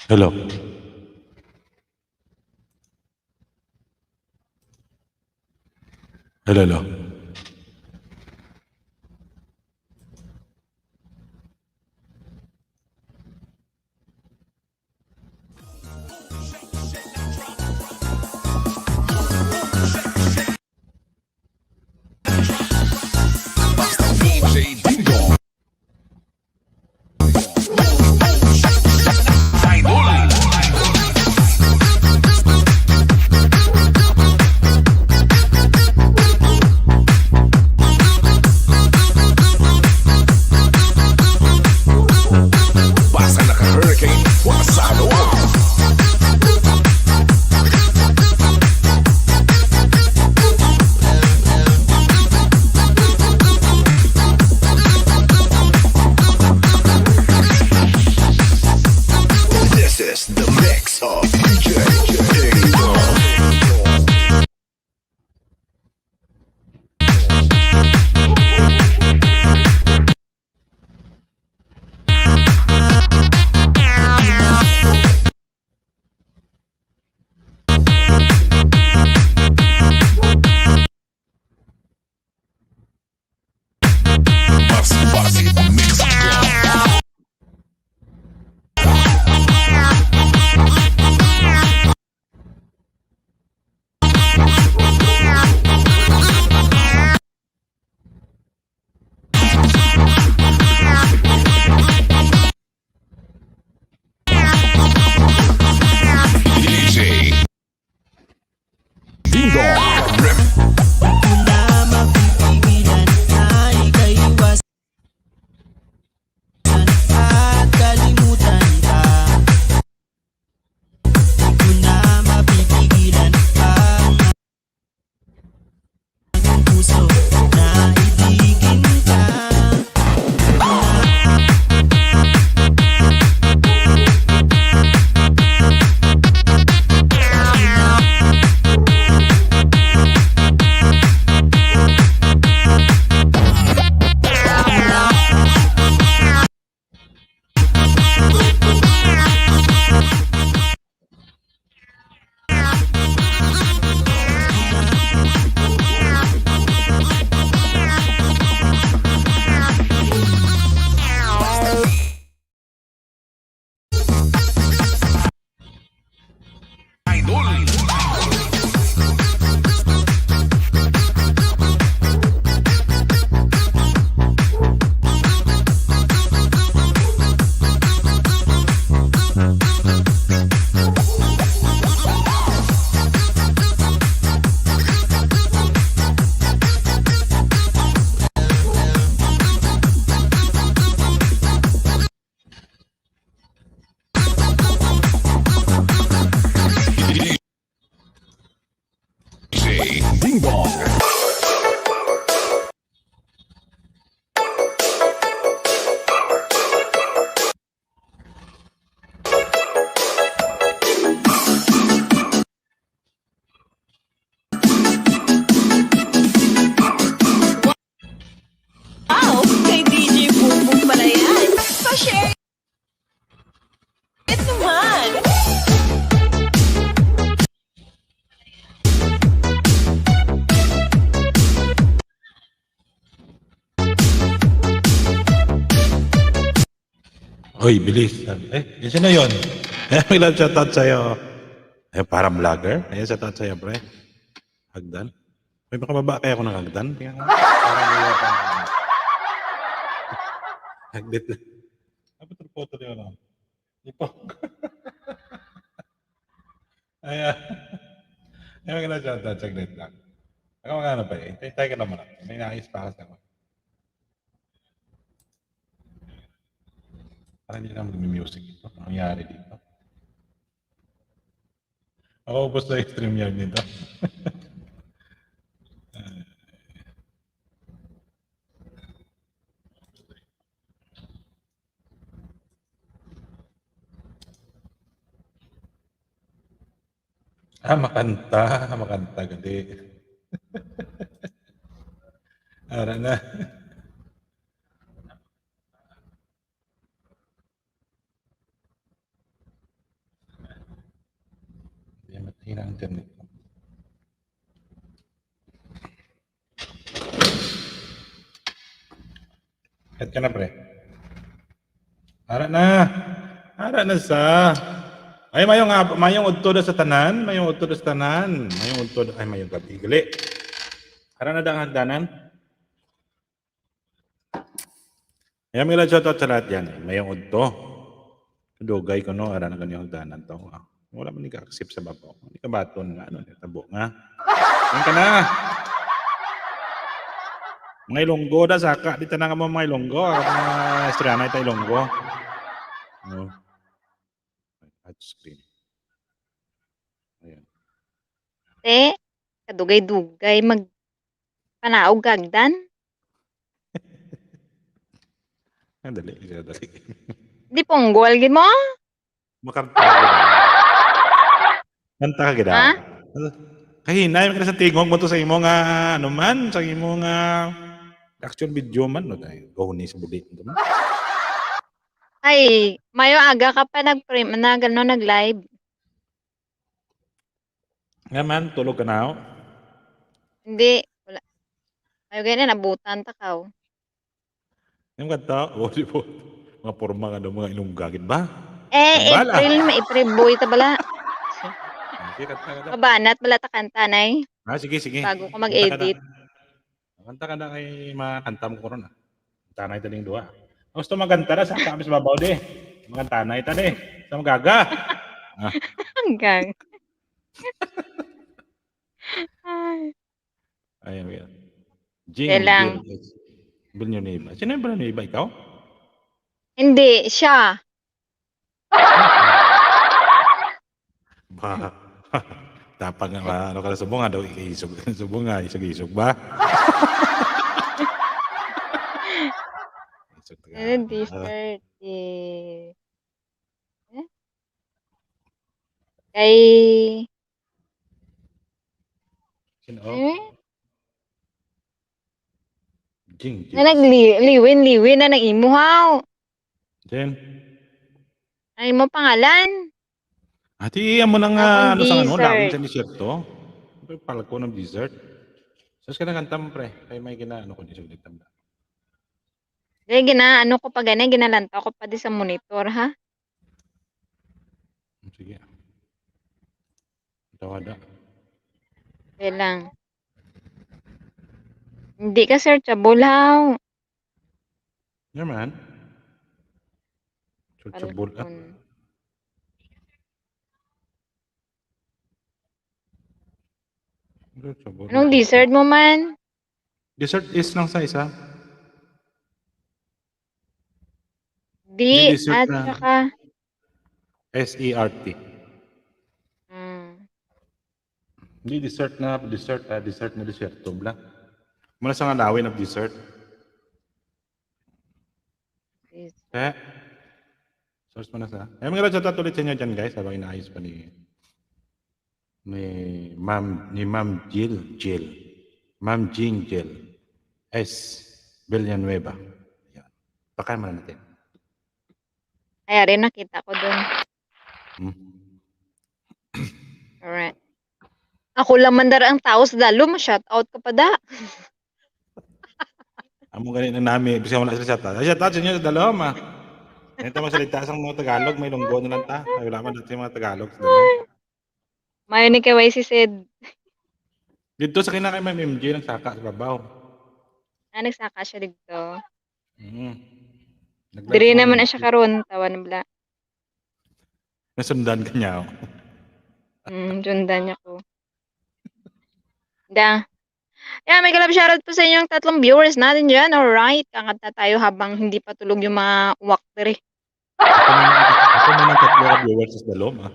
Hello. Hello, hello. DJ Dingo. Idol. Basa naka-hurricane, wasalo. This is the mix of DJ Dingo. Basi mix. DJ Dingo. Rip. Na mapipigilan na ika'y iwasan at kalimutan ka. Di ko na mapipigilan ang aking puso na ibigin ka. Idol. DJ Dingo. Wow! Kay DJ Bumbong pala yan. Pa-share it naman. Hoy, bilis. Yan siya na yun. May nag-shoutout sa'yo. Parang vlogger. Ayan, shoutout sa'yo, pre. Hagdan. May makababa kaya ako ng hagdan? Tingnan nga. Parang wala pa. Hagdit na. Dapat yung photo niyo na. Ipok. Ayan. Ayan, may nag-shoutout. Saglit lang. Ako magana pa eh. Tayo ka naman. May nais pa kasi ako. Parang hindi naman music ito. Ang nangyari dito. Ako ubos na extreme yard nito. Makanta. Makanta gali. Ara na. Hina ang internet ko. Head ka na, pre. Ara na. Ara na sa. Ay, mayong udto da sa tanan. Mayong udto da sa tanan. Mayong udto da. Ay, mayong gabi. Gali. Ara na da ang hagdanan. Kaya may shoutout sa lahat yan. Mayong udto. Dugay ko no. Ara na ganyan hagdanan to. Wala man nag-accept sa babaw. Hindi ka baton nga. Ano, tabo nga. Yan ka na. Mga Ilonggo da saka. Dito na nga mo mga Ilonggo. Mga Estrana ito Ilonggo. No. Touchscreen. Ayan. Te, kadugay-dugay magpanaog kagdan. Dali. Dali. Di ponggol gid mo? Makanta ka gida. Kanta ka gida. Ha? Kahinay ka sa tingog mo to sa imo nga ano man, sa imo nga action video man no tayo. Gawin sa bulit mo. Ay, mayo aga ka pa nag-live. Nga man, tulog ka na ako. Hindi, wala. Mayo ganyan, nabutan ta kaw. Yung kanta, di po. Mga porma nga daw, mga inunggagin ba? April, April boy ta bala. Sige, kanta ka na. Mabanat bala ta kanta nay. Sige. Bago ko mag-edit. Kanta ka na kay mga kanta mo ko ron. Tanay taling dua. Gusto maganta na sa kami sa babaw de. Maganta na ita de. Sa magaga. Hanggang. Ay, Ayan. Jing. Kailang. Villanueva. Sino yung Villanueva? Ikaw? hindi, siya. Ba. Tapang nga ba? Ano ka na subong nga daw iisog. Subong nga, isog-isog ba? Isog ka. Dessert is... Kay... Sino? Jing. Na nagliwin na nag-imuhaw. Jen. Ano mo pangalan? Ati, mo nang Akong ano sa ano, dessert. laging sa desierto. Palko ng dessert. Sas ka na kanta mo, pre. Kaya may gina, ano ko, di sulit tanda. Kaya ano ko pa ganyan, ginalanta ko pa di sa monitor, ha? Sige. Tawada. Kaya lang. Hindi ka searchable, ha? Yeah, man. Searchable. Palkon. Searchable. Anong dessert mo man? Dessert is lang sa isa. Di, May dessert at na. saka... S-E-R-T. Hmm. Hindi dessert na desserto bla. Muna sa nga lawin of dessert. Eh. Source mo na sa. Eh, mga radyo ulit sa inyo dyan, guys. Habang inaayos pa ni Ma'am Jill. Ma'am Jing Jill. S. Villanueva. Yan. Pakain mo na natin. Kaya rin nakita ko dun. Alright. Ako lang mandara ang tao sa dalo, ma-shoutout ka pa da. Amo ganito na namin. Bisa wala sila shoutout. Shoutout sa inyo sa dalawa, ma. Ito masalita sa mga Tagalog. May lunggo na lang ta. Ay, wala man natin mga Tagalog sa dalawa. Mayo ni KYC said, Dito sa kinakay Ma'am MJ ng saka sa babaw. nagsaka siya dito. Nag-live Diri si Ma'am naman na MJ. siya karon tawan bla. Nasundan ka niya. Sundan niya ko. Da. Yeah, may kalab shoutout po sa inyong tatlong viewers natin dyan. Alright, kakanta tayo habang hindi pa tulog yung mga wakteri. Ako mo ng tatlo ka viewers sa dalawa, ma.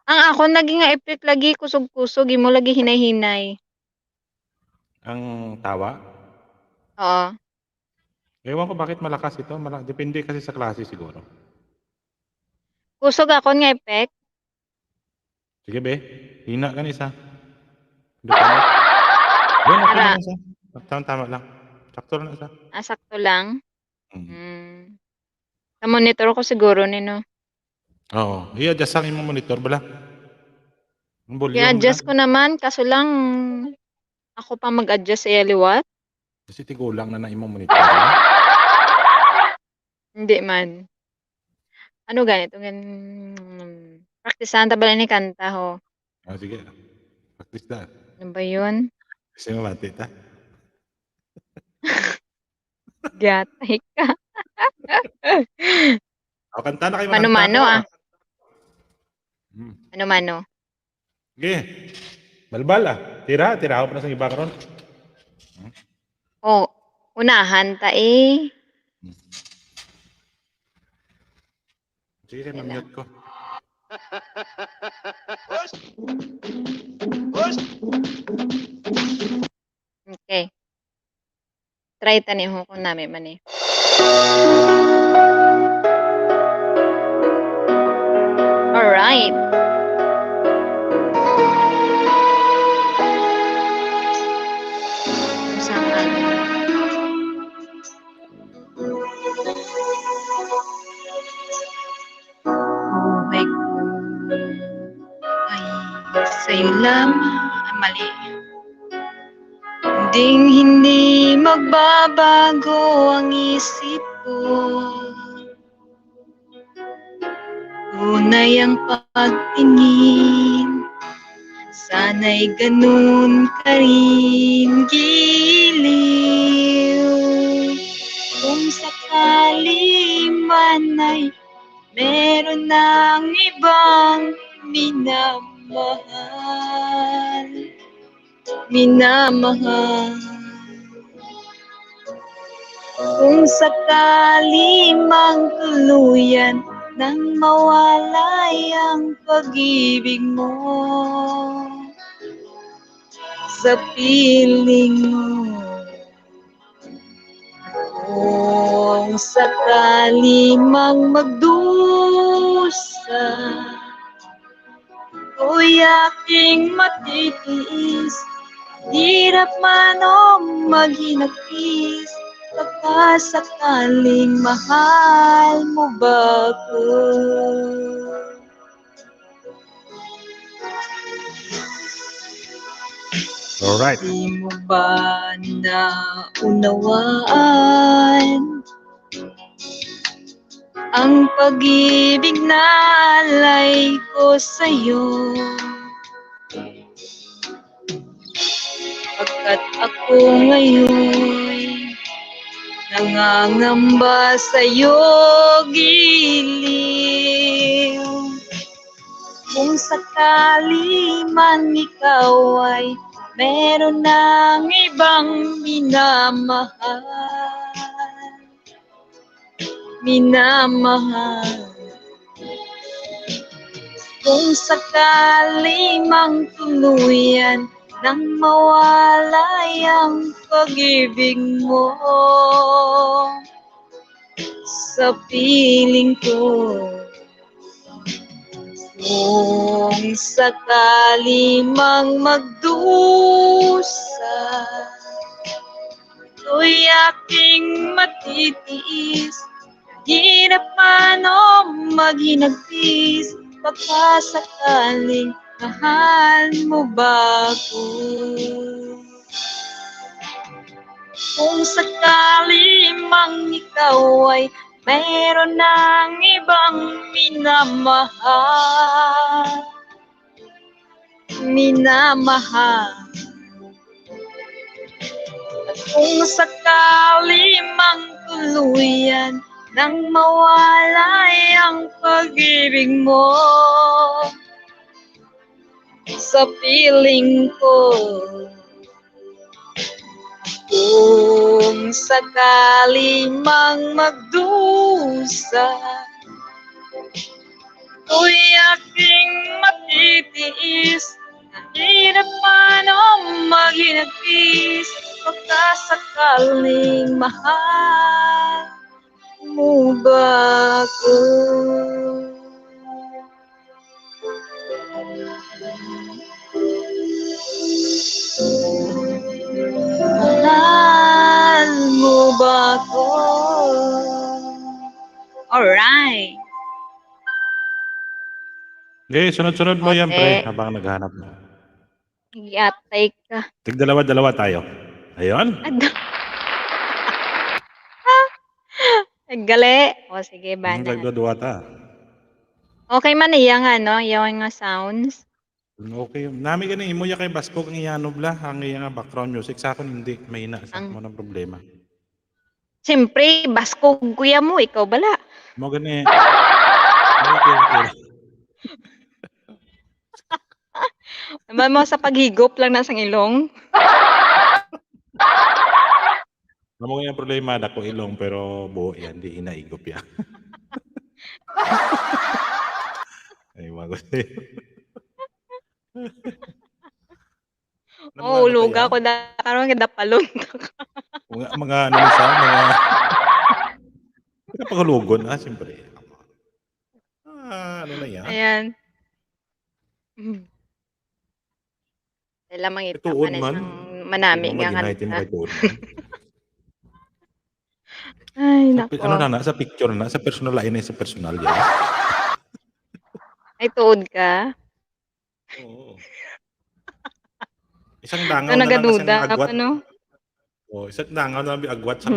Ang ako naging nga epic lagi kusog-kusog, imo lagi hinay-hinay. Ang tawa. Oo. Ewan ko bakit malakas ito. Depende kasi sa klase siguro. Kusog ako nga epic. Sige, be. Hina ka isa. Yun, okay Tara. lang isa. Tama lang. Sakto lang isa. Sakto lang. Mm. Sa monitor ko siguro nino. Oo, i-adjust ang imong monitor bala. Ang volume I-adjust lang. ko naman, kaso lang ako pa mag-adjust sa liwat. Kasi tigulang na imong monitor. Hindi man. Ano ganito, praktisahan ta bala ni kanta ho. Sige. Practice na. Ano ba yun? Kasi mamati ta. Gatay ka. O, kanta na kayo Mano-mano makanta. ah. Hmm. Ano-mano. Sige. Balbal ah. Tira ako pa na sa iba karon. Oh, unahan ta eh. Sige, ma-mute ko. Okay. Try ta ni ho kung nami man eh. Alright. Usapan. Buhay ko ay sa'yo lamang. Mali. Hindi magbabago ang isip ko. Tunay ang pagtingin. Sana'y ganun ka rin giliw. Kung sakali man ay meron ng ibang minamahal. Kung sakali mang tuluyan nang mawalay ang pag-ibig mo sa piling mo. Kung sakali mang magdusa, ako'y aking matitiis. Hirap man o maghinagpis, pagkasakaling mahal mo ba ko? Alright. Di mo ba naunawaan ang pag-ibig na alay ko sa'yo? Pagkat ako ngayon nangangamba sa'yo giliw. Kung sakali man ikaw ay meron ng ibang minamahal. Kung sakali mang tuluyan nang mawalay ang pag-ibig mo sa piling ko. Kung sakali mang magdusa, ako'y aking matitiis. Hirap man o maghinagpis, pagkasakaling mahal mo ba ko? Kung sakali mang ikaw ay mayroon ng ibang minamahal. At kung sakali mang tuluyan nang mawalay ang pag-ibig mo sa piling ko. Kung sakali mang magdusa, ako'y aking matitiis. Hirap man o maghinagpis, pagkasakaling mahal mo ba ko? Mahal mo ba ko? Alright. Okay, sunod-sunod mo yan, pre, Ote, habang naghahanap mo. iatay ka. Tig-dalawa-dalawa tayo. Ayun. Ado. Gali. O, sige, banat. Nagdodua ta. Okay man iya nga, no? Yung nga sounds. Okay. Nami ka imo ya kay Basko ang iyano bla, ang iya nga background music. Sa akin hindi, may ina sa Ang, mo ng problema. siyempre, basko kuya mo, ikaw bala. Mo gani. Okay. Naman mo sa paghigop lang nasa ilong. Mo gani ang problema dako ilong pero buo yan, di inaigop ya. Ay mago. Oo, luga ko da karon kada palon. Mga ano sa mga pagulugon siyempre. Ano na yan? Ayan. Dala mangita Tuon man man. isang manami nga United mo kanta. kay tuon. Ay, Sa, nako. ano na sa picture na, sa personal line sa personal yan. Ay, tuod ka? Oo. Isang dangaw So, na lang kasi nagaduda ang ka agwat. pa, no? Oh, isang dangaw na lang agwat sa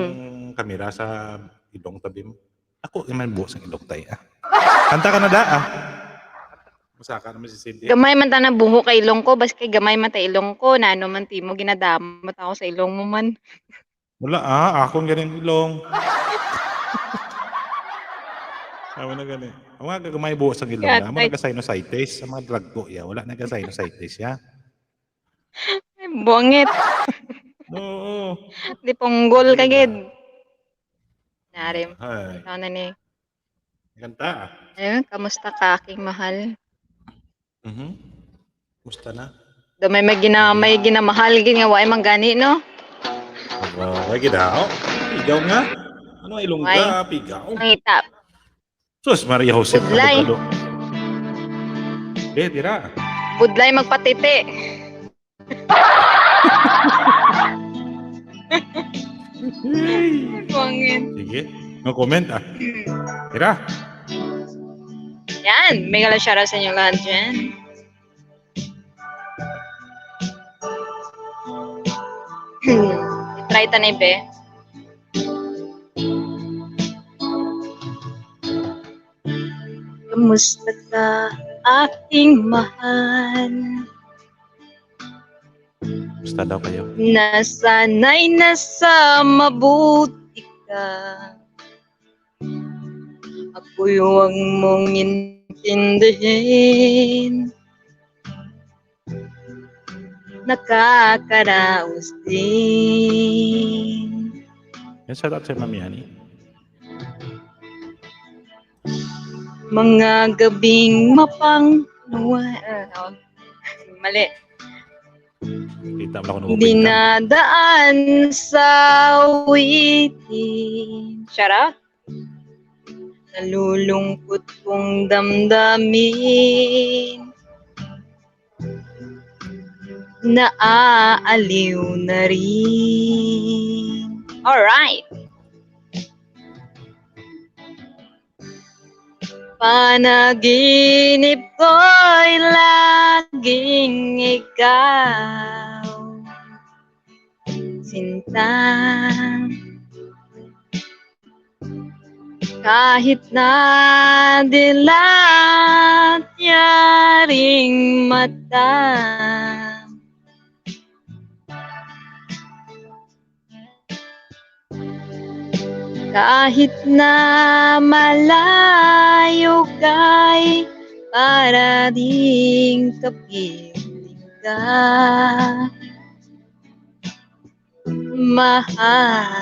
kamera sa ilong tabim. Ako iman buo sa ilong tayo. Kanta ka na da Masaka naman si Cindy. Gamay man ta na buho kay ilong ko, bas kay gamay man ta ilong ko, na ano man ti mo ginadamot ako sa ilong mo man. Wala akong ganin ilong. Awa na gani. Ang mga gagamay buo sa ilong na. Amo nagka-sinusitis sa mga drug ko. Wala nagka-sinusitis ya. Ay, buangit. Oo. Di ponggol ka gid. Narim. Ay, Ikaw na ni. kanta. Ayun, kamusta ka aking mahal? Musta na? Do may ginamahal gid nga waay man gani, no? Ay, gidaw. Pigaw nga. Ano ilong Ay. ka? Pigaw. Mangita. Sus, Maria Jose. Budlay. Tira. Budlay magpatiti. Buangit. Sige. Mag-comment Tira. Yan, may gala shoutout sa inyo lahat dyan. Try ta na ibe. Kamusta ka, aking mahal? Musta daw kayo? Nasanay nasa mabuti ka. Ako'y huwag mong intindihin. Nakakaraos din. Yan sa lahat sa Mami Ani. Mga gabing mali. Kita mo ako nung Dinadaan sa awitin. Shout out. Nalulungkot kong damdamin. Naaaliw na rin. Alright. Panaginip ko'y laging ikaw, sinta. Kahit na dilat yaring mata, kahit na malayo kay para ding kapiling ka, mahal.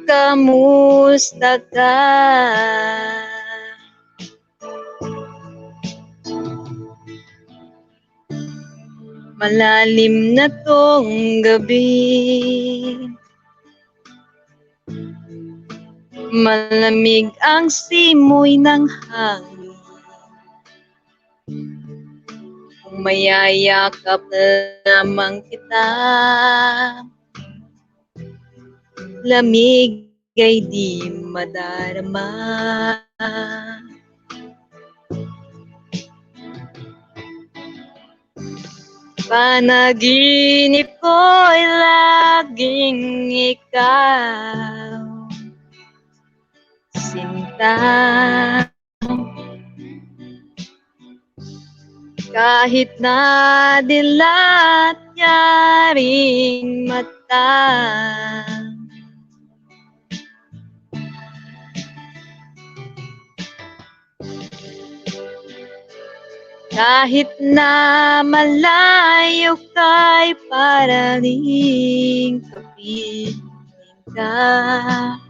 Kamusta ka? Malalim na tong gabi, malamig ang simoy ng hangin. Kung mayayakap lamang kita, lamig ay di madarama. panaginip ko'y laging ikaw, sinta. Kahit na dilat yaring mata, kahit na malayo ka'y paraning kapiling ka,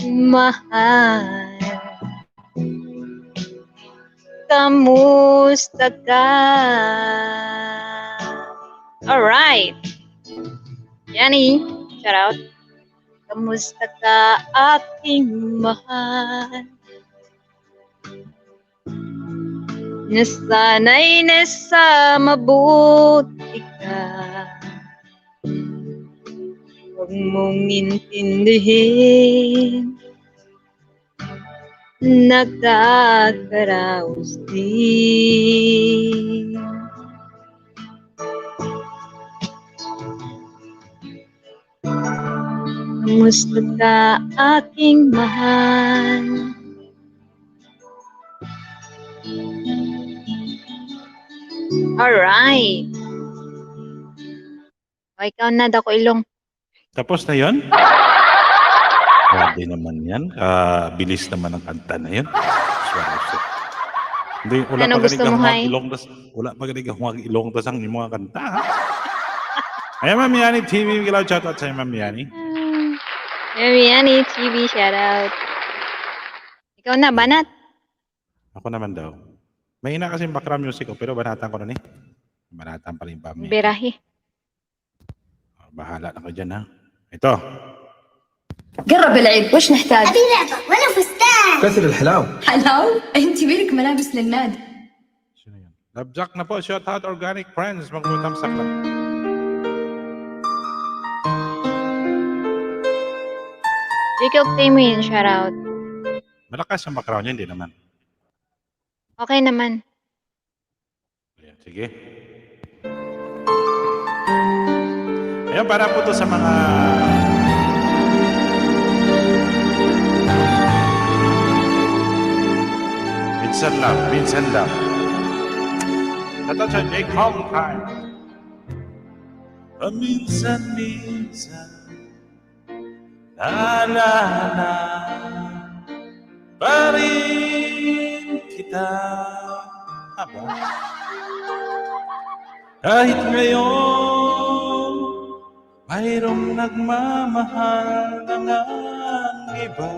mahal. Kamusta ka? Alright. Yani, shout out. Kamusta ka, aking mahal? Nasanay na sa mabuti ka. Huwag mong intindihin, nakakaraos din. Kamusta ka, aking mahal? Alright. O, ikaw na, dako ilong. Tapos na yon? Grabe naman yan. Bilis naman ang kanta na yun. Swerte. Hindi, wala Ano pa gusto ganig mo, ang Hay? ilong tas, wala pa ganig ang ilong tas ang mga kanta. Ha? Ayan, Ma'am Yani TV. Kilaw chat out sa'yo, Ma'am Yani. Yani TV, shout out. Ikaw na, banat. Ako naman daw. Mahina kasi yung background music ko, pero banatan ko na ni. Banatan pa rin pa. Birahi. Bahala na ko dyan, ha? Ito. قرب العيد وش نحتاج؟ أبي لعبة وأنا فستان. كثر الحلاوة. حلاو؟ انت بيلك ملابس للنادي. Sino yan? Labjak na po. Shout out Organic Friends. Magbutamsak lang. Jacob Tamin, shout out. Malakas yung background niya, hindi naman. Okay naman. Ayan, sige. Ayan, para po to sa mga minsan lang. Ito siya, Jake Hong time. Paminsan-minsan, naalala pa rin kita. Aba? Kahit ngayon, mayroong nagmamahal ng ang iba.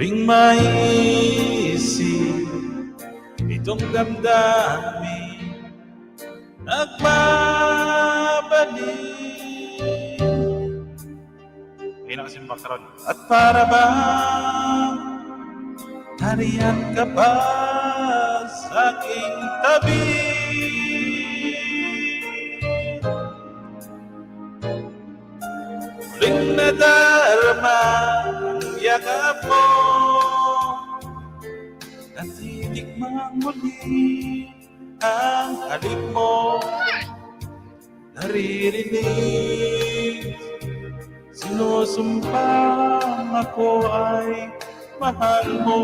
Ring maisip itong damdamin nagbabalik. Ayun na kasi yung background. At para bang hariyan ka pa sa aking tabi. Muling nadarama ang yakap mo, natitikmang muli ang halik mo, naririnig sinusumpang ako ay mahal mo.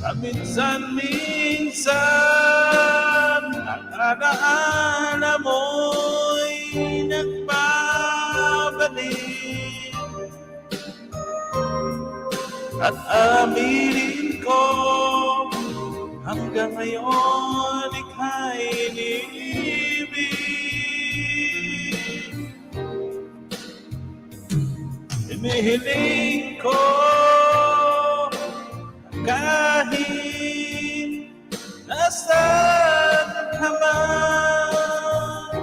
Paminsan-minsan nakadaana mo'y nagbabalik, at aminin ko hanggang ngayon ika'y iniibig. Hinihiling ko kahit nasaan ka man,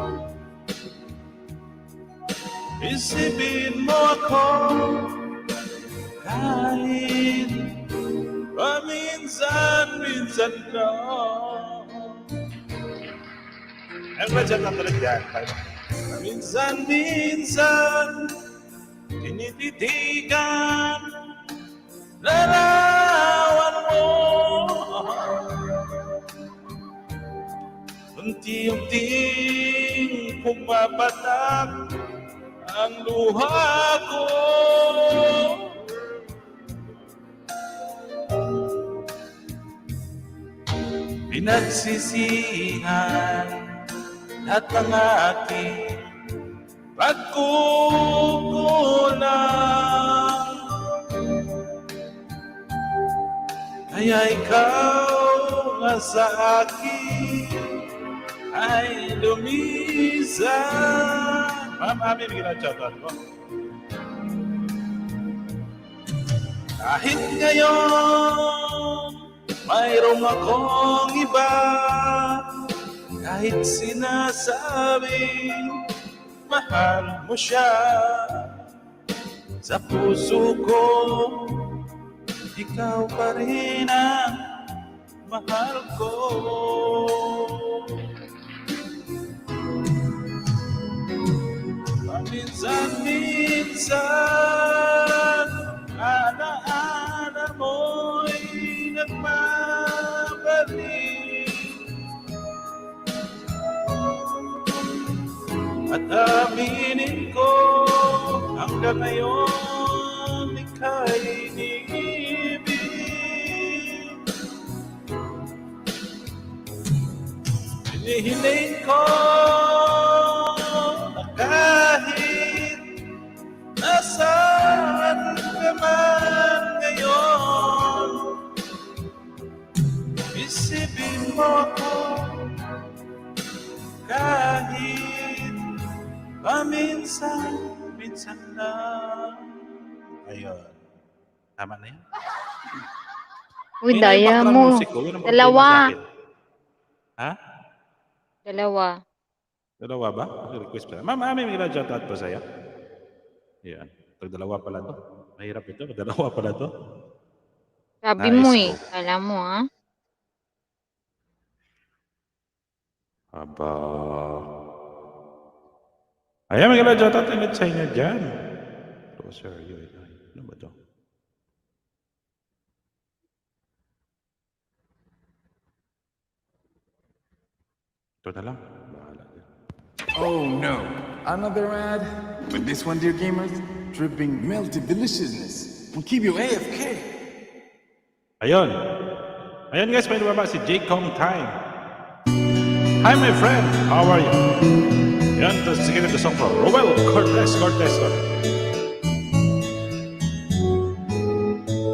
isipin mo ako kahit paminsan-minsan lang. Ay, ba dyan ang tuloy yan? Paminsan-minsan tinititigan, larawan mo. Unti-unting pumapatak ang luha ko. Pinagsisihan lahat ng aking pagkukulang. Kaya ikaw nga sa akin ay lumisan. Mami, bigyan ang chat ko. Kahit ngayon mayroong akong iba, kahit sinasabing mahal mo siya, sa puso ko ikaw pa rin ang mahal ko. Paminsan-minsan ana-ana mo'y nagmabalik, at aminin ko hanggang ngayon ika'y iniibig. Hinihiling ko na kahit nasaan ka man ngayon, isipin mo ko kahit paminsan-minsan lang. Ayun. Tama na yan. Uy, Yun yung daya background mo. music ko. Yun ang problema Dalawa. sa akin. Ha? Dalawa. Dalawa ba? Request pa. Ma'am, may shoutout pa sa'yo. Yan. Pag dalawa pala to. Mahirap ito. Pag dalawa pala to. Sabi Nice mo go. Alam mo Aba. Ayan, may shoutout ulit sa inyo dyan. Closer. Yun. Ano ba to? Ito na lang. Bahala din. Oh no, another ad? But this one, dear gamers, dripping melted deliciousness will keep you AFK. Ayun. Ayun guys, may lumabas si J. Kong Time. Hi my friend, how are you? Yan, tapos sige na song from Roel Cortez.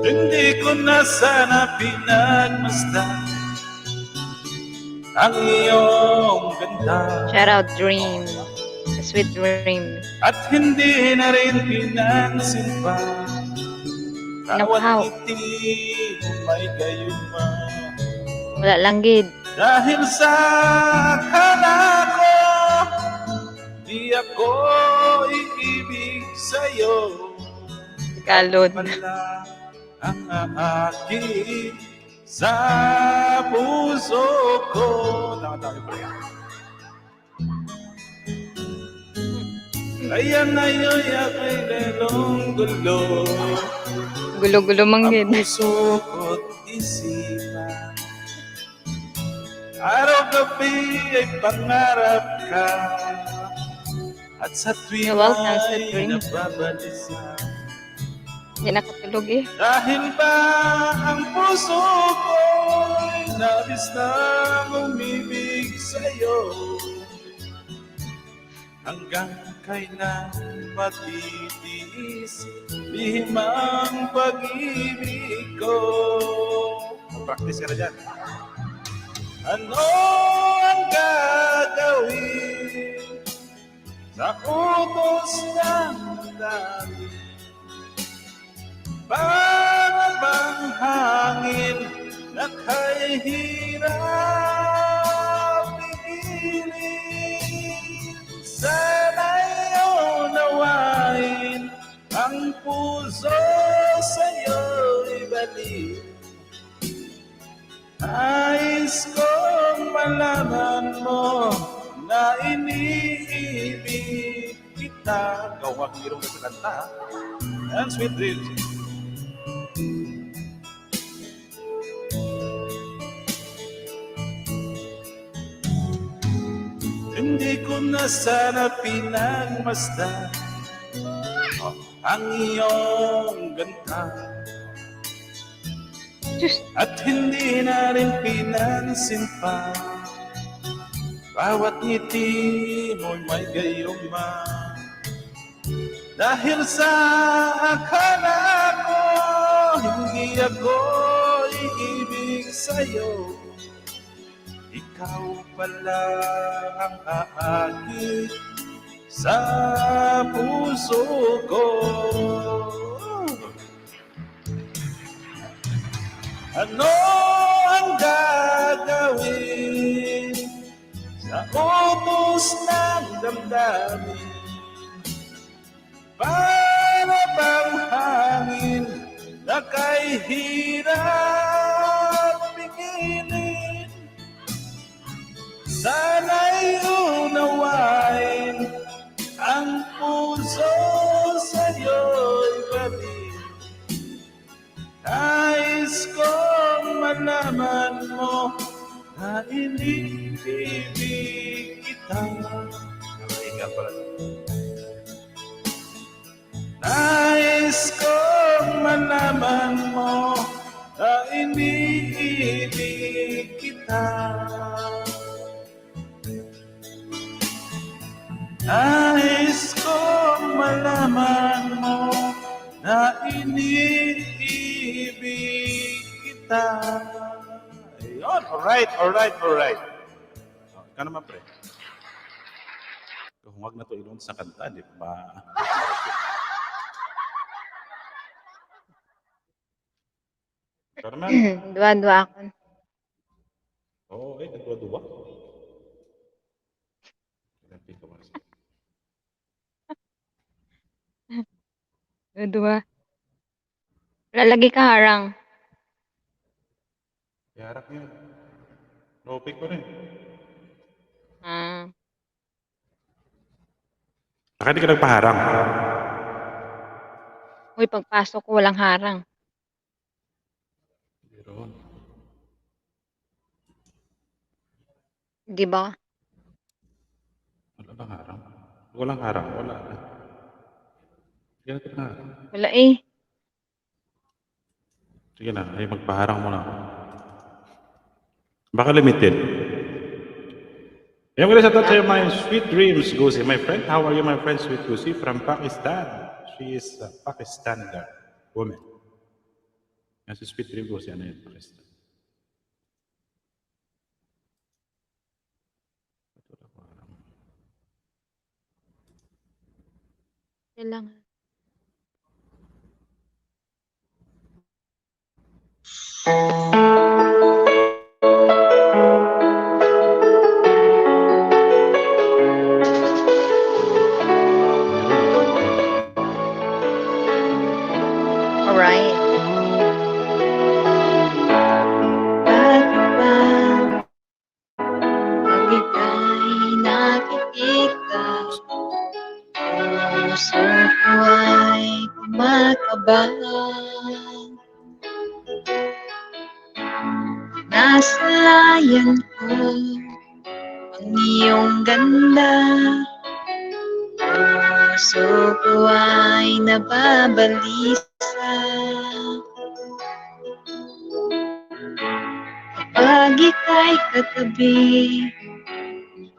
Hindi ko na sana pinagmasdan ang iyong ganda, Shout out Dream. Sweet Dream. at hindi na rin pinansin pa Napaw. bawat ngiti may gayuma. Wala lang gid. Dahil sa akala ko, di ako iibig sa'yo. Kalod. Wala ang aking sa puso ko. Nakatabi pa rin. Kaya ngayon ako'y lalong gulo. Gulo-gulo Ang manggid. puso ko't isipan, araw-gabi ay pangarap ka, at sa tuwing You're welcome, Sir ay Dream. nababalisa. Hindi nakatulog Dahil ba ang puso ko'y nabis na umibig sa'yo, hanggang kailan matitiis lihim ang pag-ibig ko. Practice ka na dyan. Ano ang gagawin sa utos ng dami? Para bang hangin na kay hirap pigilin? Sana'y unawain ang puso sa'yo'y balik. Nais kong malaman mo na iniibig kita. kita. Ikaw ang hirong na sa kanta. And sweet dreams. Hindi ko na sana pinagmasdan ang iyong ganda. At hindi na rin pinansin pa bawat ngiti mo'y may gayuma. Dahil sa akala ko hindi ako iibig sa'yo, ikaw pala ang aakit sa puso ko. Ano ang gagawin sa ubos ng damdamin? Para bang hangin na kay hirap pigilin? Sana'y unawain ang puso sa'yo'y balik. Nais kong malaman mo na inibig kita. Nakahinga pala. Nais kong malaman mo na inibig kita. Nais kong malaman mo na iniibig kita. Ayun, alright. Ikaw naman, pre. Kung huwag na ito ilong sa kanta, di ba? Ikaw naman. Dua-dua ako. Oo, nagdua-dua. Dua-dua. Lalagay ka harang. Yarap yun. No pick ko rin. Ah. Bakit di ka nagpaharang? Uy, pagpasok ko walang harang. Meron. Di ba? Wala bang harang? Walang harang. Wala. Sige na ito na. Wala eh. Sige na. Ay, magpaharang muna ako. Baka limited. Yung sa touch my sweet dreams, Gusi. My friend, how are you, my friend, sweet Gusi? From Pakistan. She is a Pakistani woman. Yan si sweet dream Gusi. Ano yun, Pakistan? Kailangan. Alright. Bakit ba pag ika'y nakikita, puso ko ay kumakabahan? Nasalayan ko ang iyong ganda, puso ko ay nababalisa. Kapag ika'y katabi,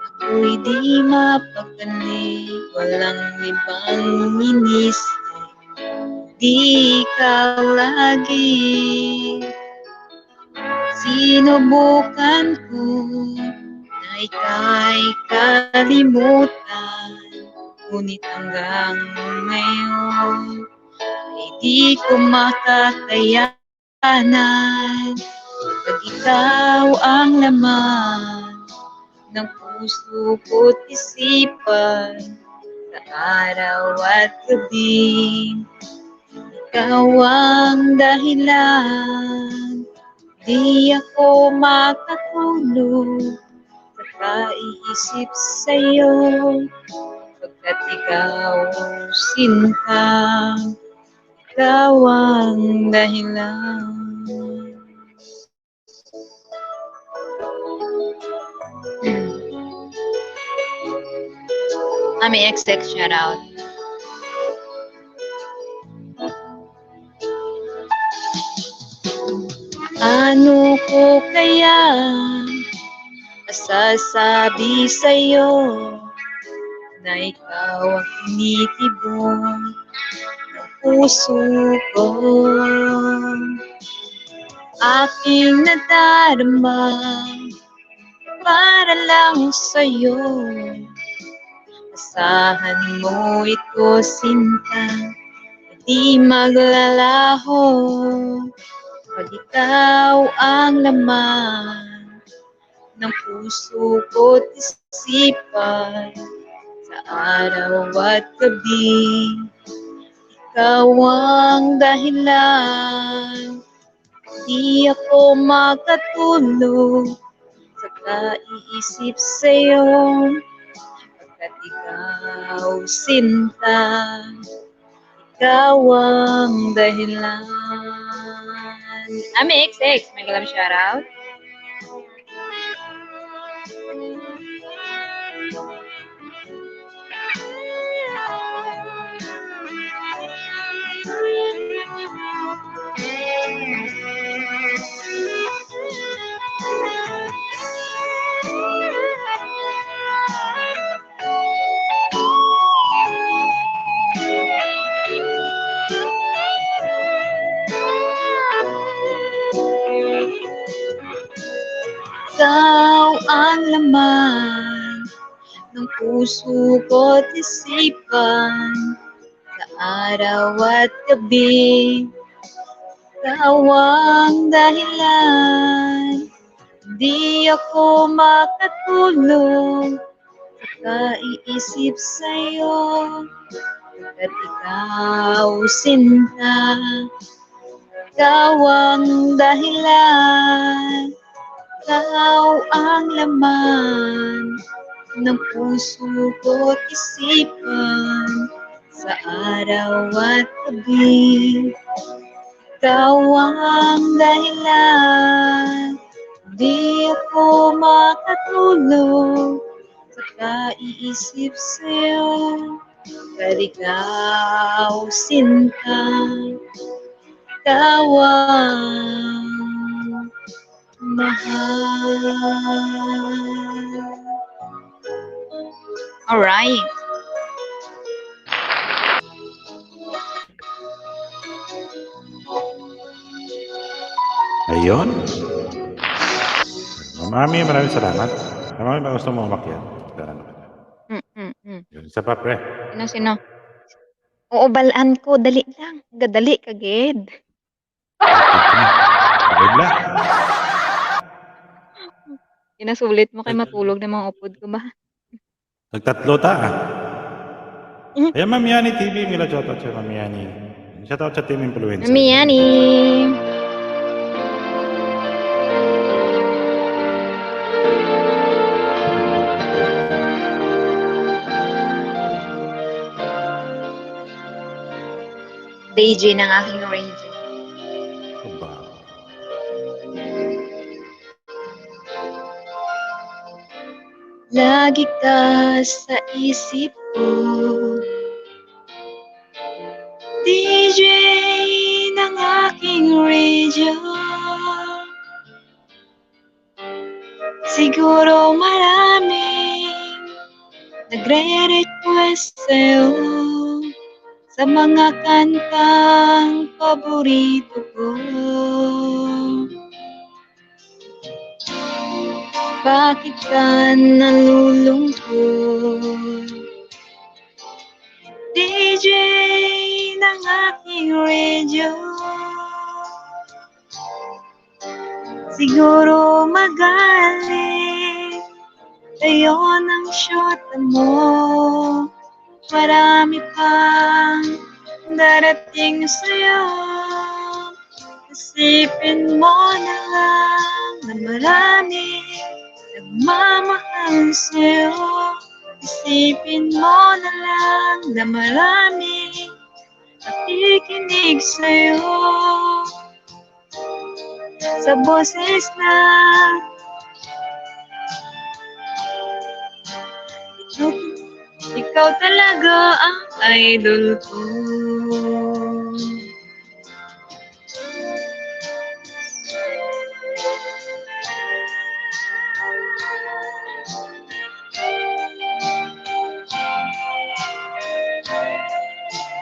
ako'y di mapakali, walang ibang inisip, di ikaw lagi. Sinubukan ko na ika'y kalimutan, ngunit hanggang ngayon ay di ko makakayanan. Pag ikaw ang laman ng puso ko't isipan, sa araw at gabi, ikaw ang dahilan. Di ako makatulog sa kaiisip sa'yo. Pagkat ikaw, sinta, ikaw ang dahilan. May XX shoutout. Ano ko kaya masasabi sa'yo na ikaw ang tinitibok ng puso ko? Aking nadarama para lang sa'yo. Asahan mo ito, sinta, di maglalaho. Pag ikaw ang laman ng puso ko't isipan, sa araw at gabi, ikaw ang dahilan. Di ako makatulog sa kaiisip sa'yo, pagkat ikaw, sinta, ikaw ang dahilan. May XX, may galang shoutout. Ikaw ang laman ng puso ko't isipan, sa araw at gabi, ikaw ang dahilan. Di ako makatulog sa kaiisip sa'yo, pagkat ikaw, sinta, ikaw ang dahilan. Ikaw ang laman ng puso ko't isipan, sa araw at gabi, ikaw ang dahilan. Di ako makatulog sa kaiisip sa'yo, pagkat ikaw, sinta, ikaw ang mahal. Alright. Ayun. Maraming salamat. Maraming gusto mo umakyat. Yun, isa pa, pre. Sino? Oo, balaan ko. Dali lang. Gadali kagid. Bigla. Inasulit mo kay matulog na mga upod ko ba? Nagtatlo ta. Ayan, Ma'am Yani TV. Mila shoutout sa Ma'am Yani. Shoutout sa Team Influencer. Miyani. DJ ng aking radio. Aba. Lagi ka sa isip ko, DJ ng aking radio. Siguro maraming nagre-request sa'yo sa mga kantang paborito ko. Bakit ka nalulungkot? DJ ng aking radio. Siguro magaling kayo ng shota mo. Marami pang darating sa'yo. Isipin mo na lang na marami nagmamahal sa'yo. Isipin mo na lang na maraming nakikinig sa'yo sa boses na ikaw talaga ang idol ko.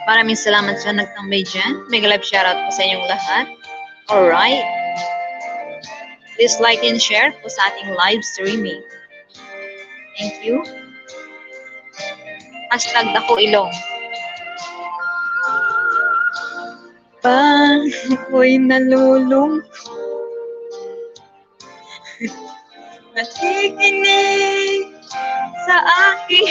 Maraming salamat sa nagtambay dyan. Mega live shoutout po sa inyong lahat. Alright. Please like and share po sa ating live streaming. Thank you. Hashtag Dako Ilong. Pag ako'y nalulung nakikinig sa aking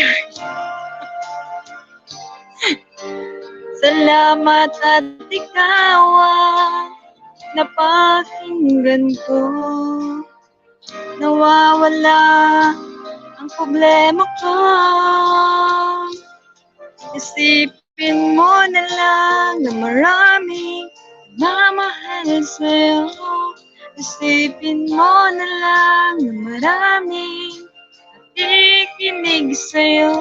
salamat at ikaw ang napakinggan ko. Nawawala ang problema ko. Isipin mo na lang na maraming mamahal sa'yo. Isipin mo na lang na maraming nakikinig sa'yo.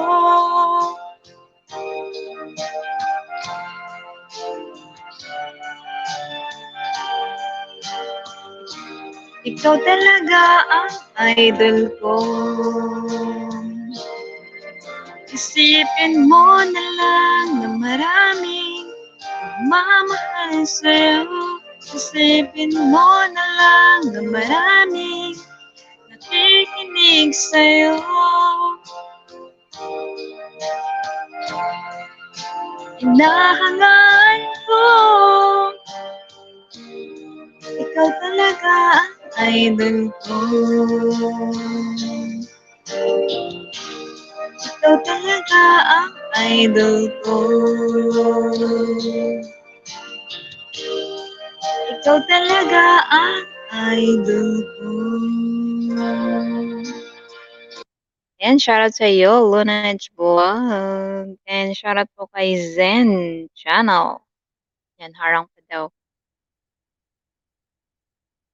Ikaw talaga ang idol ko. Isipin mo na lang na maraming mamahal sa'yo. Isipin mo na lang na maraming nakikinig sa'yo. Inahangaan ko, ikaw talaga ang idol ko. Ikaw talaga ang idol ko. Ikaw talaga ang idol ko. And shoutout sa iyo, Lunage Vlog. And shoutout po kay Zen Channel. Yan, harang pa daw.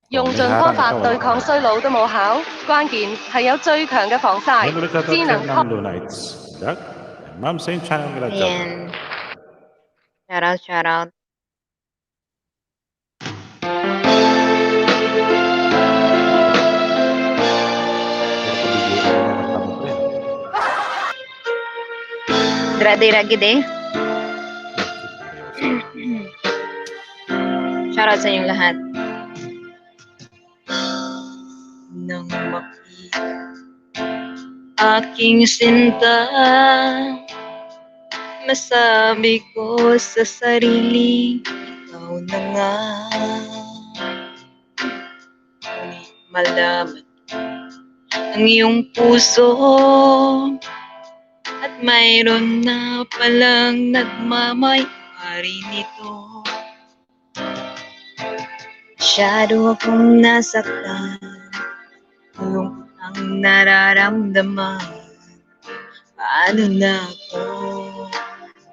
用盡方法對抗衰老都冇效，關鍵係有最強嘅防曬， 智能 Ma'am Lunites. Dak? Ma'am, same channel nila dyan. Ayan. Shoutout, shoutout. Dradi ragid eh. Shoutout sa inyong lahat. Nang makita aking sinta, masabi ko sa sarili, ikaw na nga. Ngunit malaman ang iyong puso at mayroon na palang nagmamay-ari nito. Masyado akong nasaktan, lungkot ang nararamdaman. Paano na ako?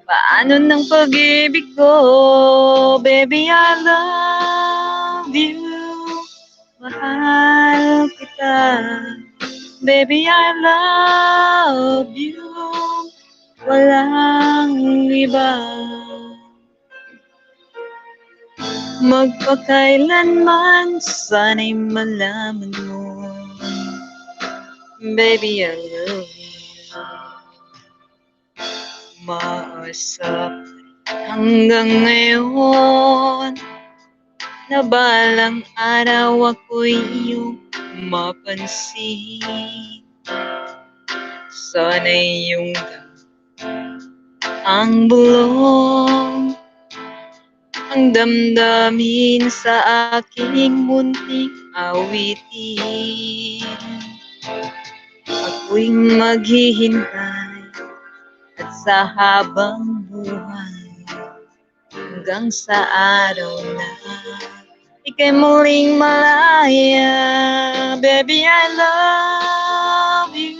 Paano ng pag-ibig ko? Baby, I love you. Mahal kita. Baby, I love you. Walang iba. Magpakailanman, sana'y malaman mo. Baby, I love you. Maasap hanggang ngayon na balang araw ako'y iyong mapansin. Sana'y iyong ang bulong ang damdamin sa aking munting awitin. Ako'y maghihintay at sa habang buhay hanggang sa araw na ika'y muling malaya. Baby, I love you.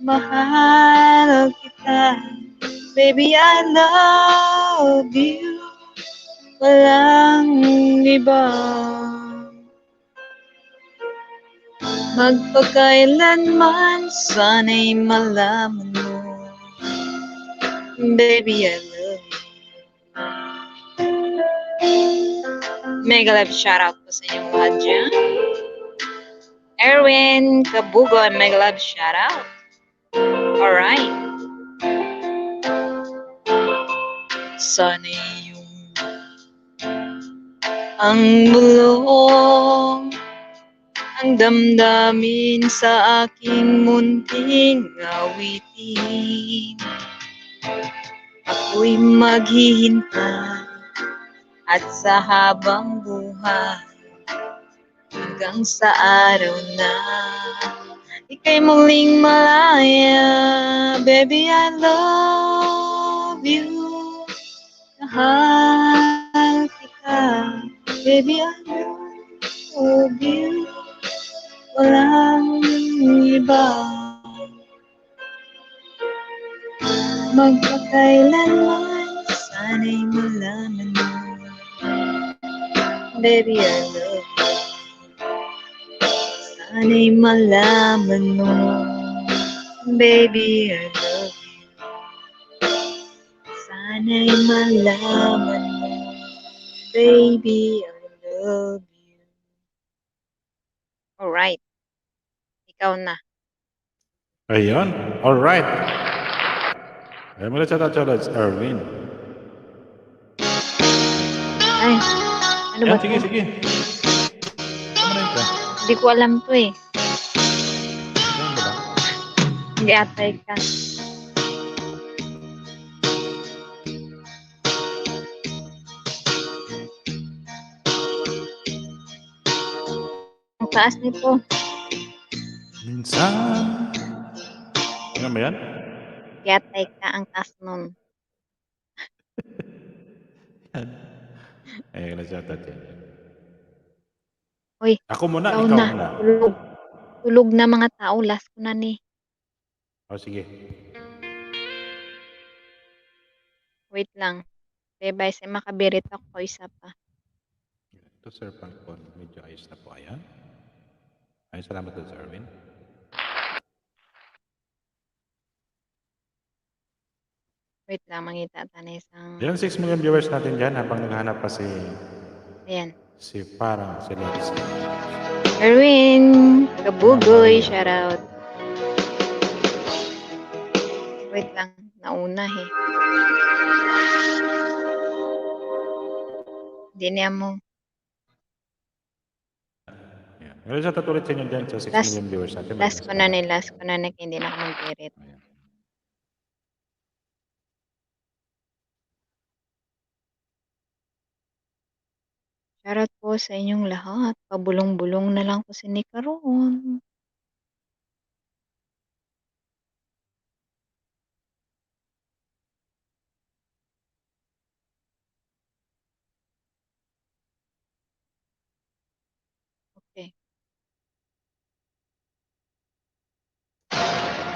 Mahal kita, baby, I love you. Walang iba. Magpakailanman, sana'y malaman mo, baby, I love you. Mega love shoutout po sa inyong lahat dyan. Erwin Kabugo, mega love shoutout. Alright. Sana yung ang bulong ang damdamin sa aking munting awitin. Ako'y maghihintay at sa habang buhay hanggang sa araw na ika'y muling malaya. Baby, I love you. Mahal kita. Baby, I love you. Walang iba. Magpakailanman, sana'y malaman mo, baby, I love you. Sana'y malaman mo, baby, I love you. Sana'y malaman mo, baby, I love you. Alright. Ikaw na. Ayun. Alright. Ay, mula sa Erwin. Ay, ano ba? Yan, sige, sige. Ano na ito? Hindi ko alam to eh. Yan ba lang? Hindi atay ka. Ang taas nito. Minsan. Yan ba yan? Yatay ka ang taas nun. Ay, nag-shoutout yan. Uy, Ako muna, ikaw ikaw na. muna. Tulog. Tulog na mga tao. Last ko na ni. O, sige. Wait lang. Bye-bye. Sa makabirit ako isa pa. Ito, Sir Falcon. Medyo ayos na po. Ayan. Ay, salamat po, Sir Erwin. Wait lang. Mangita ta na isang... Ayan, 6 million viewers natin dyan habang naghahanap pa Ayan. si Parang si Lexi. Erwin. Kabugoy. Shoutout. Wait lang. Nauna eh. Hindi niya mo. Ayan. Ngayon sa tatulit sa inyo dyan sa 6 Last- million viewers natin. Last ko na ni. Last ko na ni. Hindi na ako mag-birit. Ayan. Shoutout po sa inyong lahat. Pabulong-bulong na lang po si Nika roon. Okay.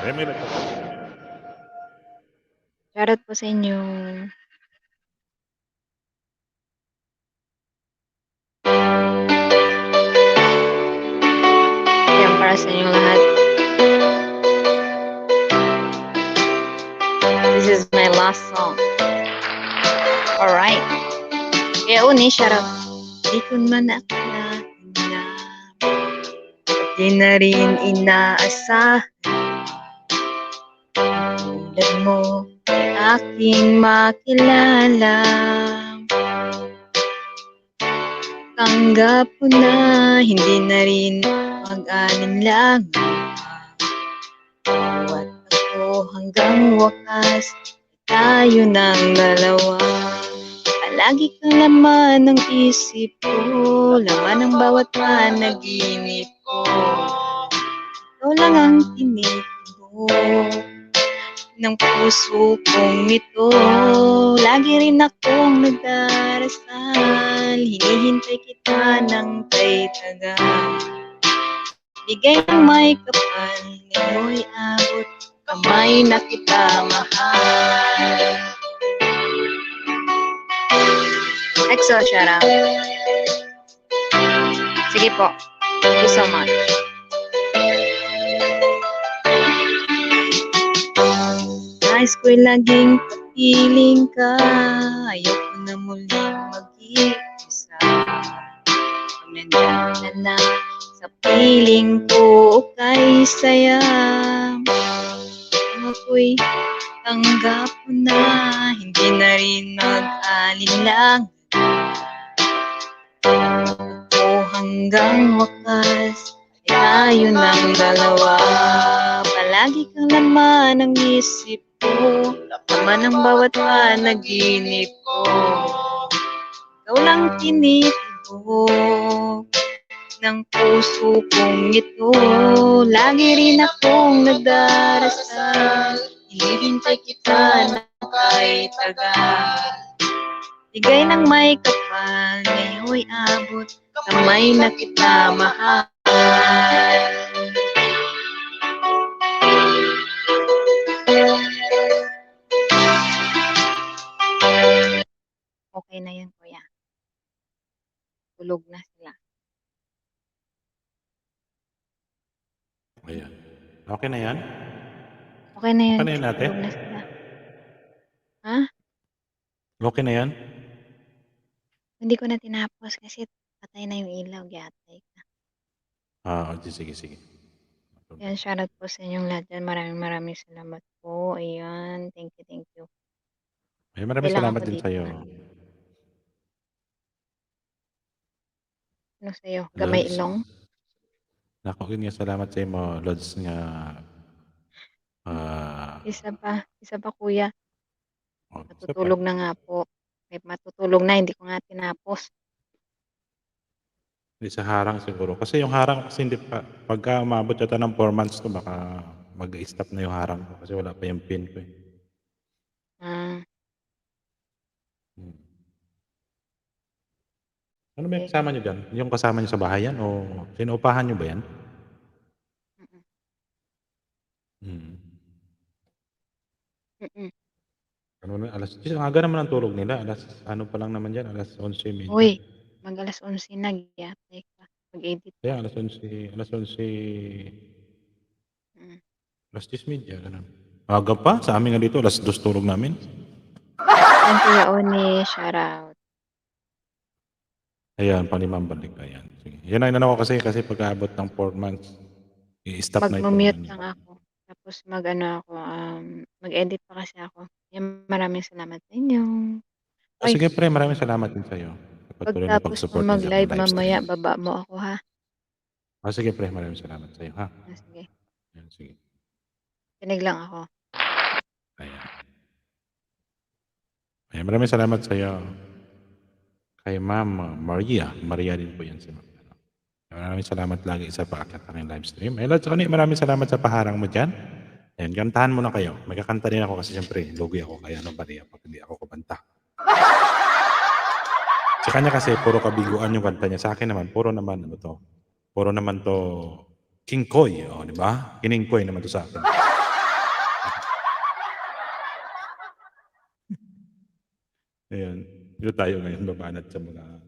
Ayan, may nagtatanong. Shoutout po sa inyo. Yan para sa inyong lahat. This is my last song. Alright. Kaya uni, shoutout. Di ko man akalain na di na rin inaasahan tulad mo ay aking makilala. Tanggap ko na hindi na rin mag-alinlangan. Bawat ako hanggang wakas tayo ng dalawa. Palagi kang laman ng isip ko, laman ng bawat panaginip ko. Ikaw lang ang tinitibok ng puso kong ito. Lagi rin akong nagdarasal, hinihintay kita ng kay tagal. Bigay ng may kapal, ngayo'y abot kamay na kita mahal. EXO, shout out. Sige po. Thank you so much. Nais ko'y laging kapiling ka. Ayoko na muling mag-iisa. Pag nandiyan ka na sa piling ko kay saya. Ako'y tanggap mo na. Hindi na rin mag-alinlang. O hanggang wakas ay tayo ng dalawa. Palagi kang laman ng isip ko, laman ng bawat panaginip ko. Ikaw lang tinitibok ng puso kong ito. Lagi rin akong nagdarasal, hinihintay kita na kahit tagal. Bigay ng may kapal, ngayon'y abot, kamay na kita mahal. Okay na yan, kuya. Tulog na sila. Ayan. Okay na yan? Okay na yan. Okay na yan, ate? Tulog na sila. Ha? Okay na yan? Hindi ko na tinapos kasi patay na yung ilaw. Gatay ka. Sige, sige. Yan, shoutout po sa inyong lahat dyan. Maraming salamat po. Ayan. Thank you. Ay, maraming Kailangan salamat ko din dito sa'yo. Ano sa'yo? Gamay Lods. ilong? Naku, yun nga, salamat sa'yo mo, Lods, nga. Isa pa kuya. Isa pa. Matutulog na nga po. May matutulog na, hindi ko nga tinapos. Hindi sa harang siguro. Kasi yung harang, kasi hindi pa, pagka umabot yata ng 4 months to, baka mag-stop na yung harang ko. Kasi wala pa yung pin ko eh. Ano ba yung kasama nyo dyan? Yung kasama nyo sa bahay yan? O sinuupahan nyo ba yan? Ano na, alas 10, ang aga naman ang tulog nila. Alas, ano pa lang naman dyan, alas 11:30. Uy, mag alas 11 na. Gatay ka. Mag-edit. Kaya alas 11, alas 10:30, ganun. Aga pa, sa amin nga dito, alas 2 tulog namin. Yan kuya Oni, shoutout. Ayan, panlimang balik. Ayan. Sige. Yan ang inano ko kasi pag-aabot ng 4 months, i-stop na ito. Mag-mute lang ako. Tapos mag-edit pa kasi ako. Yan, maraming salamat sa inyo. Ay. Sige pre, maraming salamat din sa'yo. Patuloy na Pagtapos pag-support mo niyo sa mag-live live stream. mamaya, baba mo ako ha. Sige pre, maraming salamat sa'yo ha. Sige. Ayan, sige. Tinig lang ako. Ayan. Ayan, maraming salamat sa'yo. Kay Ma'am Maria. Maria din po yan si Ma'am. Maraming salamat lagi sa paakyat ng live stream. Ay, Lods, maraming salamat sa paharang mo dyan. Ayan, kantahan mo na kayo. May kakanta din ako kasi siyempre, logi ako kaya ano ba niya pag hindi ako kumanta. Sa kanya kasi, puro kabiguan yung kanta niya. Sa akin naman, puro naman to King Koy. O, di ba? Kining Koy naman to sa akin. Ayan. Dito tayo ngayon, babanat sa mga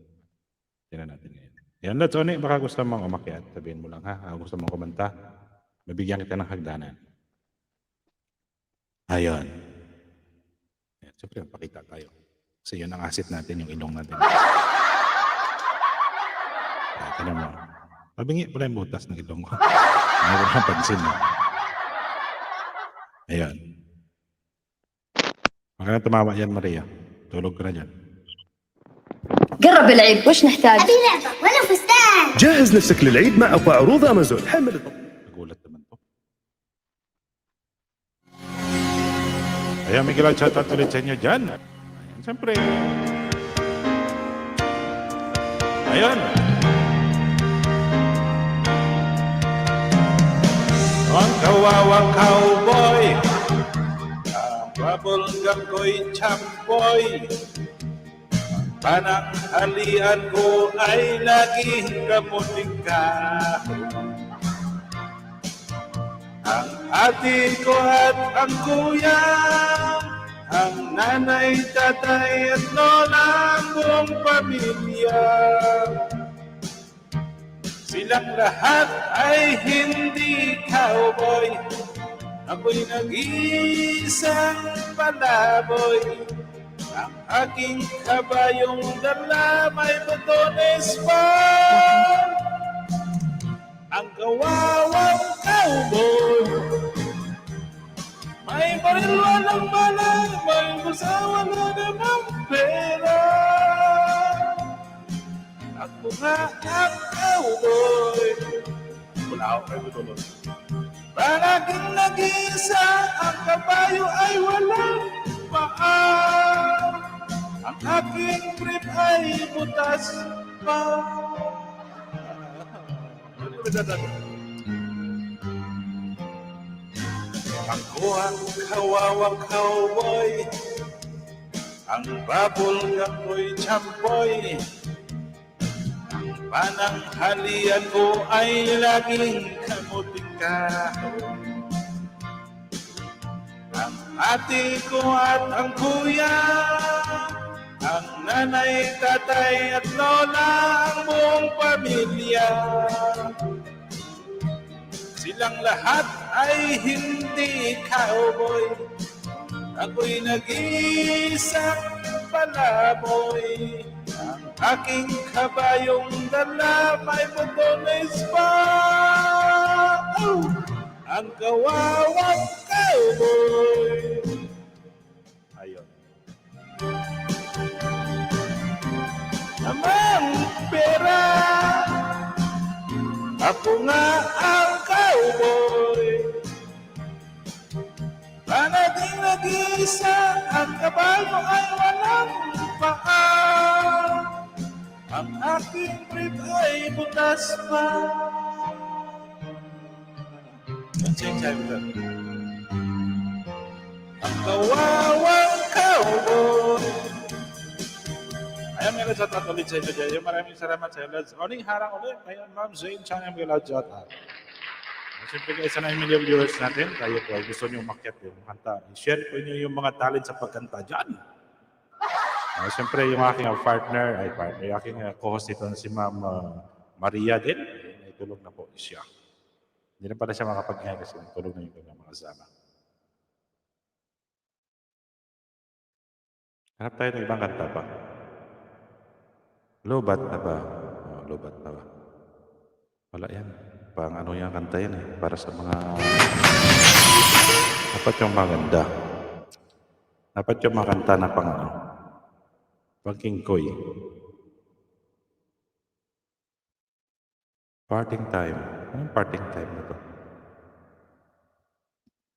tinan natin ngayon. Ayan, Lods, baka gusto mong umakyat. Sabihin mo lang ha. Gusto mong kumanta. Mabigyan kita ng hagdanan. Ayan. Ayan. Siyempre, pakita tayo. Kasi yun ang asset natin, yung ilong natin. Ayan, tinan mo. Mabingi pala yung butas ng ilong ko. Ano ko napansin mo. Ayan. Huwag ka na tumawa yan, Maria. Tulog ka na dyan. قرب العيد وش نحتاج؟ أبي لعبة وأنا فستان. جهز نفسك للعيد مع أقوى عروض أمازون. حمل Nagulat naman to. Ayan, Miguel, shoutout ulit sa inyo dyan. Ayan, siyempre. Ayan. Ang kawawang cowboy, ang babulgam ko'y chamboy. Pananghalian ko ay naging kamuting ka. ang ate ko at ang kuya, ang nanay, tatay at lola, ang buong pamilya. Silang lahat ay hindi cowboy, ako'y nag-iisang palaboy. Ang aking kabayong dala may botones pa. Ang kawawang cowboy, may baril walang bala, may busa wala namang pera. Ako nga ang cowboy, wala ako kayo tulog. Palaging nag-iisa, ang kabayo ay walang paa. Ang aking brief ay butas pa. Ako ang kawawang cowboy, ang babulgam ko'y champoy. Ang pananghalian ko ay laging kamuting kahoy. Ang ate ko at ang kuya, ang nanay, tatay at lola, ang buong pamilya. Silang lahat ay hindi cowboy, ako'y nag-iisang palaboy. Ang aking kabayong dala may botones pa. Ang kawawang cowboy. Ayun. Namang pera, ako nga ang cowboy. Panaging nag-iisa, ang kabayo ay walang paa. Ang aking brief ay butas pa. Ang kawawang cowboy. Ayan, may shout out ulit sa inyo dyan. Maraming salamat sa inyo. Oning harang ulit. Ayan, Ma'am Zane Chan, may shout out. Siyempre guys, sana yung million viewers natin. Kayo po, gusto nyo umakyat yung kanta. I-share po nyo yung mga talent sa pagkanta dyan. Siyempre yung aking partner, yung aking co-host ito na si Ma'am Maria din. Ay, tulog na po siya. Hindi na pala siya makapag-ngayon kasi tulog na yung kanyang mga kasama. Hanap tayo ng ibang kanta pa. Lobat na ba? Oh, lobat na ba? Wala yan. Pang ano yung kanta yan eh. Para sa mga... Dapat yung maganda. Dapat yung mga kanta na pang ano. Pang kingkoy. Parting time. Anong parting time na to?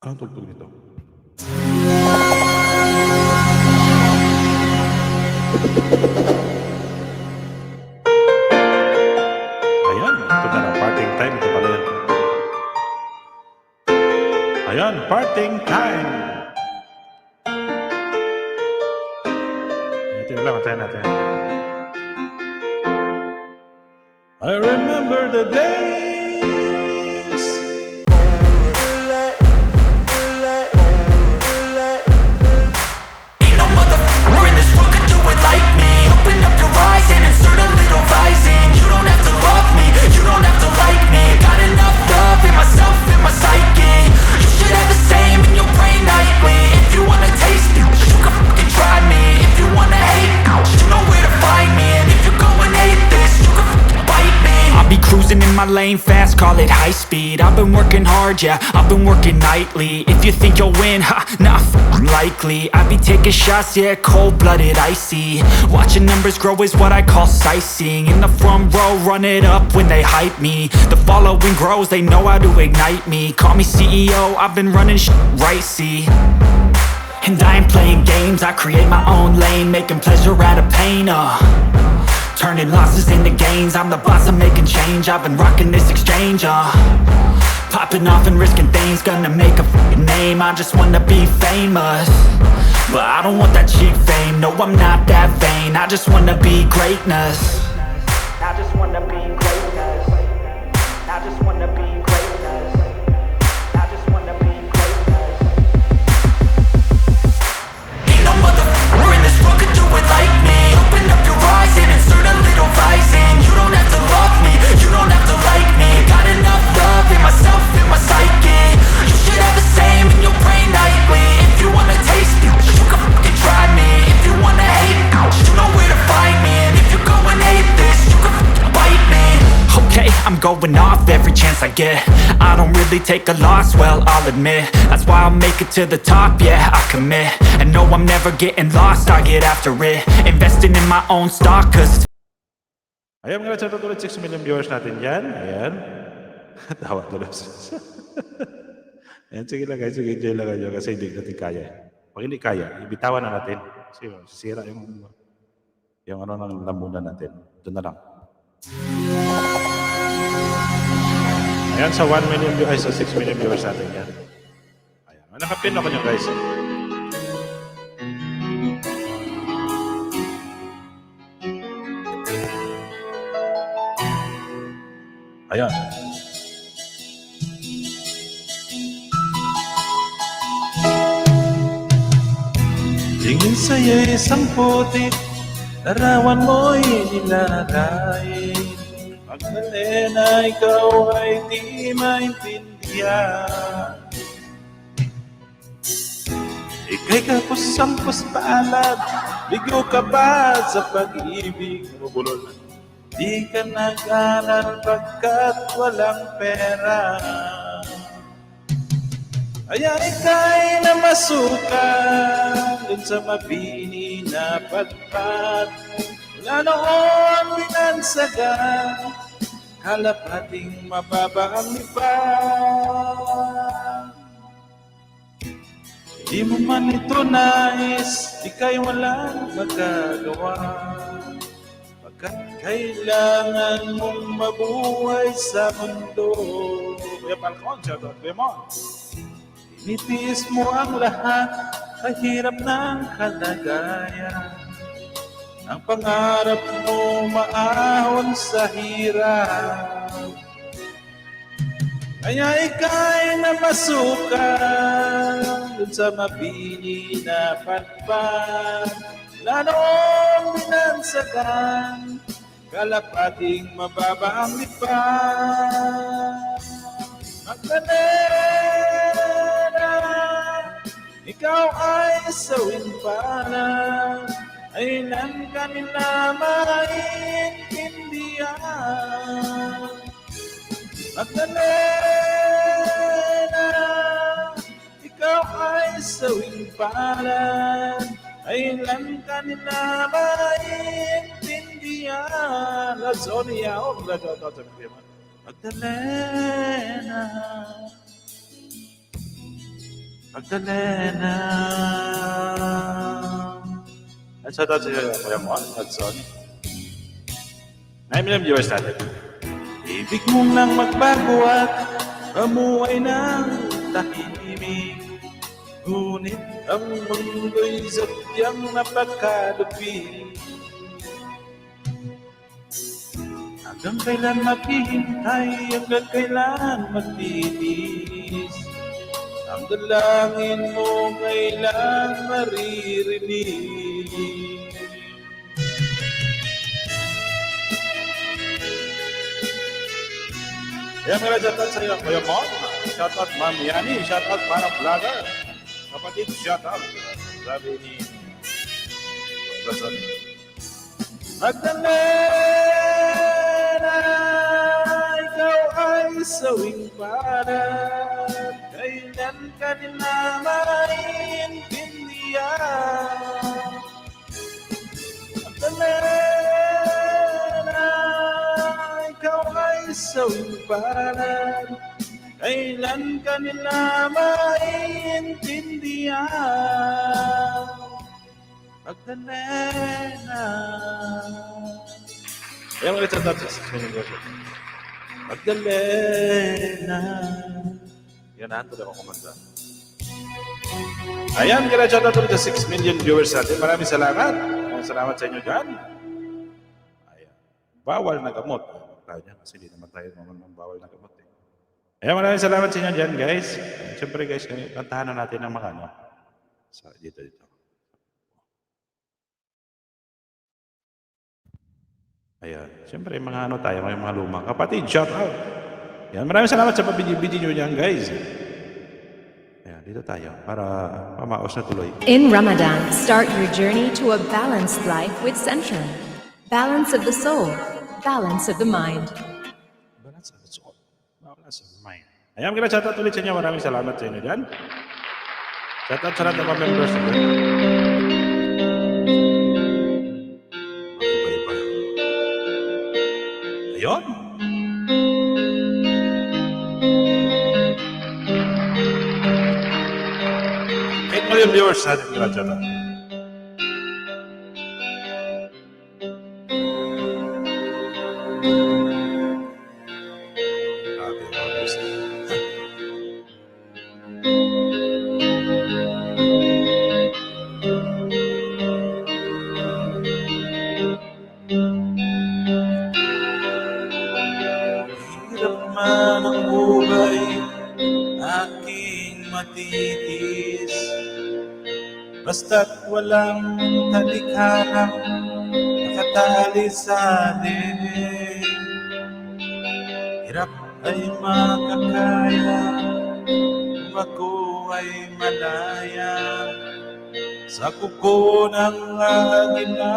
Anong tugtog nito? Ayan, ito na lang. Parting time. Ito pala yan. Ayan, parting time. Ito lang, antayin natin. I remember the days. Ain't no motherfucker in this world could do it like me. Open up your eyes and insert a little rising. You don't have to love me, you don't have to like me. Got enough love in myself, in my psyche. You should have the same in your brain nightly. If you wanna taste it, you can fucking try me. If you wanna hate, you know where to find me. And if you're going hate this, you can fucking bite me. I'll be cruising in my lane fast, call it high speed. I've been working hard, yeah, I've been working nightly. If you think you'll win, ha, not likely. I be taking shots, yeah, cold-blooded, icy. Watching numbers grow is what I call sightseeing. In the front row, run it up when they hype me. The following grows, they know how to ignite me. Call me CEO, I've been running shit right, see. And I ain't playing games, I create my own lane, making pleasure out of pain, turning losses into gains, I'm the boss, I'm making change. I've been rocking this exchange, popping off and risking things, gonna make a fucking name. I just wanna be famous, but I don't want that cheap fame. No, I'm not that vain, I just wanna be greatness. I just wanna be greatness. I just wanna be greatness. I just wanna going off every chance I get. I don't really take a loss, well, I'll admit. That's why I'll make it to the top, yeah, I commit. And no, I'm never getting lost, I get after it. Investing in my own stock, cause it's Ayan mga chat, tuloy 6 million viewers natin dyan. Ayan. Tawa tuloy. Ayan, sige lang guys, sige, enjoy lang kayo kasi hindi natin kaya. Pag hindi kaya, ibitawan na natin. Kasi sisira yung ano ng lambunan natin. Doon na lang. Ayan, sa 1 million viewers, sa 6 million viewers natin yan. Ayan, nakapin ako nyo guys. Ayan. Tingin sa'yo'y isang puti, larawan mo'y nilalay. Magdalena, ikaw ay di maintindihan. Ika'y kapos-sampos paalad, bigo ka ba sa pag-ibig mo bulol? Di ka nag-aral pagkat walang pera. Kaya ika'y namasukan dun sa mabini na pagpat. Wala noon binansagan, kalapating mababa ang lipan. Di mo man ito nais, ika'y walang magagawa. Kailangan mong mabuhay sa mundo. Kuya Falcon, shout out, Kuya Mon. Tinitiis mo ang lahat, kahirap ng kalagayan. Ang pangarap mo maahon sa hirap. Kaya ika'y namasukan dun sa mabini na patpat. Lanoong binansagan, kalapating mababa ang lipan. Magdalena, ikaw ay sawing pala, kailan ka nila maintindihan. Magdalena, ikaw ay sawing pala, kailan ka nila maintindihan. Lazonia, oh, Magdalena, Magdalena. At sa ito siya, Kuya Mon, Lazonia. 9 million viewers natin. Ibig mong lang magbago at mamuhay ng tahimik. Ngunit ang mundo'y sadyang napakalupi. Hanggang kailan maghihintay, hanggang kailan magtitiis. Ang dalangin mo kailan maririnig. Kaya mga shoutout sa iyo, Kuya Mon. Shoutout Ma'am Yani, shoutout Manang Vlogger. Kapatid, shoutout. Sabi ni Rason. Magdalena, ikaw ay sawing parang, kailan ka nila maintindihan. Magdalena, ikaw ay sawing parang, kailan ka nila maintindihan. Magdalena. Ayan mga chat-chats. Magdalena. Yan na, ito lang ako kumanda. Ayan, kina-chat ulit sa 6 million viewers natin. Maraming salamat. Salamat sa inyo dyan. Ayan. Bawal na gamot. Tayo niya, kasi di naman tayo naman bawal na gamot. Ayan, maraming salamat sa inyo dyan, guys. Siyempre, guys, kantahan na natin ng mga ano. So, dito. Ayan. Siyempre, mga ano tayo, mga lumang kapatid, shout out. Ayan, maraming salamat sa pabidyo-bidyo nyo dyan, guys. Ayan, dito tayo, para pamaos na tuloy. In Ramadan, start your journey to a balanced life with Centrum. Balance of the soul, balance of the mind. Balance of the Mastermind. Ayan, mga shoutout ulit sa inyo. Maraming salamat sa inyo dyan. Shoutout sa lahat ng mga members nyo. Iba-iba. Ayun. Kahit mo yung viewers natin, mga shoutout. Hirap man ang buhay, aking matiis. Basta't walang talikhanang nakatali sa atin. Hirap ay makakaya, kung ako ay malaya. Sa kuko ng hangin na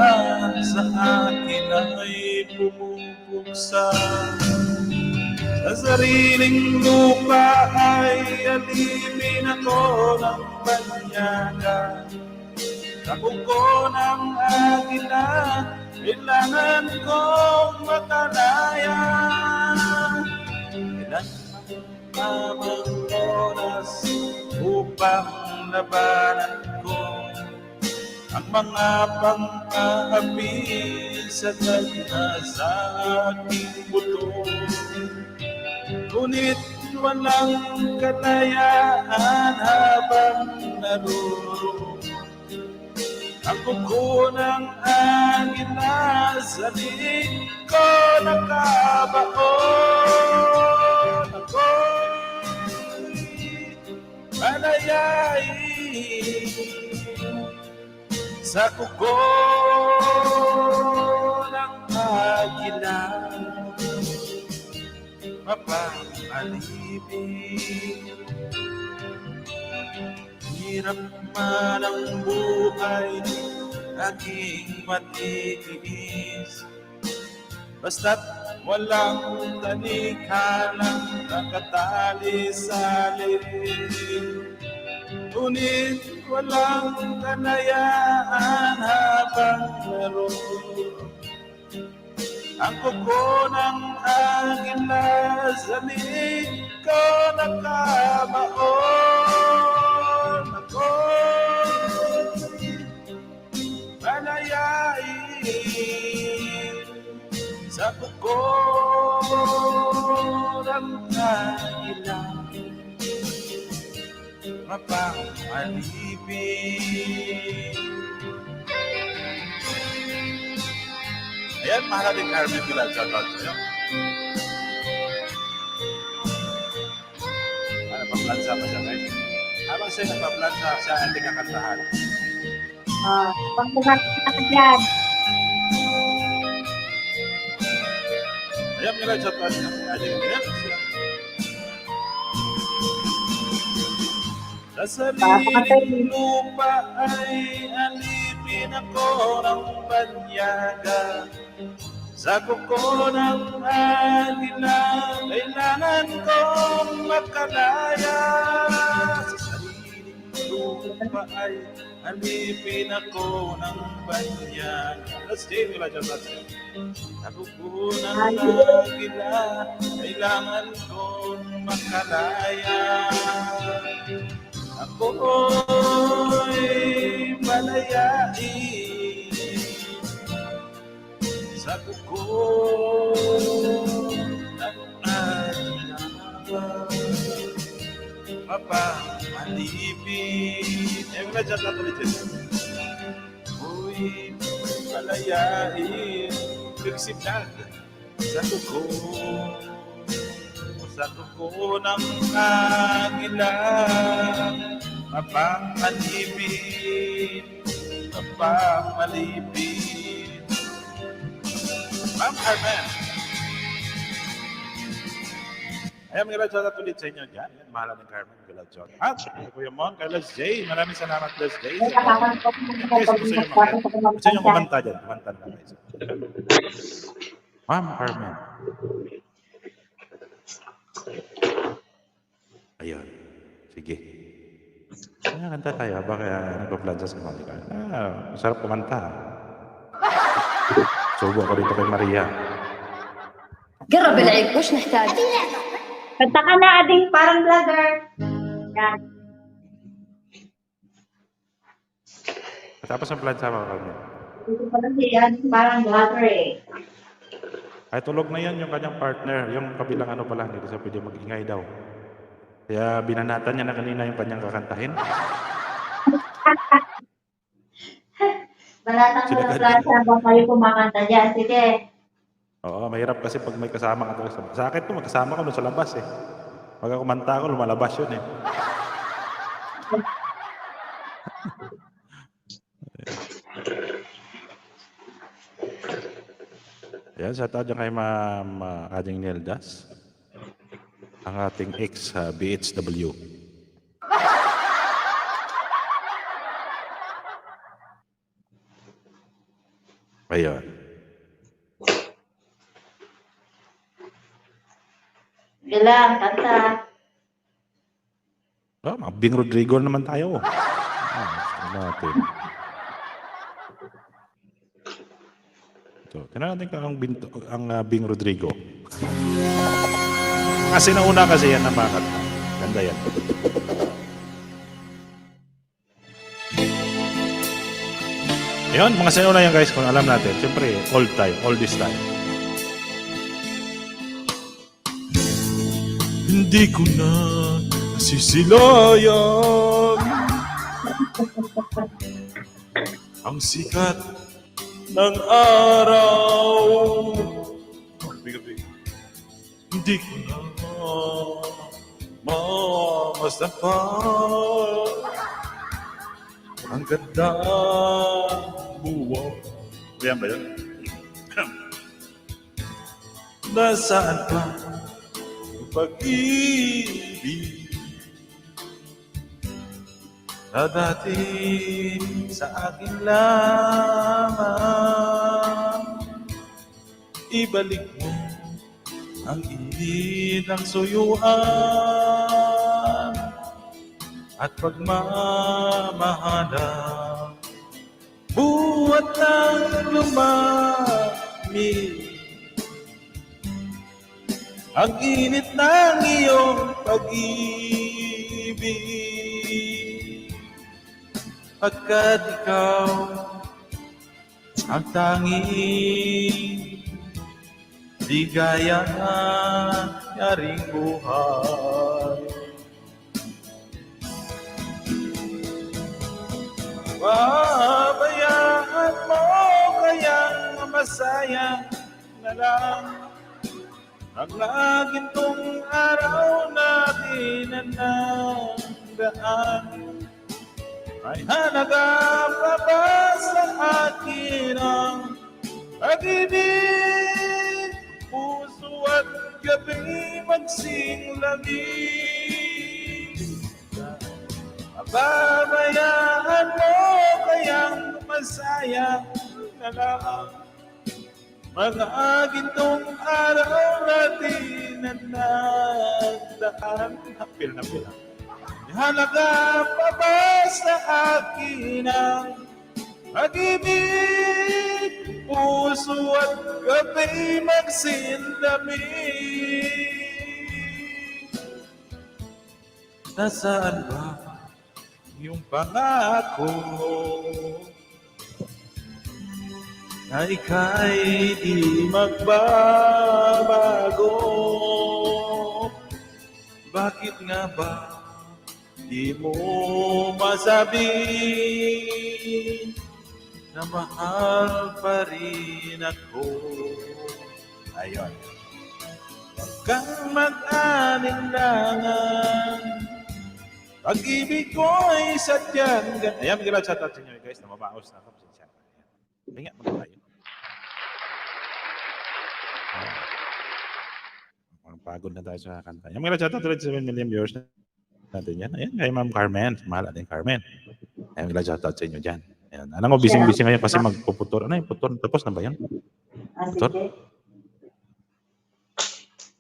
sa akin ay pumupuksa. Sa sariling lupa ay alipin ako ng banyaga. Sa kuko ng hangin na kailangan kong makalaya. Ilan lamang oras upang labanan ko ang mga pang-aapi sa kanya sa aking buto. Ngunit walang kalayaan habang naruro. Ang kuko ng hangin na sa lig ko nakabaon. Ako'y malayain sa kuko ng agila, mapapalibig. Hirap man ang buhay, aking matiis. Basta't walang talikhanang nakatali sa liig. Ngunit walang kalayaan habang naroon. Ang kuko ng agila sa lig ko nakabaon. Ako'y malayain sa kuko ng agila, mapapalibig. Ayan, mahal natin Carmen Pilar. Shoutout sa'yo. Pagplansa pa siya, guys. Habang siya nagpaplansa, siya ang hindi kakantahan. Pagpapagod ka dyan. Ayan, Pilar. Shoutout siya. Ayan. Sa sariling lupa ay alipin ako ng banyaga. Sa kuko ng agila, kailangan kong makalaya. Sa sariling lupa ay alipin ako ng banyaga. Let's take it, Sa kuko ng agila, kailangan kong makalaya. Ako'y malayain sa kuko ng agila, mapapalibig. Mga dyan na tulit yun. Ako'y malayain, flexibilidad sa kuko. Sa kuko ng agila, mapapalibig, mapapalibig. Ma'am Carmen. Ayan, mga shoutout ulit sa inyo dyan. Mahal ng Carmen, mga shoutout. At Kuya Mon, kay Les J. Maraming salamat, Les J. Gusto nyo kumanta dyan. Kumanta na guys. Ma'am Carmen. Ayun. Sige. Kanta tayo. Baka nagpa-plan sa Monica. Masarap kumanta. Subo ako dito kay Maria. قرب العيب وش نحتاج؟ Kanta ka na, ading parang vlogger. Yan. Tapos ang plan sa mga kanya. Dito pa lang siya, parang vlogger eh. Ay, tulog na yan yung kanyang partner. Yung kabilang ano pala, hindi siya pwede mag-ingay daw. Kaya binanatan niya na kanina yung kanyang kakantahin. Balatang Sila mo na ka- klase habang kayo kumakanta dyan. Sige. Oo, mahirap kasi pag may kasama ka talaga sa labas. Sa akin to, magkasama ko doon sa labas eh. Pag ako kumanta ako, lumalabas yun eh. Yan, sa tao dyan kay Ma'am Ading Neldas. Ang ating ex BHW. Ayun. Sige lang, kanta. Mga Bing Rodrigo naman tayo. Gusto natin. So, tingnan natin kung ang Bing Rodrigo. Kasi nauna kasi yan na makat. Ganda yan. Ayun, mga sinuna yan guys, kung alam natin. Siyempre, old time, all this time. Hindi ko na nasisilayan ang sikat ng araw. Hindi ko na mamasdan pa ang ganda buwan. Ayan ba yun? Nasaan pa ang pag-ibig na dati sa akin lamang? Ibalik mo ang init ng suyuan at pagmamahalang buhat ng lumamig. Ang init ng iyong pag-ibig, pagkat ikaw ang tanging ligaya na ring buhay. Pabayaan mo kayang masaya na lang ang lagintong araw natin na nagdaan. Ay halaga pa ba sa akin ang pag-ibig? Puso at gabi magsinglamig. Pabayaan mo kayang masaya na lang mga gintong araw natin na nagdaan. Pil na pil. Halaga pa ba sa akin ang pag-ibig? Puso at gabi magsinlamig. Nasaan ba yung pangako na ika'y di magbabago? Bakit nga ba di mo masabi na mahal pa rin ako? Ayun. Huwag kang mag-alinlangan, pag-ibig ko ay sadyang gan... Ayan, magiging shout out sa inyo guys, na mabaos na ako. Hinga, maganda tayo. Pagod na tayo sa kanta. Yung mga shout out ulit 7 million viewers natin yan. Ayan, kay Ma'am Carmen. Mahal natin Carmen. Ayan, mga shout out sa inyo dyan. Ayan. Alam ko, busy-busy ngayon kasi magpuputor. Ano yung putor? Tapos na ba yan? Putor?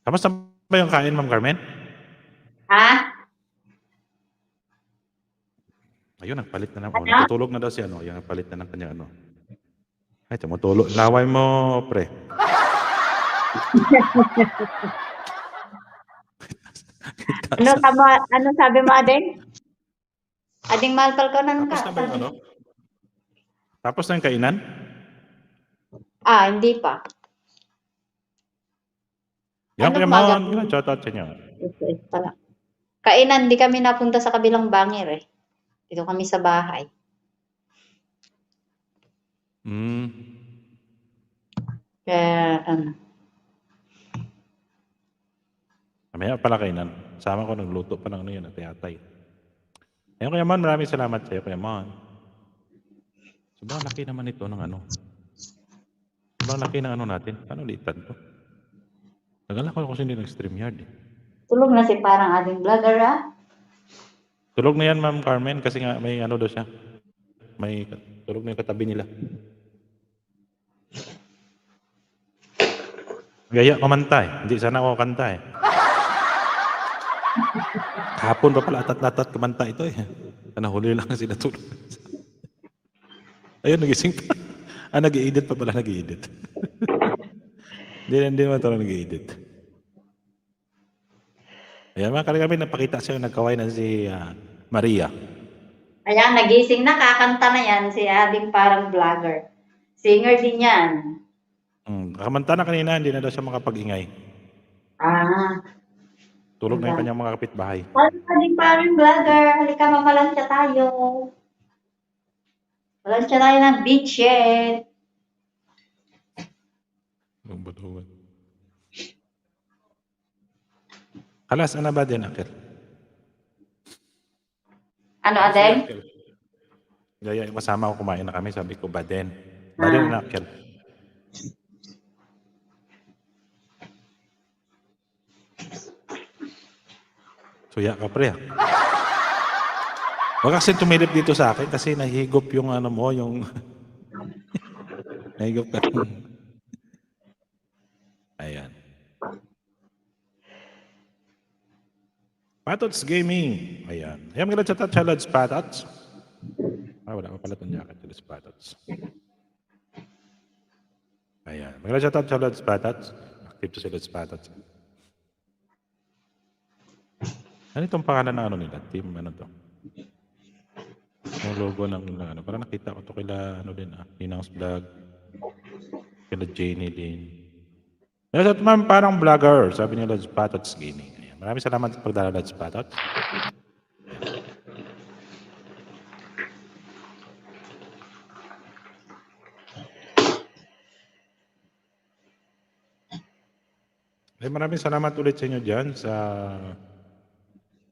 Tapos na ba yung kain, Ma'am Carmen? Ha? Ayun, nagpalit na ng natutulog na daw si ano, yung nagpalit na ng kanyang ano. Ay, tumutulog. Laway mo, pre. Ano sabi mo, Ading? Ading malpal ko ng Tapos na ba yung ano? Tapos na yung kainan? Hindi pa. Yan, Ano Kuya umaga? Mon. Shoutout sa inyo. Okay, pala. Kainan, di kami napunta sa kabilang bangir eh. Dito kami sa bahay. Kaya, Mamaya pala kainan. Sama ko nagluto pa ng ano yun, atay-atay. Ayun, Kuya Mon, maraming salamat sa iyo, Kuya Mon. Sobrang laki naman ito ng ano. Sobrang laki ng ano natin. Paano litan to? Nagala ko kasi hindi nag-StreamYard eh. tulog na si parang ating vlogger Tulog na yan, Ma'am Carmen, kasi nga may ano daw siya. May tulog na yung katabi nila. Gaya kumanta eh. Hindi sana ako kanta eh. Kahapon pa pala atat-latat kumanta ito eh. Nahuli lang sila tulog. Ayun, nagising pa. Nag-i-edit pa pala, nag-i-edit. Hindi naman ito nag-i-edit. Ayan, mga kami napakita siya nagkaway na si Maria. Ayan, nagising na, kakanta na yan si ating parang vlogger. Singer din yan. Kakamanta na kanina, hindi na daw siya makapag-ingay. Tulog na yung kanyang mga kapitbahay. Ating parang vlogger, halika mamalansya tayo. Malansya tayo ng beachhead. Alas, ano ba din, Akil? Ano, Adeng? Gaya, kasama ko kumain na kami, sabi ko, Baden. Baden na, Akil. Suya ka, pre. Huwag kasi tumilip dito sa akin kasi nahigop yung ano mo, yung... nahigop ka. Ayan. Patots Gaming. Ayan. Ayan, maganda sa Challenge Patots. Wala pa pala itong jacket. Challenge Patots. Ayan. Maganda sa Challenge Patots. Active to Challenge Patots. Ano itong pangalan ng ano nila? Team, ano to? Yung logo ng ano. Parang nakita ko ito kila, ano din, Ninang's Vlog. Kila Jenny din. Yes, at ma'am, parang vlogger. Sabi niya, Lods Patots Gaming. Ayan. Maraming salamat sa pagdala, Lods Patots. Maraming salamat ulit sa inyo dyan sa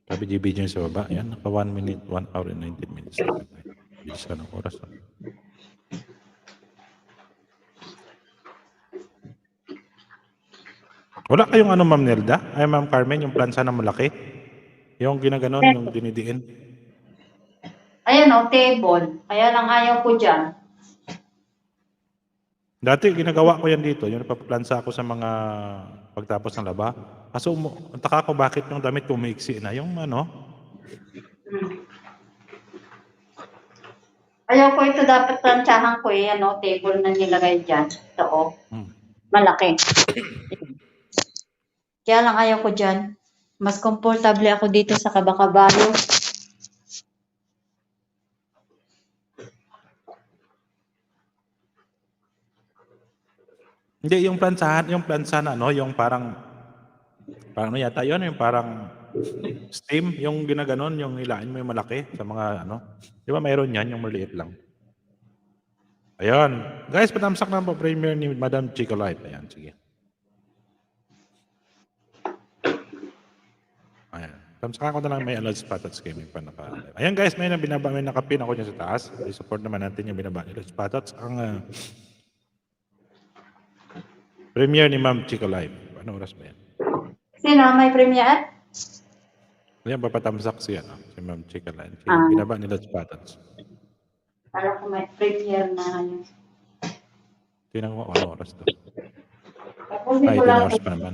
KBGB dyan sa baba. Ayan, naka 1 minute, 1 hour and 19 minutes. Bilis ka ng oras. Wala kayong ano, Ma'am Nelda? Ay, Ma'am Carmen, yung plansa na malaki? Yung ginaganon, yung dinidiin? Ayan o, table. Kaya lang ayaw ko dyan. Dati, ginagawa ko yan dito. Yung napaplansa ako sa mga pagtapos ng laba. Kaso, taka ko bakit yung damit ko maiksi na. Yung ano? Ayaw ko ito dapat plantsahan ko eh. Ano, table na nilagay dyan. Ito o. Malaki. Kaya lang ayaw ko dyan. Mas komportable ako dito sa kabakabayo. Hindi, yung plansahan ano, yung parang ano yata yun, yung parang steam, yung ginaganon, yung hilain mo yung malaki sa mga ano. Di ba mayroon yan, yung maliit lang. Ayun. Guys, patamsak na po premiere ni Madam Chica Life. Ayan, sige. Ayan. Tamsakan ko na lang may Lods Patots Gaming pa naka. Ayan guys, may nakapin ako dyan sa taas. I-support naman natin yung binaba ni Lods Patots. Ang premiere ni Ma'am Chica Live. Ano oras ba yan? Sino? May premiere? Ayan, papatamsak siya. Si Ma'am Chica Live. Yung binaba ni Lods Patots. Para ko may premiere na yun. Tingnan ko ano oras to. Tapos Ay, ko 10 lang. hours pa naman.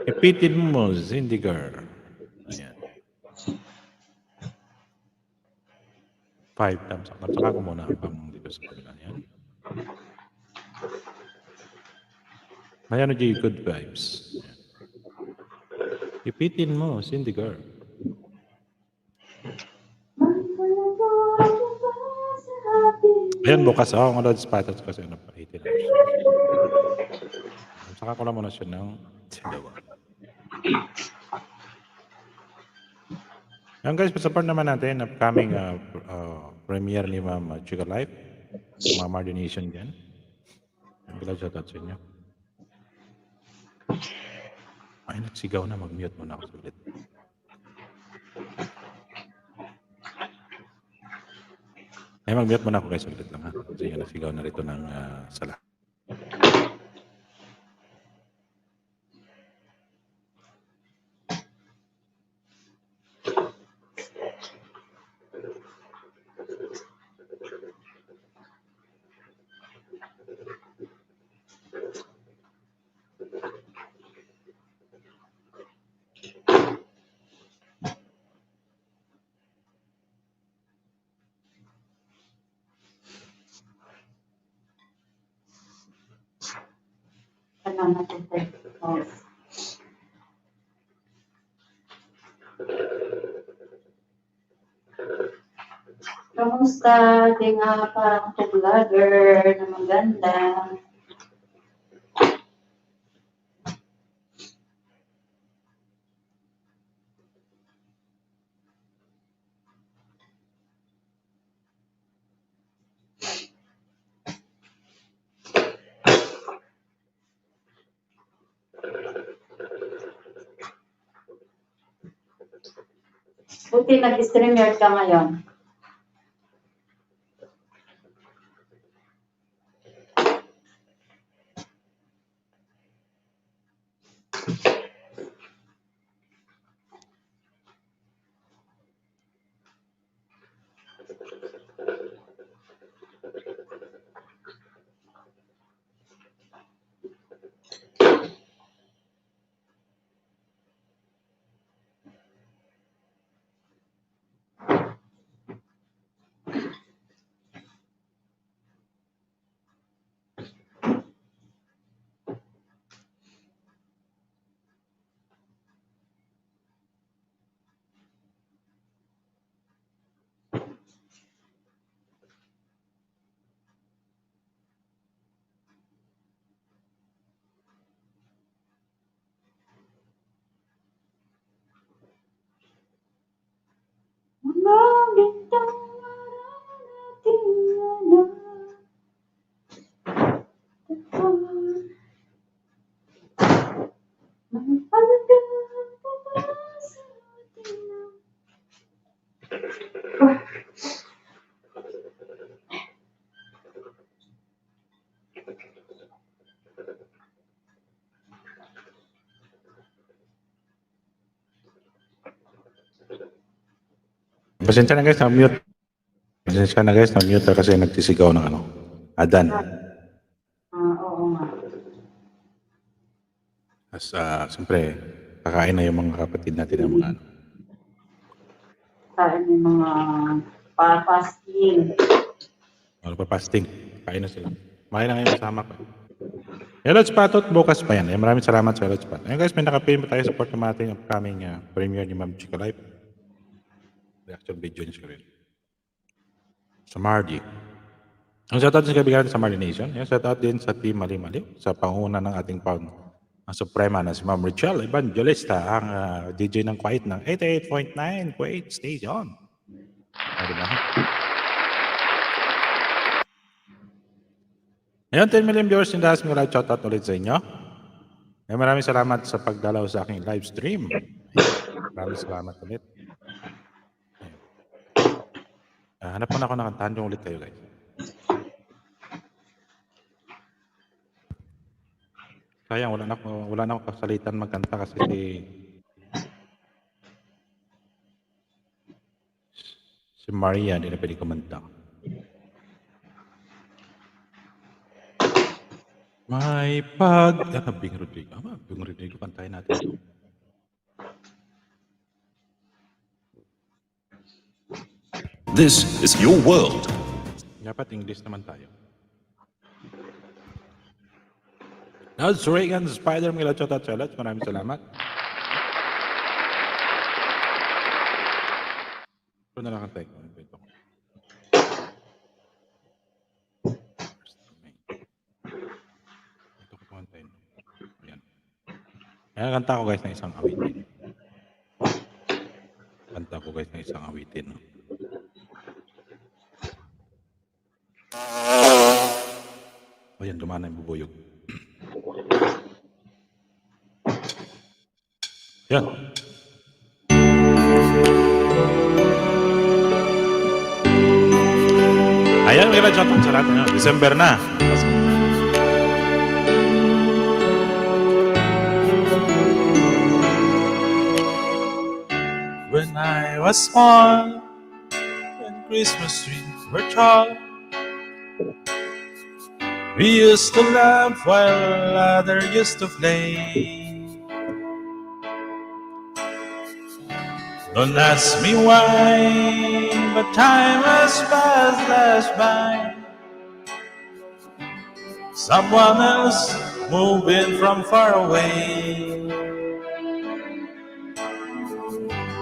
Ipitin mo, Zindigar. Ayan. 5 thumbs up. Saka ko muna pang dito sa kanila. Yan. Ayan, G, good vibes. Yan. Ipitin mo, Cindy girl. Ayan, bukas ako. Ang load spatters kasi ano pa, 18 hours. Saka ko lang muna siya ng sigawa. Yan guys, support naman natin upcoming premiere ni Ma'am Chika Life. Mga Mardination dyan. Ang bilang shoutout sa inyo. Ay, nagsigaw na. Mag-mute muna ako sulit. Ay, mag-mute muna ako guys ulit lang ha. Kasi nasigaw na rito ng sala. Kamusta? Di nga parang vlogger na maganda. Buti nag-streamer ka ngayon. Pasensya na guys, na-mute. Pasensya na guys, na-mute kasi nagtisigaw ng ano. Adan. Oo nga. As, siyempre, kakain na yung mga kapatid natin ng mga ano. Kain yung mga pa-fasting. Ano pa fasting. Kain na sila. Makain na ngayon kasama ko. Hello, Spatot. Bukas pa yan. Maraming salamat sa Hello, Spot. Ayun guys, may nakapin pa tayo support naman natin yung upcoming premiere ni Ma'am Chika Life. Reaction video niya siya rin. Sa Mardi. Ang shoutout sa kaibigan sa Mardi Nation. Yung shoutout din sa Team Mali-Mali. Sa panguna ng ating pound. Ang Suprema na si Ma'am Richelle Evangelista. Ang DJ ng Quiet ng 88.9 Kuwait Station. Diba? Ngayon, 10 million viewers in the last live shoutout ulit sa inyo. Maraming salamat sa pagdalaw sa aking live stream. Maraming salamat ulit. Hanap mo na ako ng kantahan ulit kayo guys. Sayang, wala na ako kasalitan magkanta kasi si Maria hindi na pwede kumanta. May Bing Rodrigo. Bing Rodrigo, kantahin natin ito. This is your world. Dapat English naman tayo. Now, it's Reagan Spider Mila Chota Chalat. Maraming salamat. Ito na lang ang take. Ito. Ito ko kumantayin. Ayan. Ayan, kanta ko guys ng isang awitin. Kanta ko guys ng isang awitin. Ayan, dumana yung bubuyog. Yan. Ayan, may radyo sa lahat ngayon. December na. When I was small, when Christmas trees were tall, we used to laugh while others used to play. Don't ask me why, but time has passed by. Someone else moving from far away.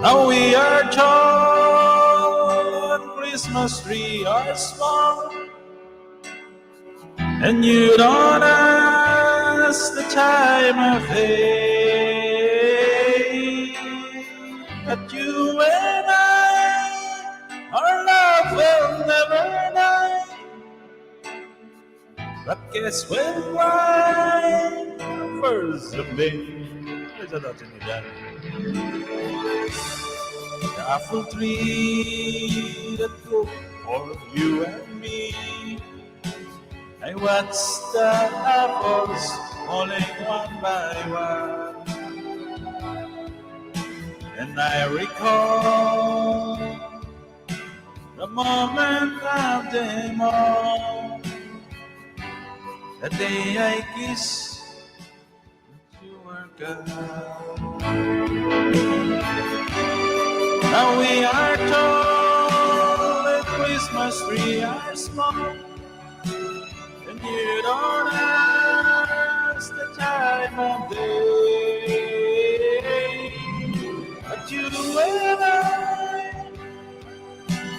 Now we are tall and Christmas tree are small, and you don't ask the time of day. But you and I, our love will never die. But guess when right first of May, the apple tree that grew for you and me. I watched the apples falling one by one, and I recall the moment of them all. The day I kissed you were gone. Now we are tall and Christmas tree are small, and you don't ask the time of day. But you and I,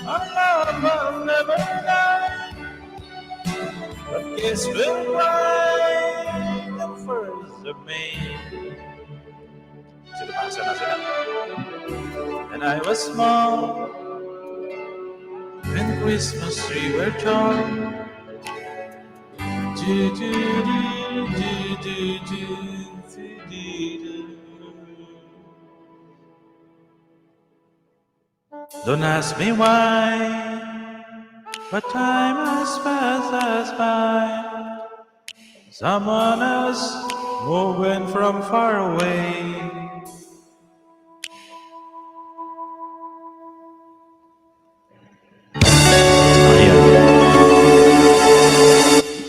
our love will never die. But guess we'll ride the first of May. Silabasa na sila. And I was small, when Christmas tree were tall. Do, do, do, do, do, do, do, do. Don't ask me why, but time has passed by. Someone else moving from far away.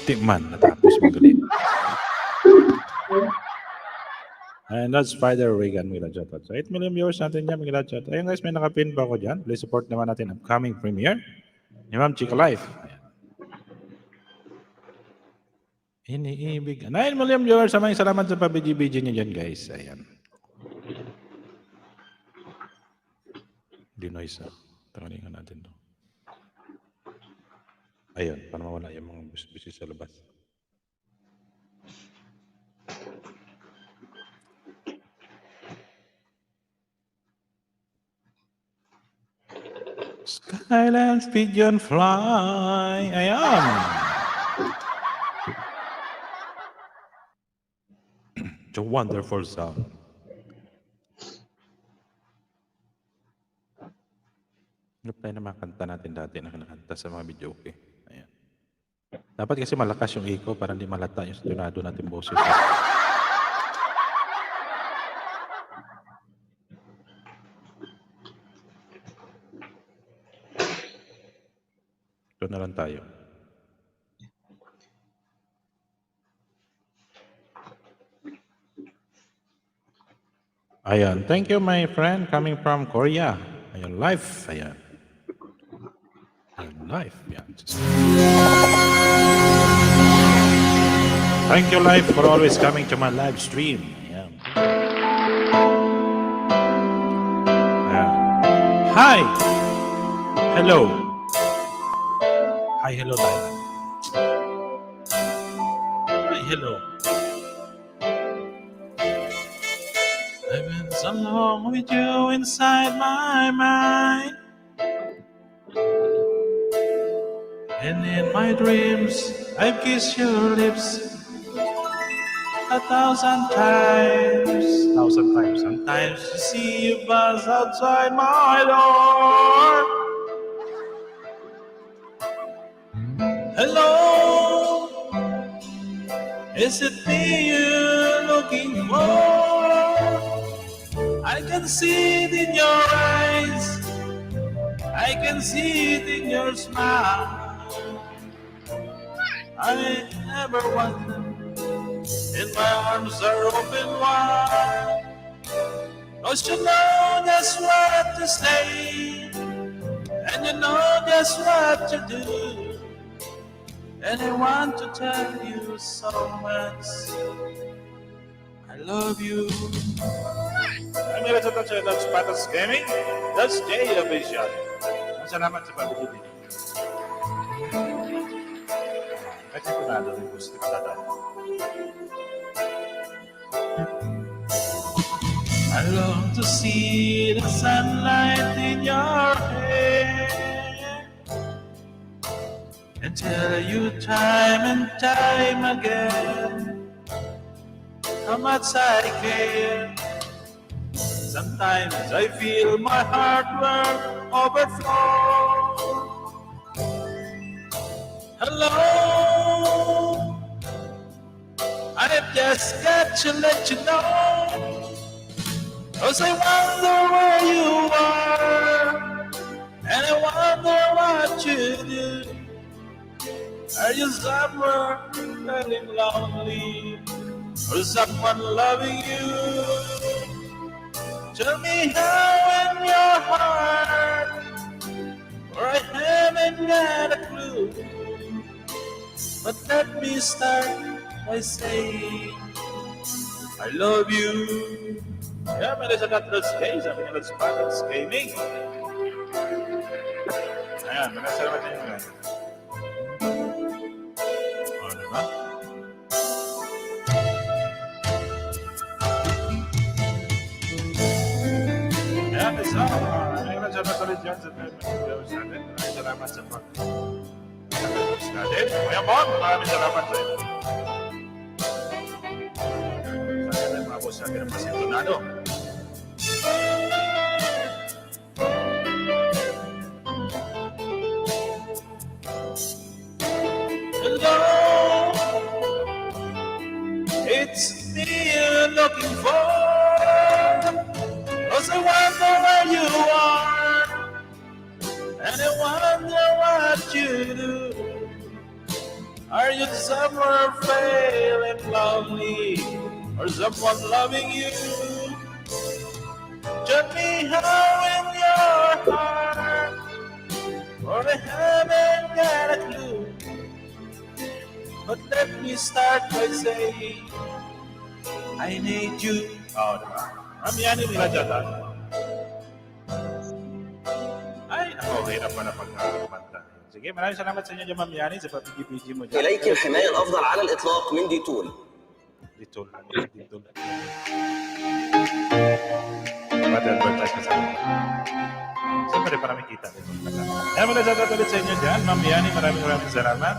Tikman, natapos magaling. And that's Spider Reagan Mila Chatot. So 8 million viewers natin dyan, Mila Chatot. Ayun guys, may nakapin pa ako dyan. Please support naman natin upcoming premiere ni Ma'am Chika Life. Iniibig. 9 million viewers. Maraming salamat sa pabidyo-bidyo niyo dyan guys. Ayan. Di noise na. Tangalingan natin to. Ayun, para mawala yung mga busi sa labas. Skylands pigeon fly. Ayan. It's a wonderful sound. Ano pa yung mga kanta natin dati na kinakanta sa mga video okay? Ayan. Dapat kasi malakas yung echo para hindi malata yung stunado natin boses. Ito na lang tayo. Ayan. Thank you, my friend, coming from Korea. Ayan, live. Ayan. Life. Yeah. Thank you, Life, for always coming to my live stream. Yeah. Hi. Hello. Hi, hello, Life. Hi, hello. I've been so long with you inside my mind. And in my dreams, I've kissed your lips 1,000 times. 1,000 times. Sometimes you see you buzz outside my door. Hello, is it me you're looking for? I can see it in your eyes. I can see it in your smile. I never wonder, and my arms are open wide. Cause you know just what to say, and you know just what to do. And I want to tell you so much, I love you. I'm here to touch that's Patas Gaming. That's Jay Vision. Salamat sa pag-ibig. Kasi ito na rin gusto ko dadaan. I long to see the sunlight in your hair and tell you time and time again how much I care. Sometimes I feel my heart will overflow. Hello, I've just got to let you know, 'cause I wonder where you are, and I wonder what you do. Are you somewhere feeling lonely, or someone loving you? Tell me how in your heart, or I haven't got a clue. But let me start by saying I love you. Yeah, man, sa Let's Gay, sabi nga Let's Patas Gaming. Ayan, salamat din yun. O, diba? Ayan, salamat ulit dyan sa videos natin. Salamat sa pag-videos natin. Kuya Bon, maraming salamat sa inyo. Sa akin mga boss natin ang pasintonado. Hello, it's me you're looking for. 'Cause I wonder where you are, and I wonder what you do. Are you somewhere feeling lonely, or someone loving you? Tell me how in your heart, or I haven't got a clue. But let me start by saying I need you. Oh, diba? Yan nila dyan. Ay, ako, hirap pa na pagkakapanta. Sige, maraming salamat sa inyo dyan, Ma'am Yani, sa papigi-pigi mo dyan. إليك الحماية الأفضل على الإطلاق من ديتول. Ditol. Mad-advertise na sa mga. Siyempre, parang kita dito. Kaya muna salamat ulit sa inyo dyan, Ma'am Yani, maraming salamat.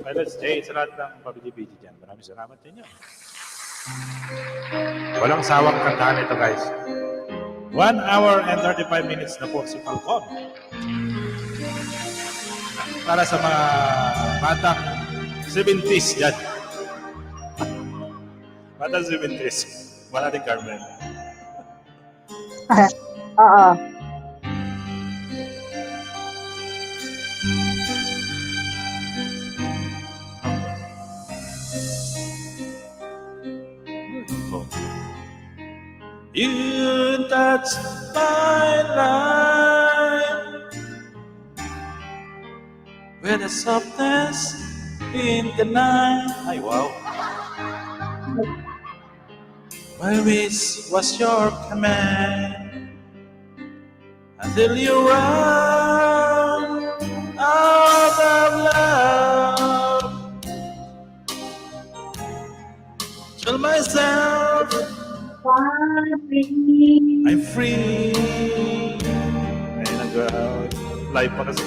Let's Jay, sa lahat ng papigi-pigi dyan. Maraming salamat sa inyo. Walang sawang kantahan ito, guys. 1 hour and 35 minutes na po si Falcon. Para sa mga batang 70s dyan. Batang 70s. Wala din Carmen. Oo. You touch my life With a softness in the night. Ay, wow. My wish was your command until you run out of love. Tell myself I'm free. Ayun ang live pa kasi.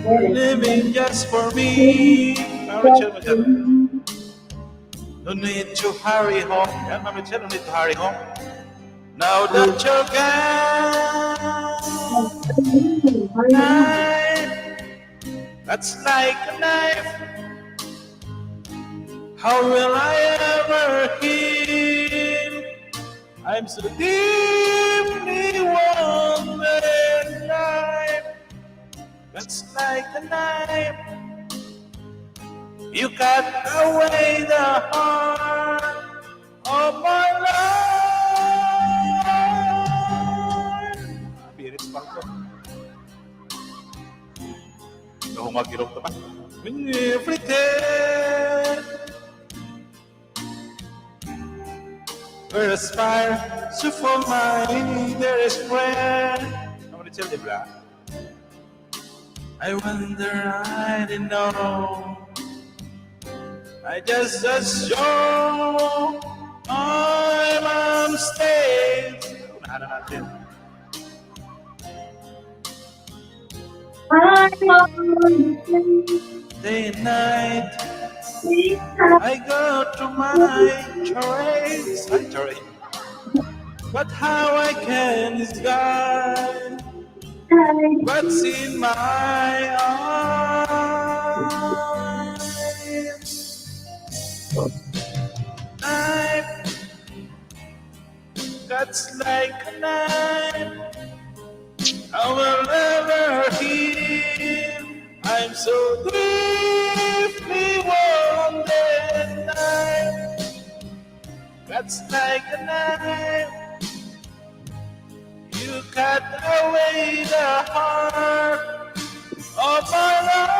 Living just for me. No need to hurry home. Yan, Mama Michelle, no need to hurry home. Now that you're gone, that's like a knife. How will I ever heal? I'm so deeply wounded. Knife, that's like a knife. You cut away the heart of my life. Biris pa ko. Ako mag-irog to ba? When you pretend where a fire so for mine there is friend. Ano ni Chel, di ba? I wonder, I didn't know. I just show I'm on stage. Unahan na natin. Day and night I go to my charades. But how I can disguise what's in my eyes. Knife, that's like a knife. I will never heal. I'm so deeply wounded. Knife, that's like a knife. You cut away the heart of my life.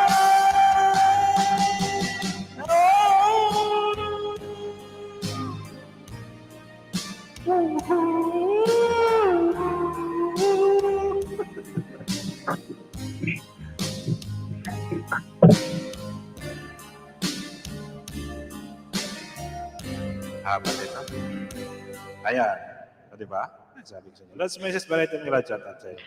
Haba dito. Ayan. O, diba? Sabi ko sa inyo. Let's message ba ito nila chat out sa inyo.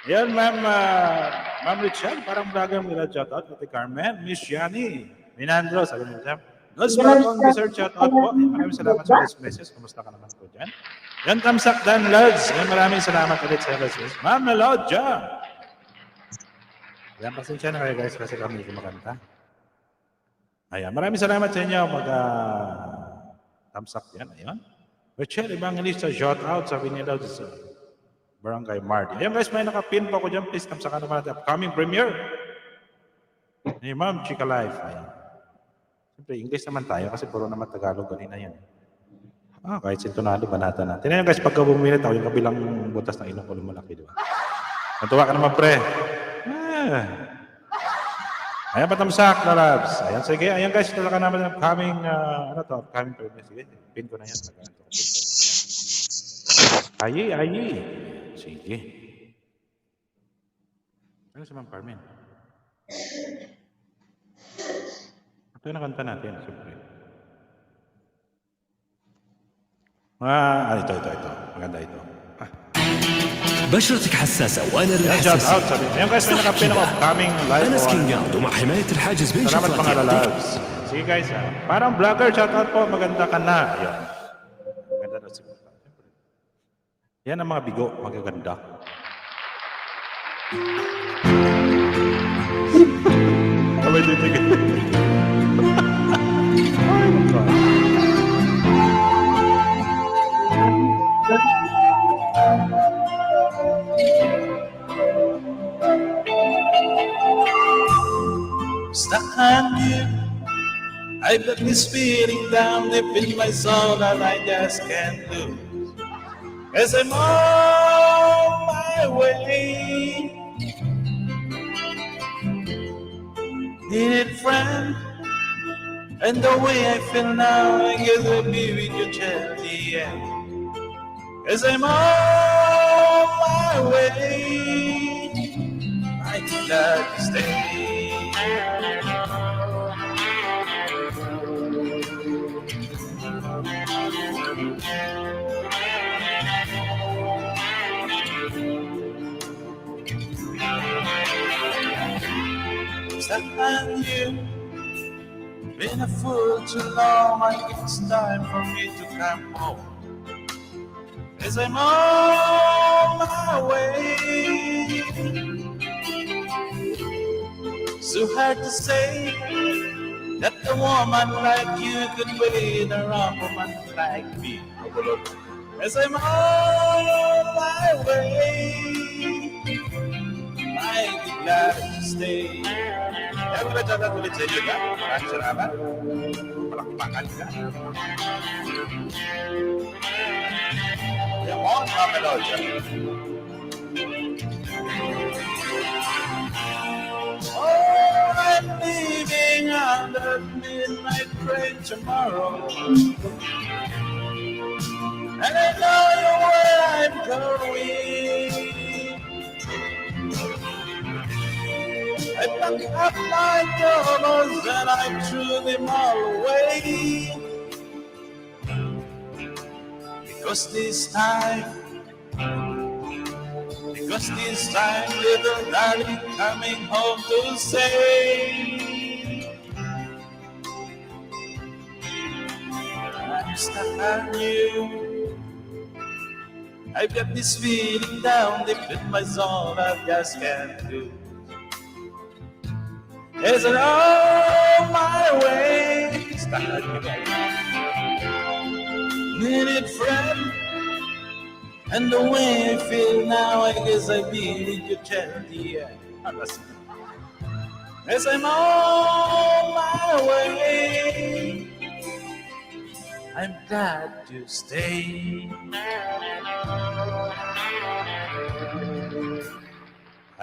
Ayan, Ma'am Richelle, parang vlogger nila chat out. Ate Carmen, Miss Yani, Minandro, sabi mo siya. Let's welcome the sir chat out po. Maraming salamat sa let's message. Kumusta ka naman po dyan? Yan, Tamsak Dan Lods. Yan, maraming salamat ulit sa let's message. Ma'am Melodja. Yan, pasensya na kayo guys kasi kami kumakanta. Ayan, maraming salamat sa inyo. Tamsak yan, ayan. Richelle Evangelista, shout out, sabi nila sa Barangay Marty. Ayan guys, may nakapin pa ko dyan. Please, tamsakan naman natin. Upcoming premiere. Ni Ma'am Chika Life. Ayan. Siyempre, English naman tayo kasi puro naman Tagalog kanina yan. Kahit sintonado, banata natin. Ayan guys, pagka bumilit ako, yung kabilang butas ng ilong ko lumalaki, di ba? Natuwa ka naman, pre. Ayan, patamsak na labs. Ayan, sige. Ayan guys, talaga naman ng upcoming, upcoming premiere. Sige, pin ko na yan. Ayi. Sige. Ano si Ma'am Carmen? Ito yung nakanta natin, siyempre. Ito. Maganda ito. بشرتك حساسة وأنا shout out sabi. Ayan guys, may nakapin ako upcoming live. أنا سكين جارد ومع حماية الحاجز بين Salamat mga شفرات lalabs. Sige guys, parang vlogger, shout out po. Maganda ka na. Ayan. Maganda na siguro. Yan ang mga bigo, magaganda. Sabay titigil. Stuck on you. I've got this feeling down deep in my soul that I just can't lose. As I'm on my way, needed friend. And the way I feel now, I guess I'll be with you till the end. As I'm on my way, I'm glad to stay. And you been a fool too long. I think it's time for me to come home. As I'm on my way, so hard to say that a woman like you could wait around a woman like me. As I'm on my way, I'd be glad to stay. Yang udah catat tulis saya juga, maraming salamat. Palakpakan ka. Come on, Mama Loja. Oh, I'm leaving on the midnight train tomorrow. And I know where I'm going. I packed up my clothes and I threw them all away. Because this time, little darling coming home to say, I'm stuck on you. I've got this feeling down deep in my soul I just can't do. As I'm on my way, stuck on you. Needed friend, and the way I feel now, I guess I beat you till the end. As I'm on my way, I'm glad to stay.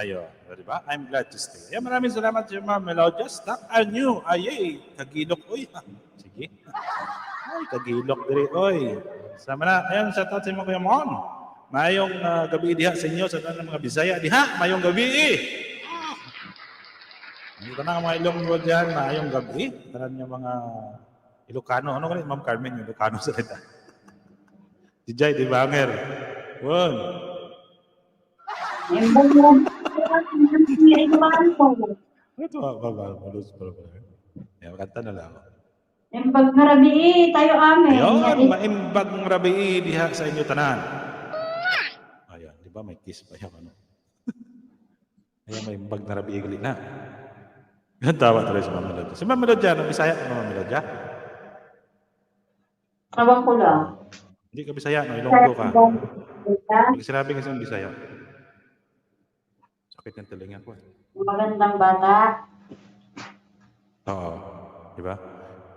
Ayo, di ba? I'm glad to stay. Ayan, maraming salamat sa mga melodya. Stuck on you. Ayay, kagilok. Uy, sige. Ay, kagilok diri. Oy, sama na. Ayan, sa tatay mo Kuya Mon. Mayong gabi diha sa inyo, sa tanang mga Bisaya. Diha, mayong gabi. Dito na mga Ilonggo dyan, mayong gabi. Tanan yung mga Ilocano. Ano ka rin, Ma'am Carmen, yung Ilocano sa nita. Si Jai, di Banger. Won. Ito, malus pa. Yan, kanta na lang. Imbag nga rabi, tayo amin. Ayun, maimbag ng rabi diha sa inyo tanan. Ayan, di ba may kiss pa yan, ano? Ayan, maimbag na rabi gali na. Yan tawa tuloy si Mama Melodya. Si Mama Melodya, ano Bisaya ka Mama Melodya? Tawang ko lang. Hindi ka Bisaya, no? Ilonggo ka. Pag sinabi kasi ng Bisaya. Sakit ng talingan ko. Magandang bata. Oo, di ba?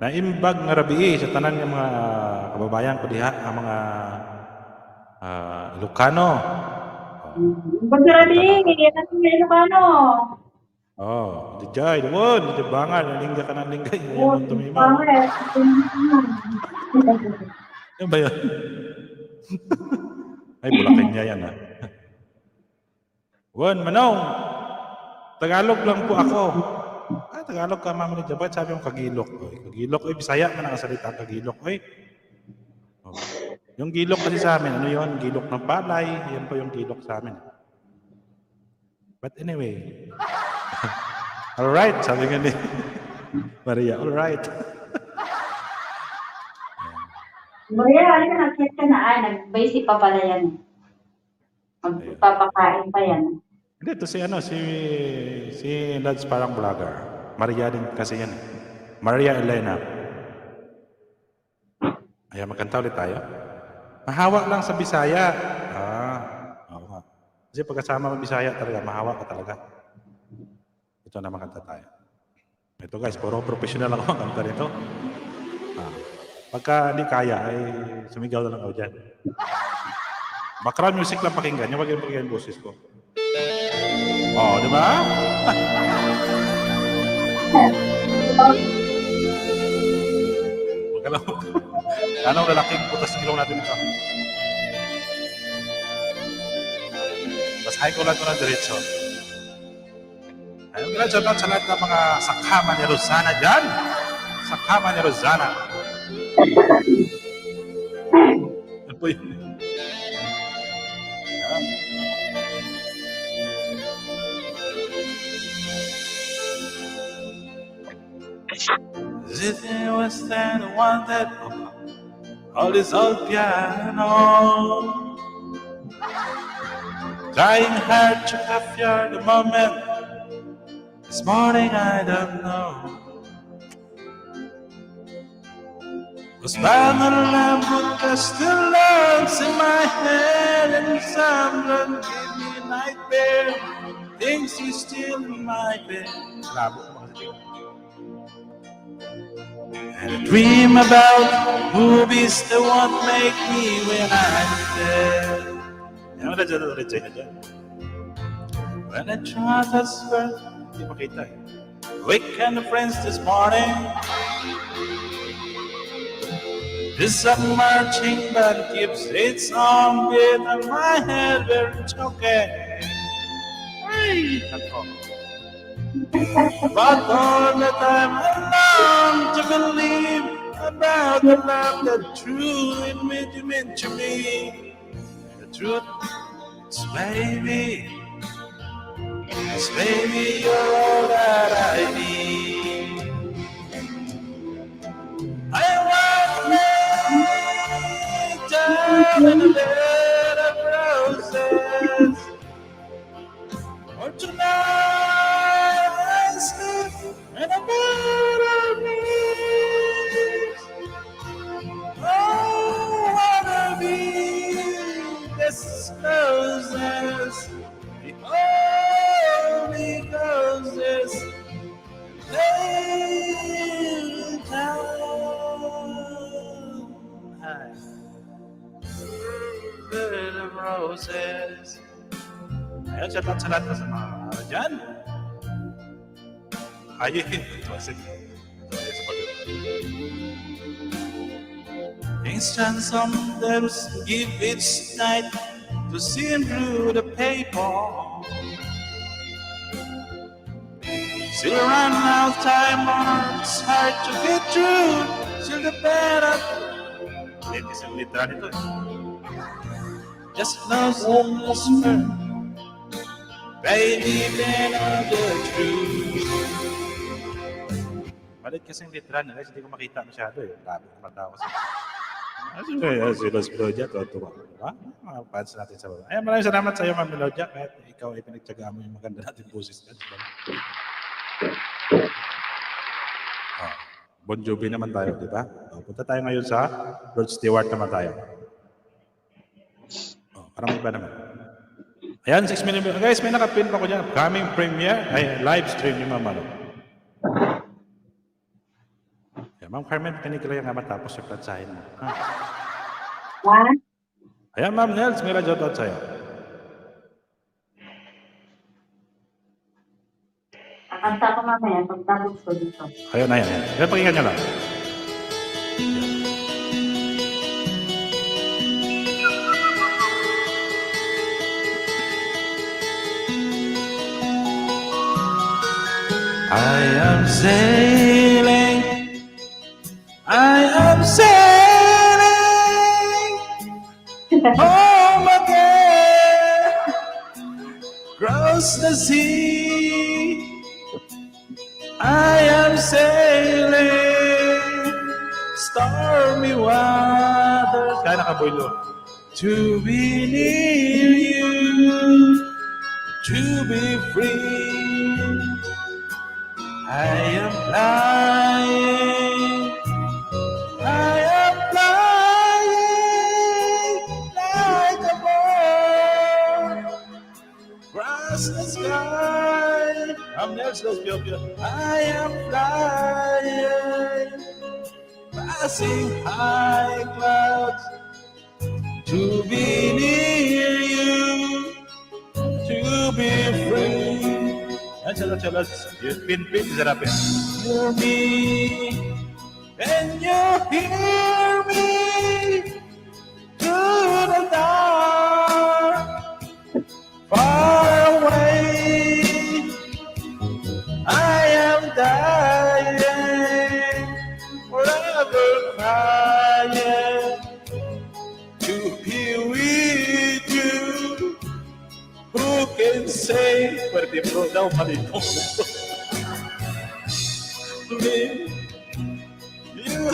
Naimbag nga rabi sa tanan ng mga kababayan ko diha, ang mga Ilocano. Imbag nga rabi, yan ang Ilocano. Oh, di jay, di bangal, lingga ka ng linggay. Oo, bangal. Yan ba yun? Ay, Bulacan niya yan, ha? Wan, Manong, Tagalog lang po ako. Tagalog ka, Mama Lydia. Bakit sabi mong kagilok? Oy, kagilok, oy, Bisaya man ang salita, kagilok, oy. Oh. Yung gilok kasi sa amin, ano yun? Gilok ng palay. Yan po yung gilok sa amin. But anyway. Alright, sabi nga ni Maria, alright. Maria, ano ka, nag-chat ka na ay, nag-basic pa pala yan. Magpapakain pa yan. Hindi, ito si Lads parang vlogger. Maria din kasi yan. Maria Elena. Ayan, magkanta ulit tayo. Mahawa lang sa Bisaya. Oo nga. Kasi pagkasama mo Bisaya talaga, mahawa ka talaga. Ito na makanta tayo. Ito guys, puro professional ako ang kanta nito. Pagka hindi kaya, ay sumigaw na lang ako dyan. Background music lang pakinggan. Yung pakinggan yung boses ko. Oh, di ba? Magalaw. Anong lalaking putas ng ilong natin ito? Basahin ko lang ito ng diretso. Ayun nga, shoutout sa lahat ng mga sakama ni Rosana dyan. Sakama ni Rosana. Ano po yun? This was the one that all this old piano, trying hard to capture the moment. This morning I don't know. Was bound on a lamp with just the lamps in my head, and someone gave me a nightmare. Things you still in my bed. And I dream about movies that won't make me when I'm dead. When I try to swear, hindi makita eh. Weekend friends this morning. This a marching band keeps its own beat on my head where it's okay. Hey, but all the time I long to believe about the love that true it meant to me. The truth is baby, you're all that I need. I want down in a bed of roses. Or tonight I sleep in a bed of roses. Oh, wanna be this roses. Only roses lay down. Bed of roses. Ayan, shoutout sa lahat sa mga dyan. Ayun. Instant sometimes give its night to see through the paper. Still run out time on it's hard to get through. Still the better. Isang literal ito eh. Just knows the whisper. Baby, then on the truth. Balit kasing literal na guys, hindi ko makita masyado eh. Grabe ko matawa sa si Los Melodia, tuwa. Diba? Mga fans natin sa baba. Ayan, maraming salamat sa iyo, Ma'am Melodia. Kahit ikaw ay pinagtyagaan mo yung maganda natin boses. Bon Jovi naman tayo, di ba? Punta tayo ngayon sa Rod Stewart naman tayo. Parang iba naman. Ayan, 6 million. Guys, may nakapin pa ko dyan. Coming premiere, ay live stream ni Ma'am Ano. Ma'am Carmen, kinikila yung nga matapos yung platsahin mo. What? Ayan, Ma'am Nels, may radyo-tot sa'yo. Kakanta ko mamaya, pagtapos ko dito. Ayun, ayan. Ayan, pakinggan nyo lang. I am sailing home again, across the sea. I am sailing stormy waters. Kaya nakaboylo. To be near you, to be free. I am flying like a bird across the sky. I'm Nels Los Piopio. I am flying, passing high clouds to be near you, to be free. Pin, sarap yan. Hear me, can you hear me through the dark, far away? I am dying, forever crying to be with you. Who can say? Pwede bro daw malito. Live you.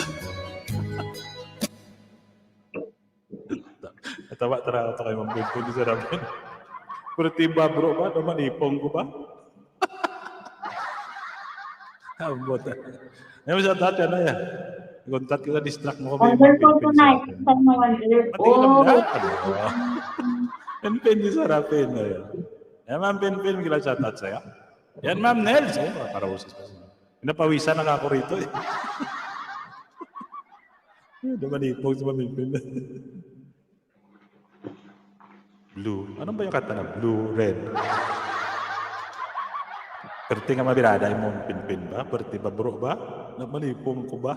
Natawa tara ako kay Ma'am Pinpin sa ramen. Pwede ba bro ba? Malipong ko ba? Ambot. Ngayon sa tatya na yan. Kontat kita, distract mo kami. Wonderful tonight. Oh. Pinpin yung sarapin na yan. Yan ma'am Pinpin, gila shoutout sa'yo. Yan ma'am Nels. Ay, para usas pa siya. Pinapawisan na ako rito eh. Naman ipong si Ma'am Pinpin. Blue. Ano ba yung kata na? Blue, red. Perti nga mabirada yung Ma'am Pinpin ba? Perti ba bro ba? Namalipong ko ba?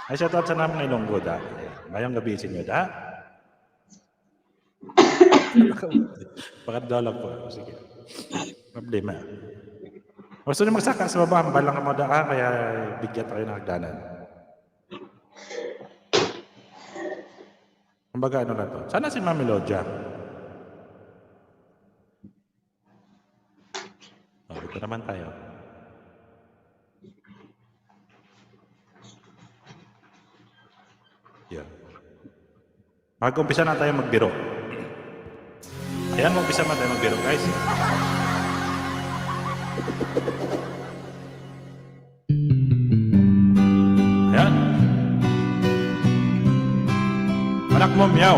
Ay, shoutout sa namin ngayong linggo da. Ngayong gabi sa inyo da. Pakaddaw lang po. Sige. Problema. Gusto nyo magsaka sa baba. Balang mo da ka, kaya bigyan tayo ng hagdanan. Kumbaga ano na to? Sana si Ma'am Melodia. Oh, ito naman tayo. Yeah. Mag-umpisa na tayo magbiro. Ayan, mag-umpisa na tayo magbiro, guys. Ayan. Anak mo, meow.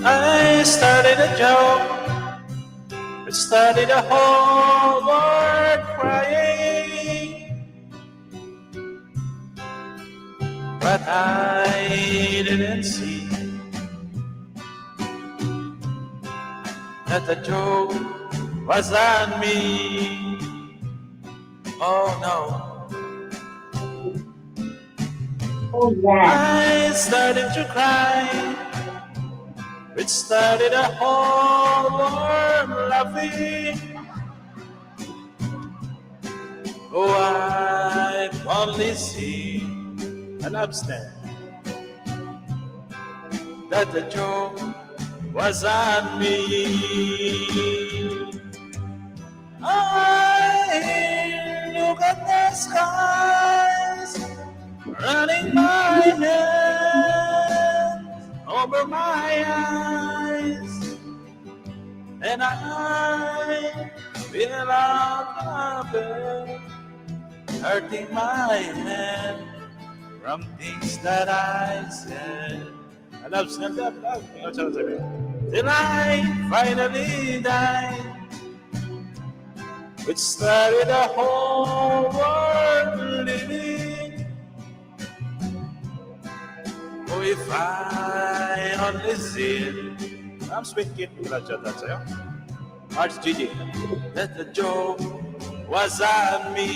I started a joke. It started a whole world crying. But I didn't see that the joke was on me. Oh no. Oh yeah. I started to cry. It started a whole world laughing. Oh, I've only seen an upstand that the joke was on me. I look at the skies, running my hands over my eyes, and I feel out of bed, hurting my head from things that I said. I love stand up, love. Till I finally died, which started a whole world living. Oh, if I only seen, I'm speaking, that's it. Arch Gigi, that the joke was on me.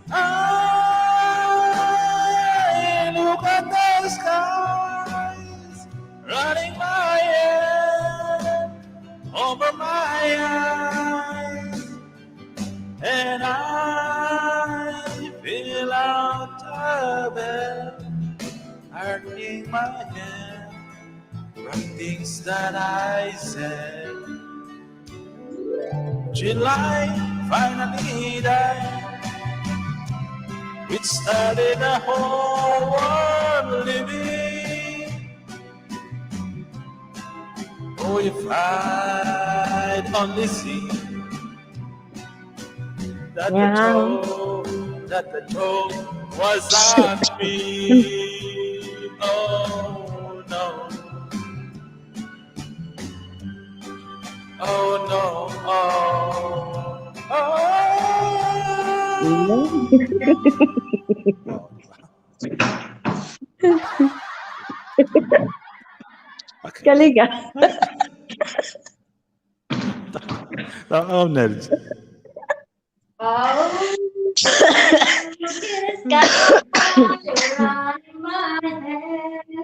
I look at the skies, running my head over my eyes, and I feel out of bed, hurting my head from things that I said. July finally died. It started a whole world living. Oh, if I'd only see that the joke was on me. Oh no. Oh no. Oh. Oh. Galing ah. Ma'am Nels.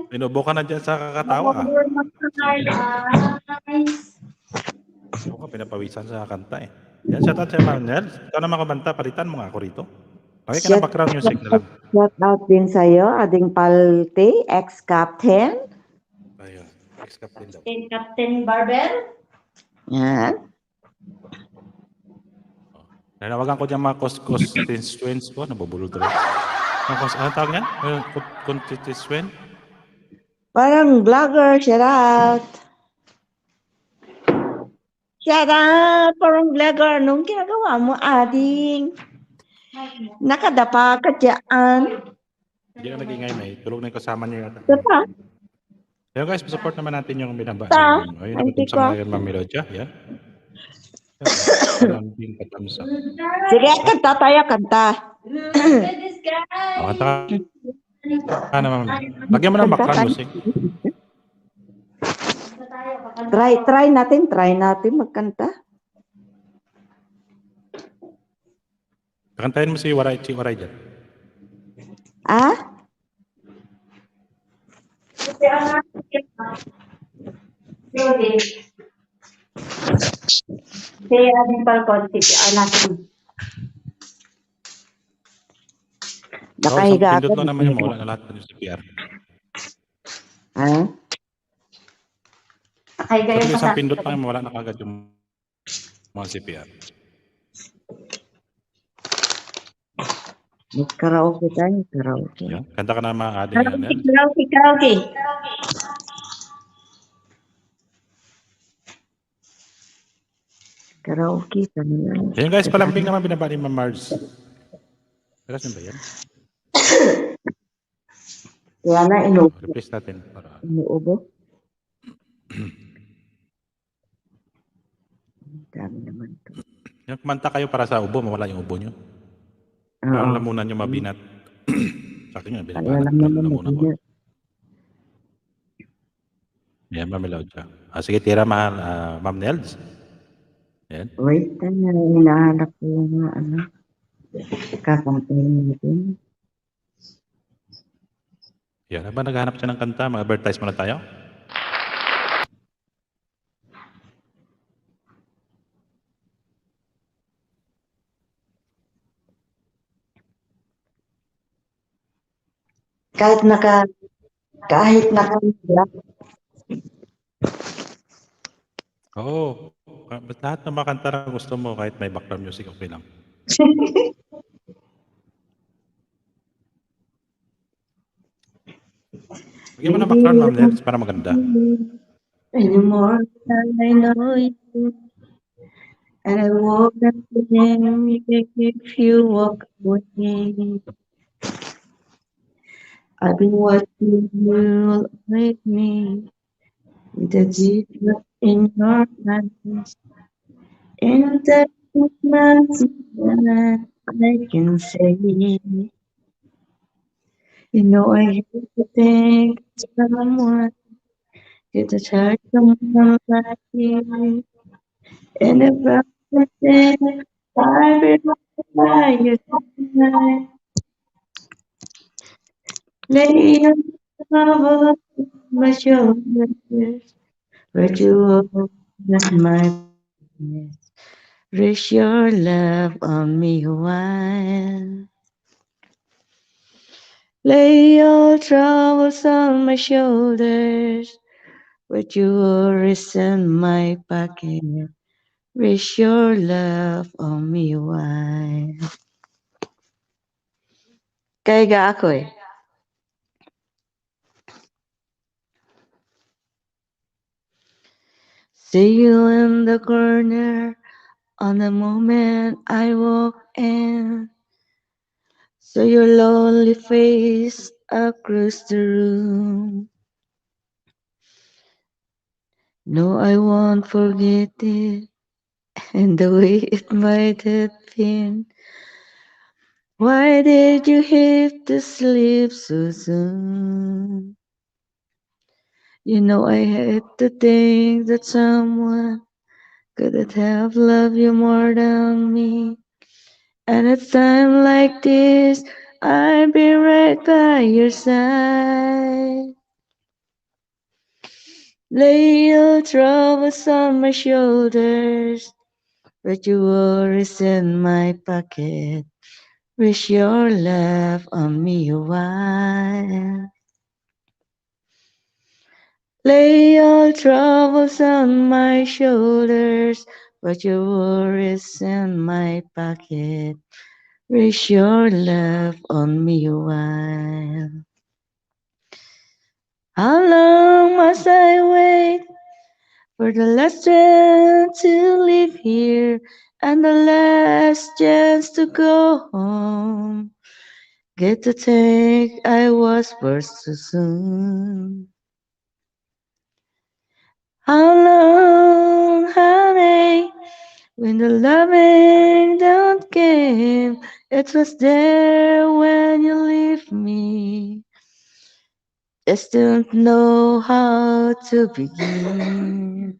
Inubo ka na dyan sa kakatawa. Ako, pinapawisan sa kanta eh. Yan, shout out sa Ma'am Nels. Ikaw na makabanta, palitan mo nga ako rito. Okay ka na background music na lang. Shout out din sa'yo, ading palte, ex-captain. Ayun, ex-captain daw. Captain Barbell. Yan. Nanawagan ko dyan mga constituents ko, nabubulod rin. Ano tawag yan? Constituent? Parang vlogger, shout out. Shout out, parang vlogger. Anong ginagawa mo, ading? Nakadapa ka dyan. Hindi ka nag-ingay na eh. Tulog na yung kasama niyo yata. Dapa? Kaya guys, support naman natin yung binaba. Ta, Ayun, nagutom sa mga Ma'am Melodya. Yan. Din patamsa. Sige, kanta tayo, kanta. Kanta ka na, Ma'am. Lagyan mo ng background music. Try natin magkanta. Kantahin mo si Waray dyan. Ah? Kaya din pala CPR natin. Nakahiga pindot ako. lang naman yung mawala na lahat ng CPR. Ah? Nakahiga yung Isang pindot lang yung mawala na kagad yung mga CPR. Karaoke tayo, karaoke. Yan. Kanta ka na mga ading yan. Karaoke. Karaoke tayo. Yan guys, palambing naman binaba ni Ma'am Mars. Perasin ba yan? Kaya na inuubo. Replace natin. Para... Inuubo. Dami naman to. Yung kumanta kayo para sa ubo, mawala yung ubo nyo. Ang lamunan nyo mabinat. Sa akin nga, binabanat. Lamunan ko. Yan, Ma'am Melodya. Sige, tira mahal, Ma'am Nels. Yan. Wait, hinahanap ko yung ano. Kakampain natin. Yan, habang naghahanap siya ng kanta, mag-advertise muna tayo. Kahit naka Oo. Ba't lahat ng mga kanta na gusto mo, kahit may background music, okay lang. Bigyan mo ng background, Ma'am Nels, para maganda. Anymore, I know you. And I walk up to them if you walk away. I've been watching you like me with a deep look in your eyes. And that moments I can say, you know, I hate to think someone could touch someone like you. And if I say I belong by your side, lay your love on my shoulders, but you open my eyes. Rest your love on me a while. Lay your troubles on my shoulders, but your worries in my pocket. Rest your love on me a while. Kaya ako eh. See you in the corner on the moment I walk in. So your lonely face across the room. No, I won't forget it and the way it might have been. Why did you hit the sleep so soon? You know I hate to think that someone couldn't have loved you more than me. And at time like this, I'll be right by your side. Lay your troubles on my shoulders, but your worries in my pocket. Wish your love on me a while. Lay your troubles on my shoulders, but your worries in my pocket. Wish your love on me a while. How long must I wait for the last train to leave here and the last chance to go home? Get to think I was first too soon. How long, honey, when the loving don't came? It was there when you leave me. Just don't know how to begin.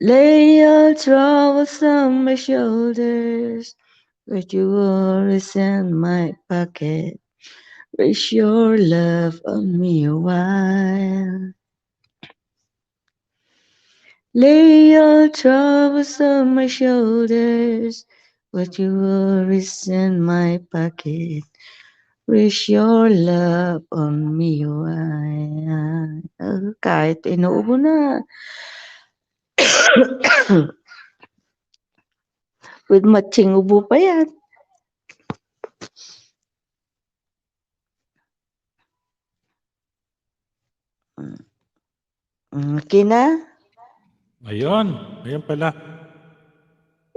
Lay your troubles on my shoulders, but your worries in my pocket. Wish your love on me a while. Lay your troubles on my shoulders, but your worries in my pocket. Wish your love on me a while. Kahit inuubo na. With matching ubo pa yan. Okay na? Ayun. Ayun pala.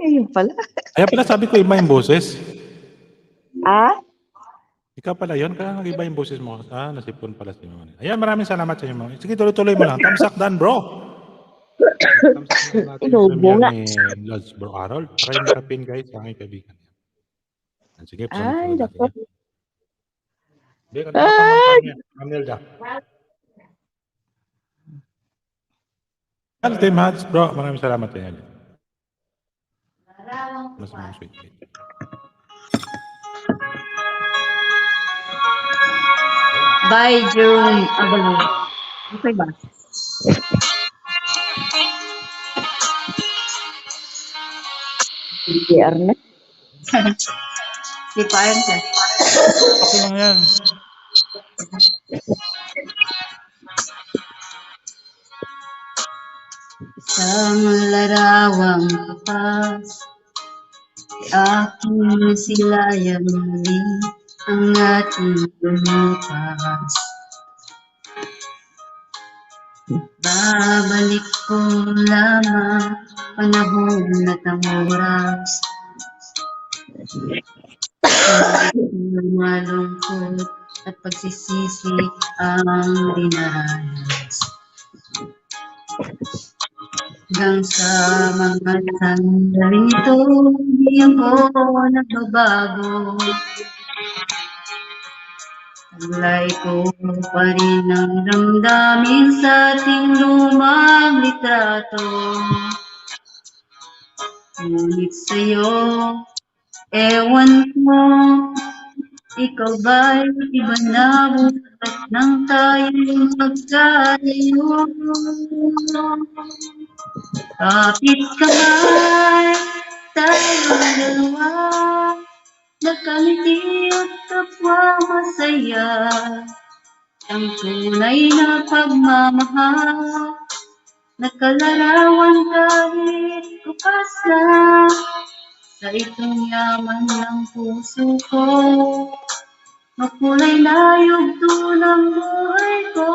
Ayun pala. Kaya pala sabi ko iba yung boses. Ah? Ikaw pala yun. Kaya nag-iba yung boses mo. Nasipon pala si Mama. Ayan, maraming salamat sa inyo mga. Sige, tuloy-tuloy mo lang. Tamsak dan, bro. Tamsak natin yung Inuubo premiere nga. ni Lods Bro Harold. Saka yung nakapin guys, sa aking kaibigan. Sige, Ay, sunod-sunod natin dapat. yan. Hindi, kanina pa Manilda. Team Hats, bro. Maraming salamat sa inyo. Mas mga sweet. Bye, June. Abalo. Okay ba? DDR na. Di pa yan siya. Okay lang yan. Isang larawang kapas, aking silayan muli ang ating lumipas. Babalik ko lamang panahon at ang oras. Malungkot at pagsisisi ang dinaras. Hanggang sa mga sandali ito, hindi ako nagbabago. Taglay ko pa rin ang damdamin sa ating lumang litrato. Ngunit sa'yo, ewan ko, ikaw ba'y iba na bukas nang tayo magkalayo? Kapit kamay, tayong dalawa, nagkamiti at kapwa masaya. Ang tunay na pagmamahal, nagkalarawan kahit kupas na. Sa itong yaman ng puso ko, makulay na yugto ng buhay ko.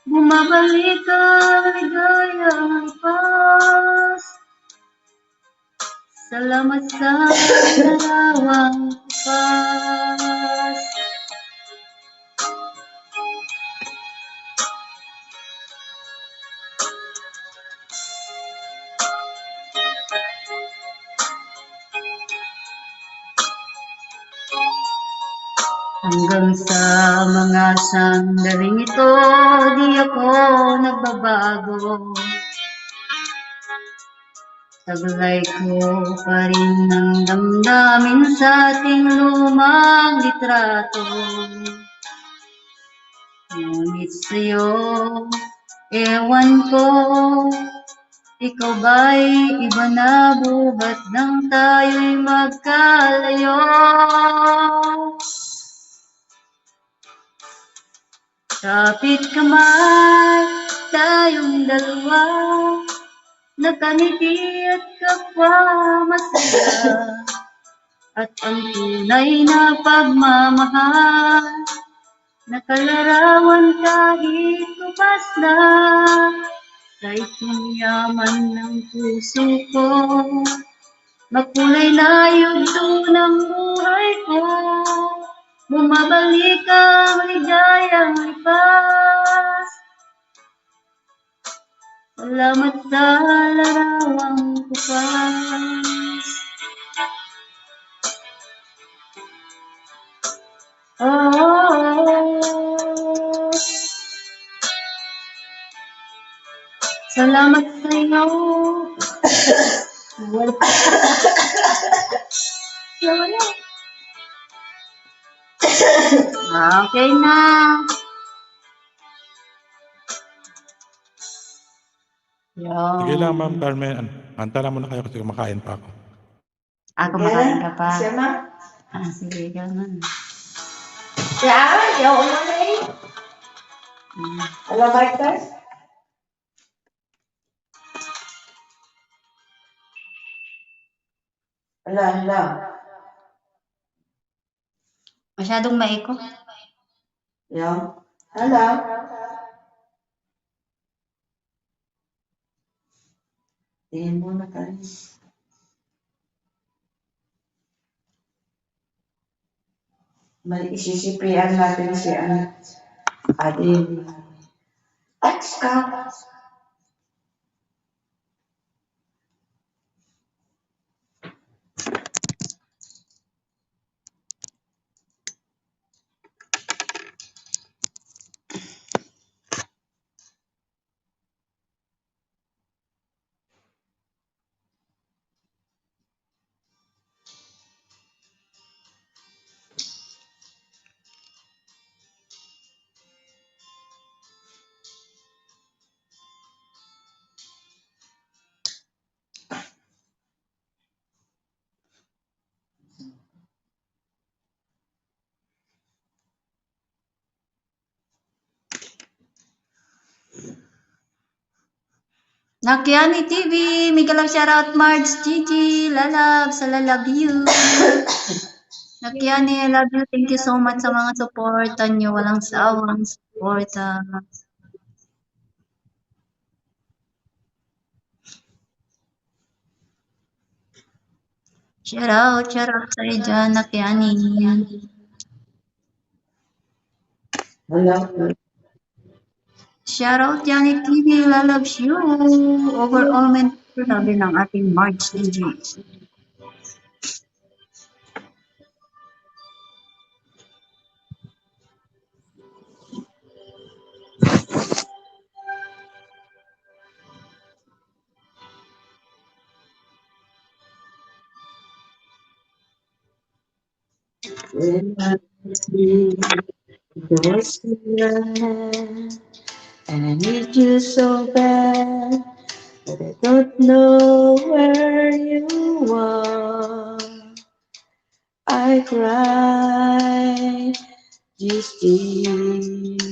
Bumabalik ang ligayang lipas. Salamat sa larawang lipas. Hanggang sa mga sandaling ito, di ako nagbabago. Taglay ko pa rin ang damdamin sa ating lumang litrato. Ngunit sa'yo, ewan ko, ikaw ba'y iba na bubat nang tayo'y magkalayo? Kapit kamay, tayong dalawa, nakangiti at kapwa masaya, at ang tunay na pagmamahal, nakalarawan kahit tupas na, kahit yung yaman ng puso ko, makulay na yugto ng buhay ko, bumabalik ang ligayang lipas. Salamat sa larawang kupas. Oh, salamat sa iyo. Wala. Okay na. Sige lang, Ma'am Carmen. Anta na muna kayo kasi kumakain pa ako. Kumakain ka pa. Siya ma? Sige ka na. Siya, yaw mo na eh. Hello, Marcos? Hello. Masyadong maiko. Yaw. Hello. Tingin muna tayo. Isisiprihan natin si Adil. At ka. Nakiani TV, mega love shoutout Marge, Gigi, Lalab, sa Lalab you. Nakiani, I love you. Thank you so much sa mga supportan nyo. Walang sawang suporta. Shoutout sa'yo dyan, Nakiani. Hello. Shoutout Yannick TV, loves you. Overall mentor sabi ng ating March DJ. And I need you so bad, but I don't know where you are. I cry these tears.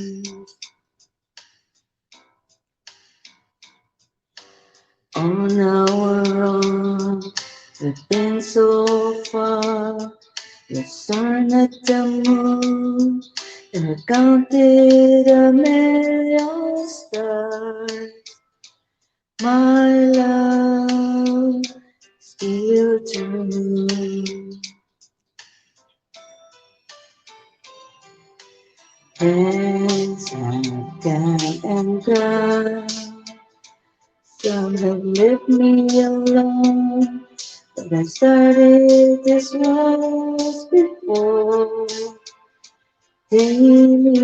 On our own, we've been so far. Let's turn at the moon, and I counted a million stars. My love, still true. Hands have gone and gone. Some have left me alone, but I started this once before. daily.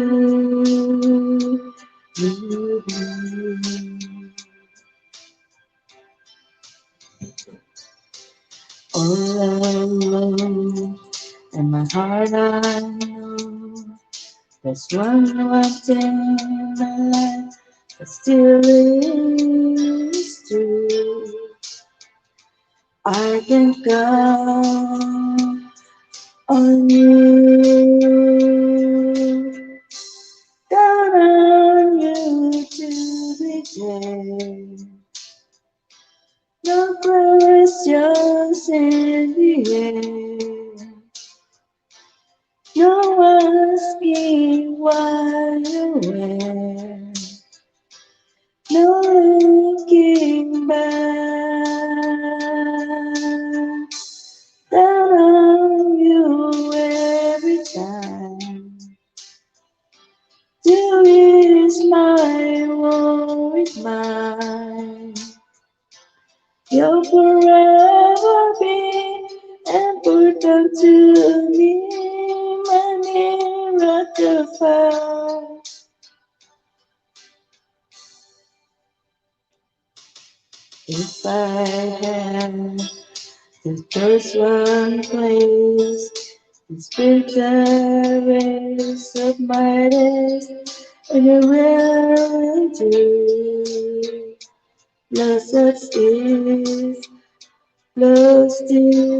All alone in my heart I know there's one thing in my life that still is true. I can count on you, count on you to be there. No questions in the air. No asking why you went. No looking back. Down on you every time. You is my war is mine. You'll forever be important to me, my miracle fire. If I had the first one place, the spiritual race of my days, and a will do. Love such is close to you.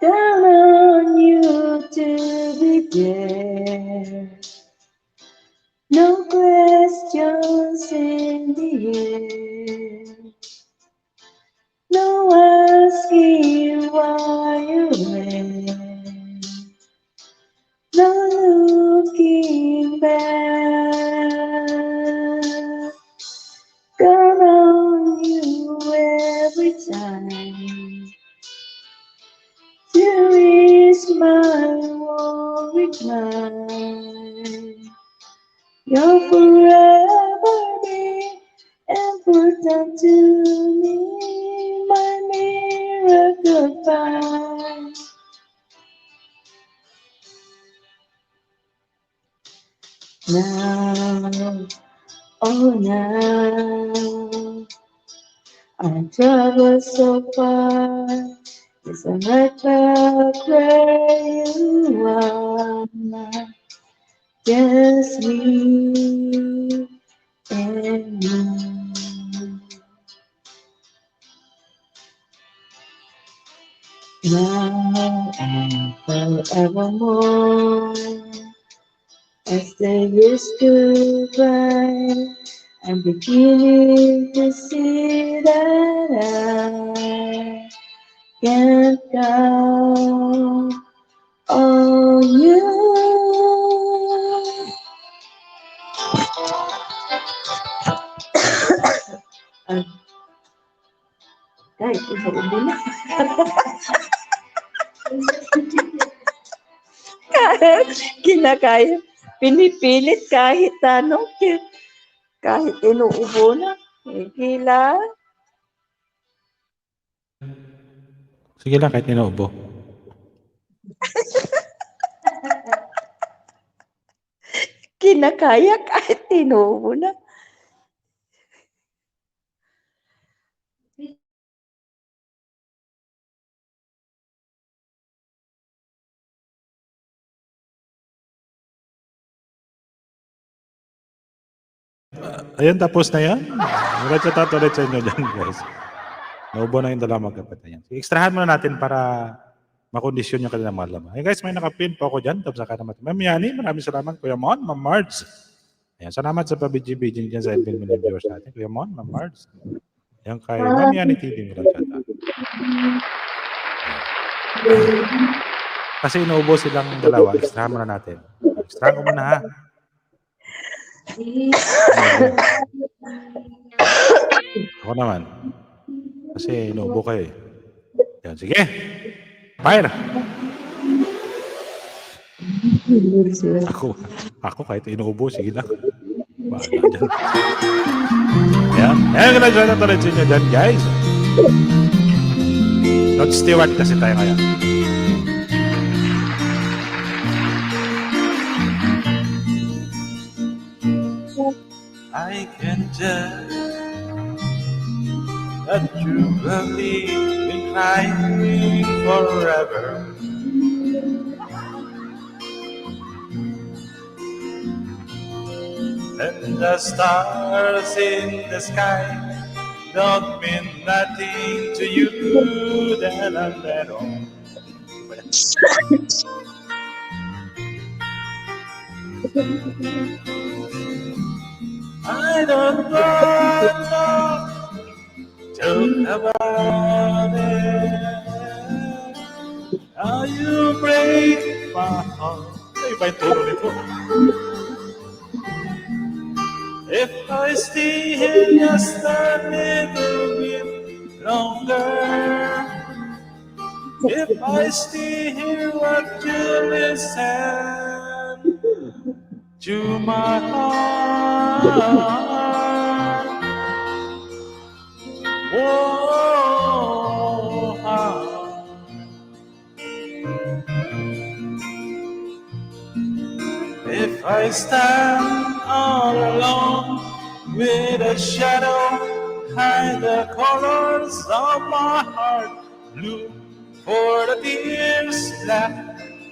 Down on you to be there. No questions in the air. No asking why you went. No looking back. Down on you every time. You is my worry mine. You'll forever be important to me, my miracle fire. Now, oh now, I travel so far. It's a right back where you are now. Just me and you. Now and forevermore. As the years go by, I'm beginning to see that I can count on you. Ay, isa ubo na. Kinakaya, pinipilit kahit ano, kahit inuubo na. Hila. Sige lang, kahit inuubo. Kinakaya kahit inuubo na. Ayan, tapos na yan. Diretso tatuloy sa inyo dyan, guys. Naubo na yung dalawang magkapatid na yan. Sige, ekstrahan muna natin para makondisyon yung kanilang mga laman. Hey guys, may nakapin po ako dyan. Tapos saka naman. Ma'am Yani, maraming salamat. Kuya Mon, Ma'am Mards. Ayan, salamat sa pabidyo-bidyo dyan sa 11 million viewers natin. Kuya Mon, Ma'am Mards. Ayan kay Ma'am Yani TV. Kasi inuubo silang dalawa. Ekstrahan muna natin. Ekstrahan ko muna ha. Ako naman. Kasi inuubo kayo eh. Yan, sige. Fire! Ako kahit inuubo, sige lang. Bahala dyan. Yan. Yan, ganun na tuloy sa inyo dyan, guys. Rod Stewart kasi tayo ngayon. I can tell that you believe in crying forever. And the stars in the sky don't mean nothing to you, then and then on. I don't want to talk about it. How you break my heart. Ay, ba yung tono nito? If I stay here just a little bit longer, if I stay here, would you listen to my heart? Whoa, if I stand all alone with a shadow, hide the colors of my heart, blue for the tears, black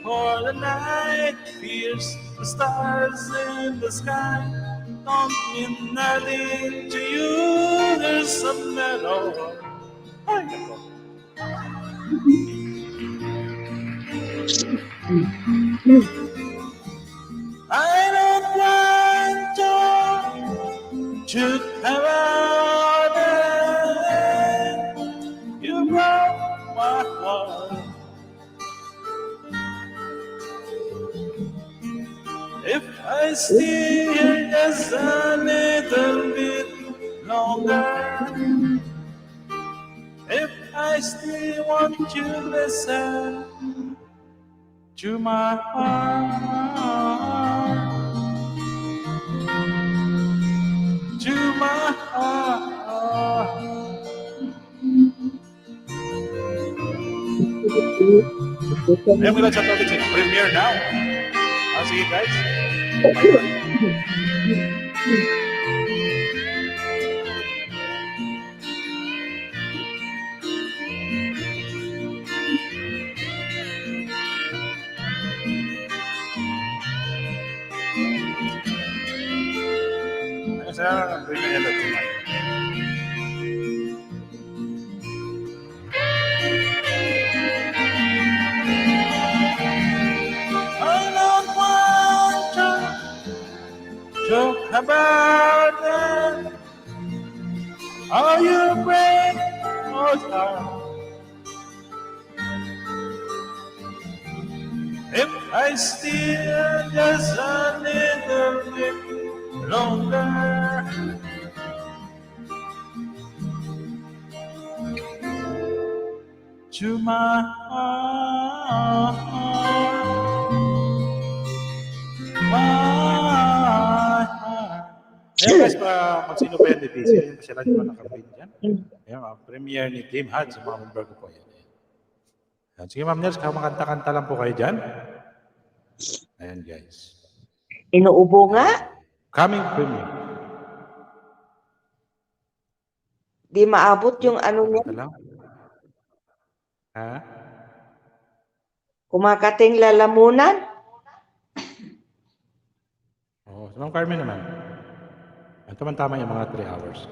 for the night, fierce the stars in the sky don't mean nothing to you. There's a meadow. I don't want to come out and you broke my heart. If I stay here just a little bit longer, if I still want you to listen to my heart, to my heart. Ayan mo lang sa topic sa premiere now. Sige guys. Saya premiere na tonight. Talk about it. Are you break my heart? If I still just a little bit longer, to my heart, Ayan guys, kung sino pa yan ni DC, ayan sila yung nakapin dyan. Ayan, premiere ni Team Hud sa mga member ko po yan. Ayan, sige Ma'am Nels, makanta-kanta lang po kayo dyan. Ayan guys. Inuubo nga? Coming premiere. Di maabot yung ano niya. Ha? Kumakating lalamunan? Oo, sa Ma'am Carmen naman. Ito man tama yung mga 3 hours.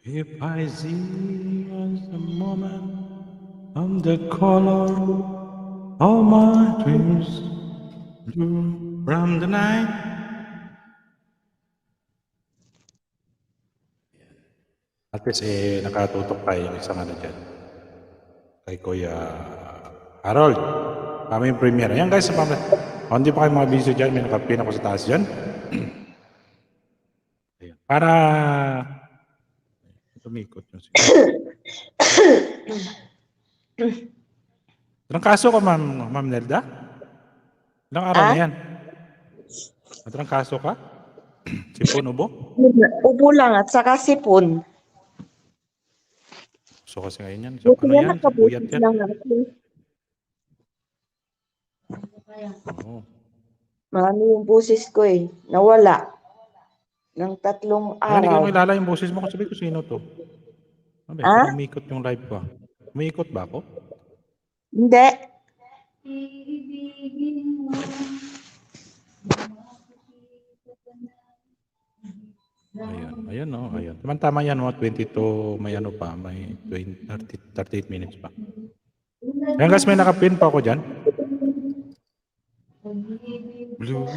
If I see as a moment of the color of my dreams from the night. At least nakatutok tayo yung isang ano dyan. Kay Kuya Harold. Kami yung premiere. Ayan guys, hindi pa kayo mga busy dyan. May nakapin ako sa taas dyan. Ayan. Para tumikot yung Ilang kaso ka, Ma'am Nelda? Ilang araw na yan? Ilang kaso ka? Sipon, ubo? Ubo lang at saka sipon. So kasi ngayon yan. So, ano yan? Puyat yan. Oo. Marami yung boses ko eh. Nawala. Ng 3 Hindi ko araw. kilala yung boses mo. Sabi ko, sino to? Sabi, Ah? umikot yung live ko. Umikot ba ako? Hindi. Ayan, ayan o, ayan. Tama yan, 22, may ano pa, may 38 minutes pa. Ayan guys, may nakapin pa ako dyan. Blue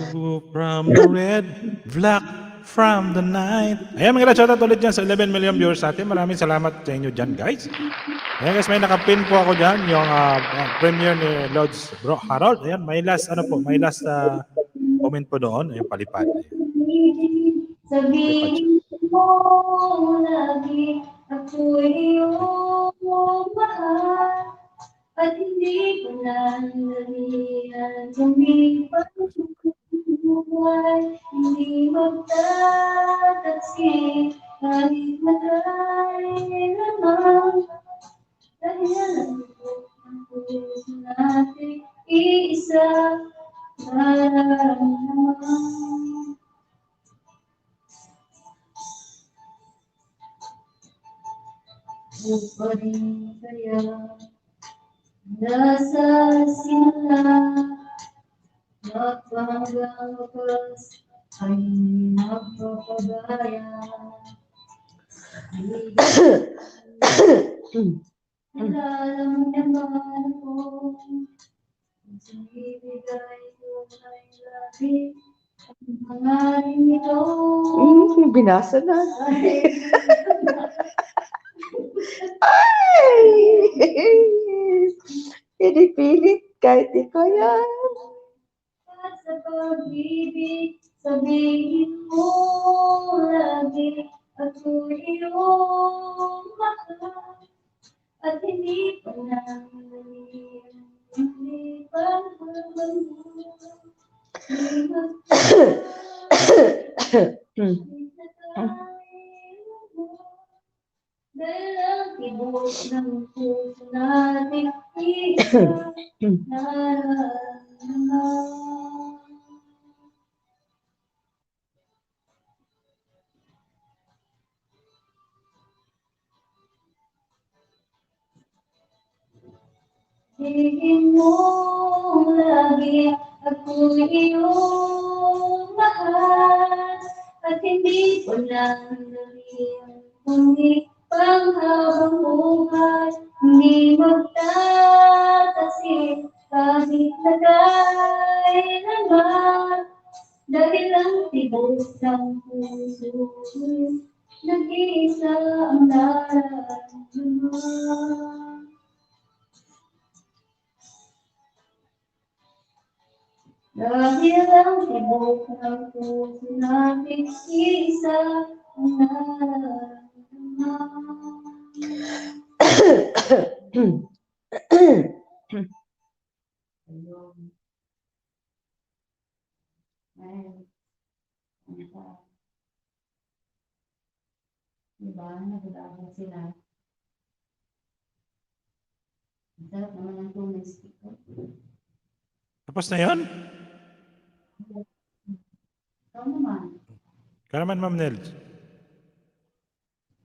from the red, black from the night. Ayan, mga shoutout ulit dyan sa 11 million viewers natin. Maraming salamat sa inyo dyan, guys. Ayan guys, may nakapin po ako dyan, yung premiere ni Lodge Bro Harold. Ayan, may last, may last comment po doon. Ayan, palipad. Sabihin mo lagi ako'y iyong mahal at hindi ko nandalian lumipas ang buhay, hindi magtataksi kahit na kailanman dahil alam ko ang puso natin iisa nararamdaman. Pa rin kaya nasa simula hanggang wakas ay napapagaya. Alala mo naman ako kung sinibigay ko ay lagi ang hangarin nito. Binasa na. Ay! Pinipilit kahit di ko yan. At sa pag-ibig, sabihin mo lagi ako'y iyong mahal at hindi pa nangyayin, hindi pa dahil ang tibok ng puso natin isa nararamdaman. Sabihin mo lagi ako'y iyong mahal at hindi ko lang naliyan kundi panghabang buhay, hindi magtatasin kahit na kailanman dahil ang tibok ng puso nag-iisa ang nararamdaman. Dahil ang tibok ng puso natin isa ang nararamdaman. Diba? Nagulaban sila. Ang sarap naman ng tunay speaker. Tapos na yun? Ikaw naman. Kaya naman, Ma'am Nels.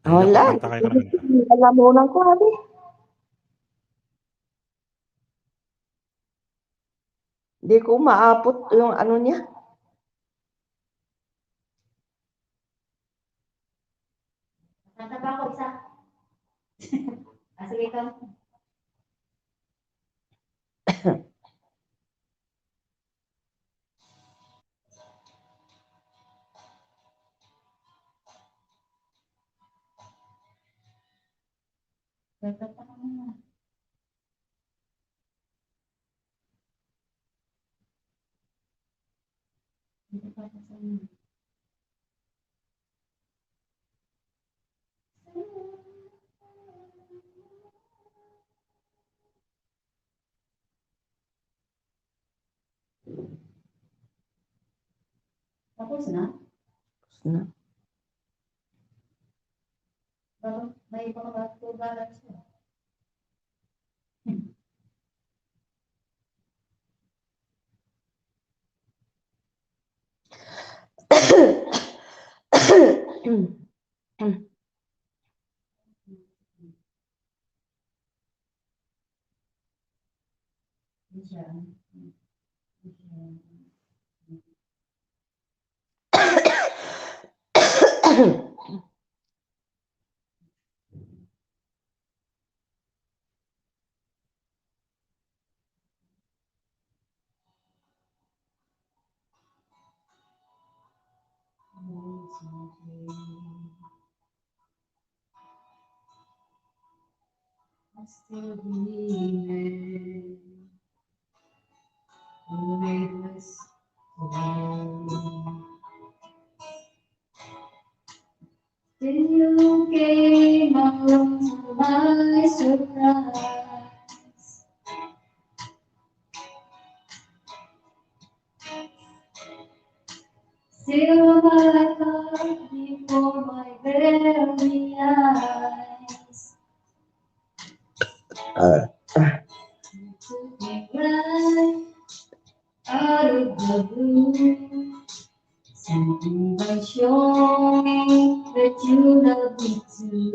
Wala. Kanta kayo ka na kanta. Alam mo nang ko, abi. Hindi ko maapot yung ano niya. Mantap ako isa. Sige ka. Tapos na? Tapos na. May pagkabalan siya. Still believing you made us Till you came along to my surprise. Still my heart before my very eyes. You took me right out of the blue, simply by showing that you love me too.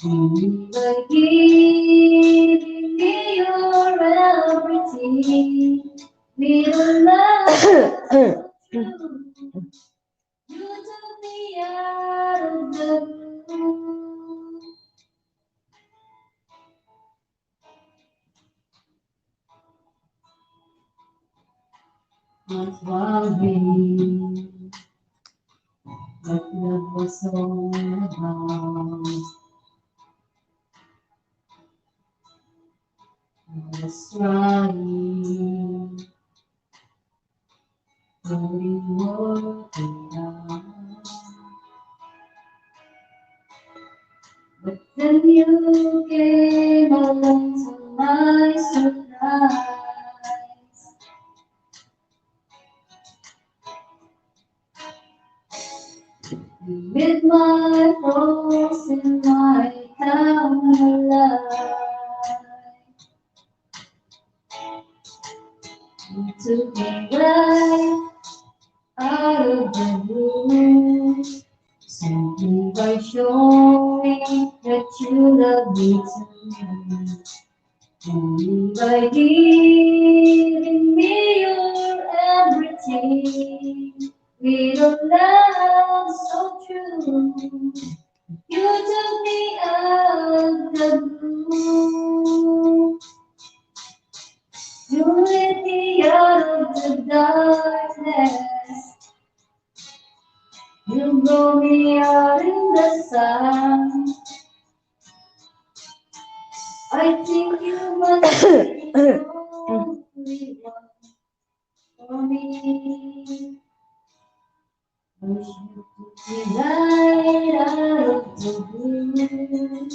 Only by giving me your everything, little love so true. You took me out of the blue. Not one day, but love was all around. I was trying, going working out. But then you came along to my surprise. You lit my pulse in my town light. You took me right out of the blue, simply by showing that you love me too. Only by giving me your everything, little love so true. You took me out the blue. You lit me out of the darkness. You blow me out in the sun. I think you must be the only one for me. Wish you took me right out of the blue,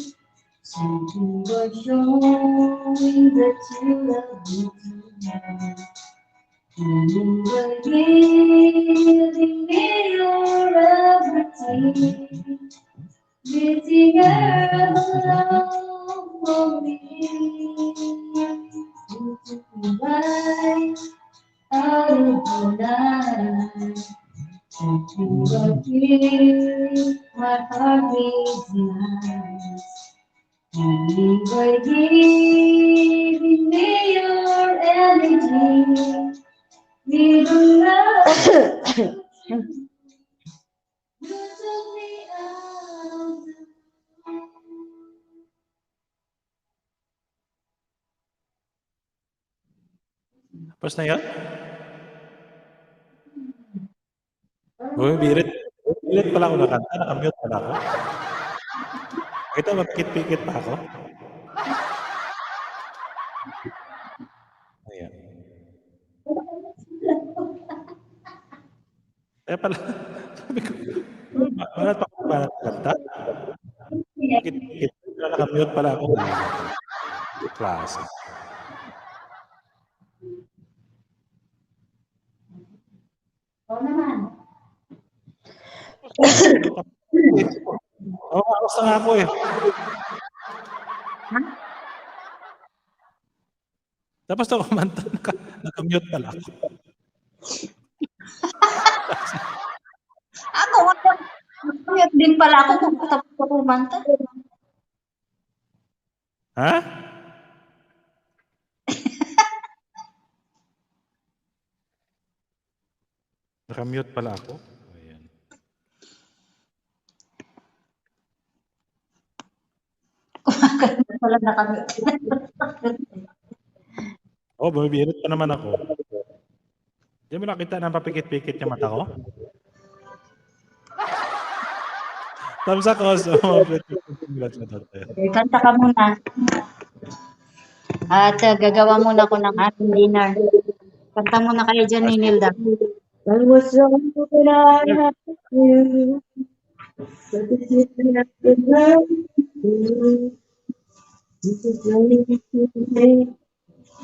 simply by showing that you love me too. Only by giving me your everything, letting ever love for me. You took me right out of the night, something about you, my heart beats behind. Only by giving me your energy, little love. You took me out Tapos na yan? Bumibirit. Bumibirit pala ako nakanta. Nakamute pala ako. Ito, mapikit-pikit pa ako. Ayan. Kaya pala, sabi ko, bakit pa ako nakanta? Pikit-pikit. Nakamute pala ako. Klase. Oo naman. Awas na nga ako eh. Tapos na kumanta, nakamute pala ako. Ako, nag-mute din pala ako kung tapos ko kumanta. Ha? Nakamute pala ako. Ayan. Kumakanta pala nakamute. Oh, bumibirit pa naman ako. Di mo nakita na papikit-pikit yung mata ko? Tapos ako, so, Kanta ka muna. At gagawa muna ko ng ating dinner. Kanta muna kayo dyan ni Nilda. I was young when I had you, but this is not the love you. This is only the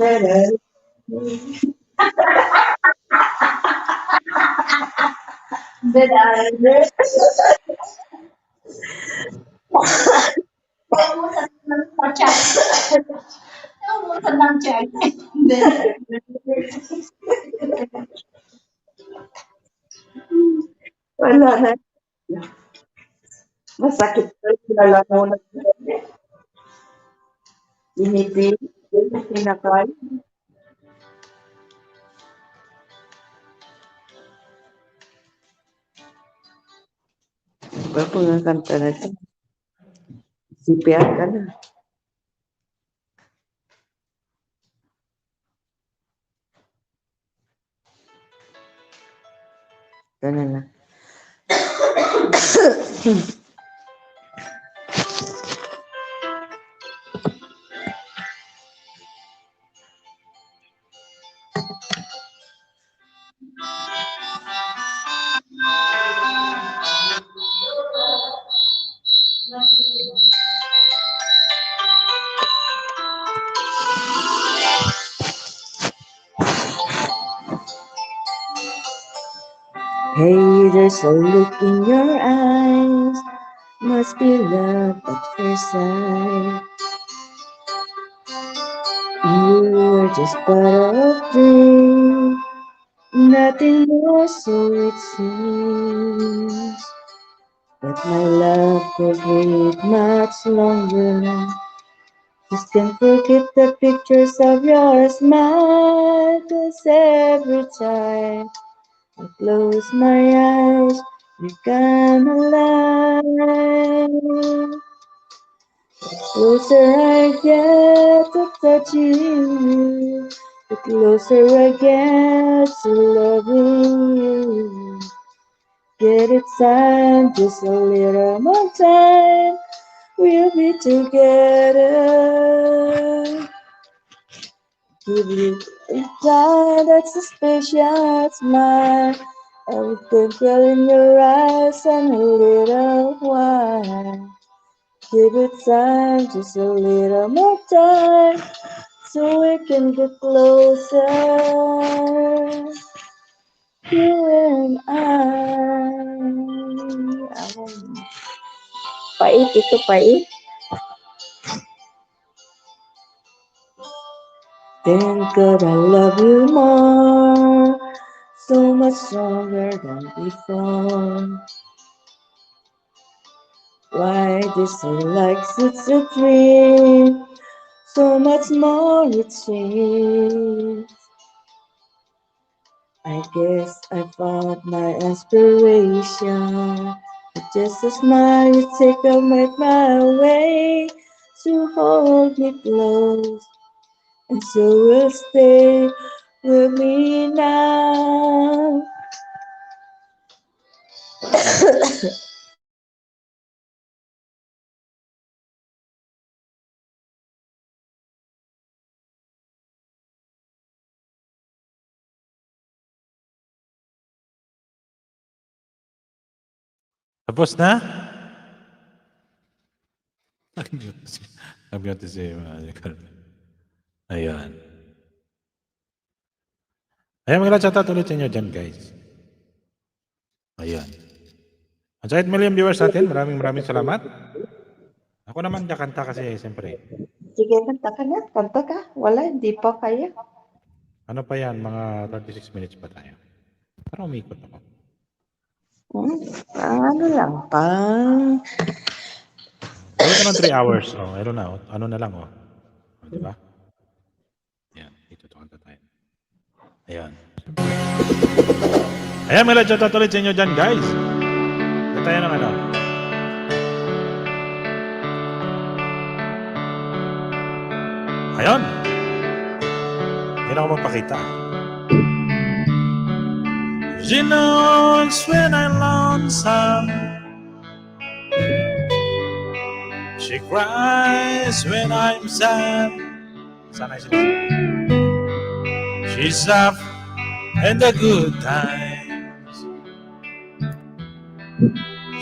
that I That I Naubusan ng chat. wala na. Masakit pa yung lalamunan. Inipin, pinakal. Bago nga kanta na ito. Sipian ka na. Ganun na. Hey, there's a look in your eyes, must be love at first sight. You were just part of dream, nothing more so it seems. But my love could wait much longer. Just can't forget the pictures of your smile, 'cause every time I close my eyes, you come alive. The closer I get to touching you, the closer I get to loving you. Get it time, just a little more time, we'll be together. Give you a time that's a special smile, a twinkle in your eyes and a little while. Give it time, just a little more time, so we can get closer. You and I. Pait ito, pait. Then could I love you more, so much stronger than before. Why this like it's a dream, so much more it seems. I guess I found my inspiration. Just a smile you take a make my way to hold me close. And so we'll stay with me now. Tapos na? Nag-mute si Ayan. Ayan, mag-chat ulit sa inyo dyan, guys. Ayan. At sa 8 million viewers natin, maraming salamat. Ako naman kakanta kasi, siyempre. Sige, kanta ka na. Kanta ka. Wala, hindi pa kaya. Ano pa yan, mga 36 minutes pa tayo. Para umikot ako. Ano lang, pang... Ayun ka ng 3 hours. Oh, ayun na. Ano na lang, oh. Diba? Ayan, dito kanta tayo. Ayan. Ayan, may chat ulit sa inyo dyan, guys. Ito tayo ng ano. Ayun. Hindi na ako magpakita. She knows when I'm lonesome. She cries when I'm sad. Sana sila. She's up in the good times.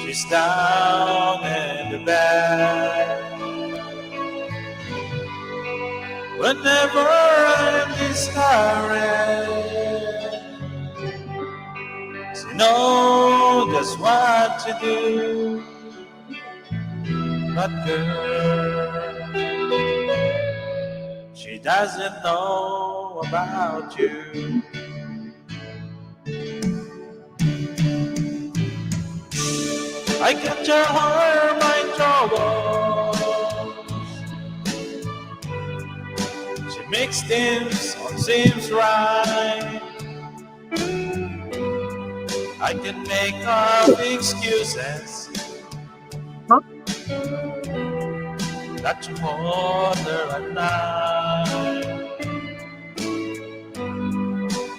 She's down in the bad. Whenever I'm discouraged, she knows just what to do. But girl, she doesn't know about you. I can tell her my troubles. She makes things all seems right. I can make up excuses that you wonder at night.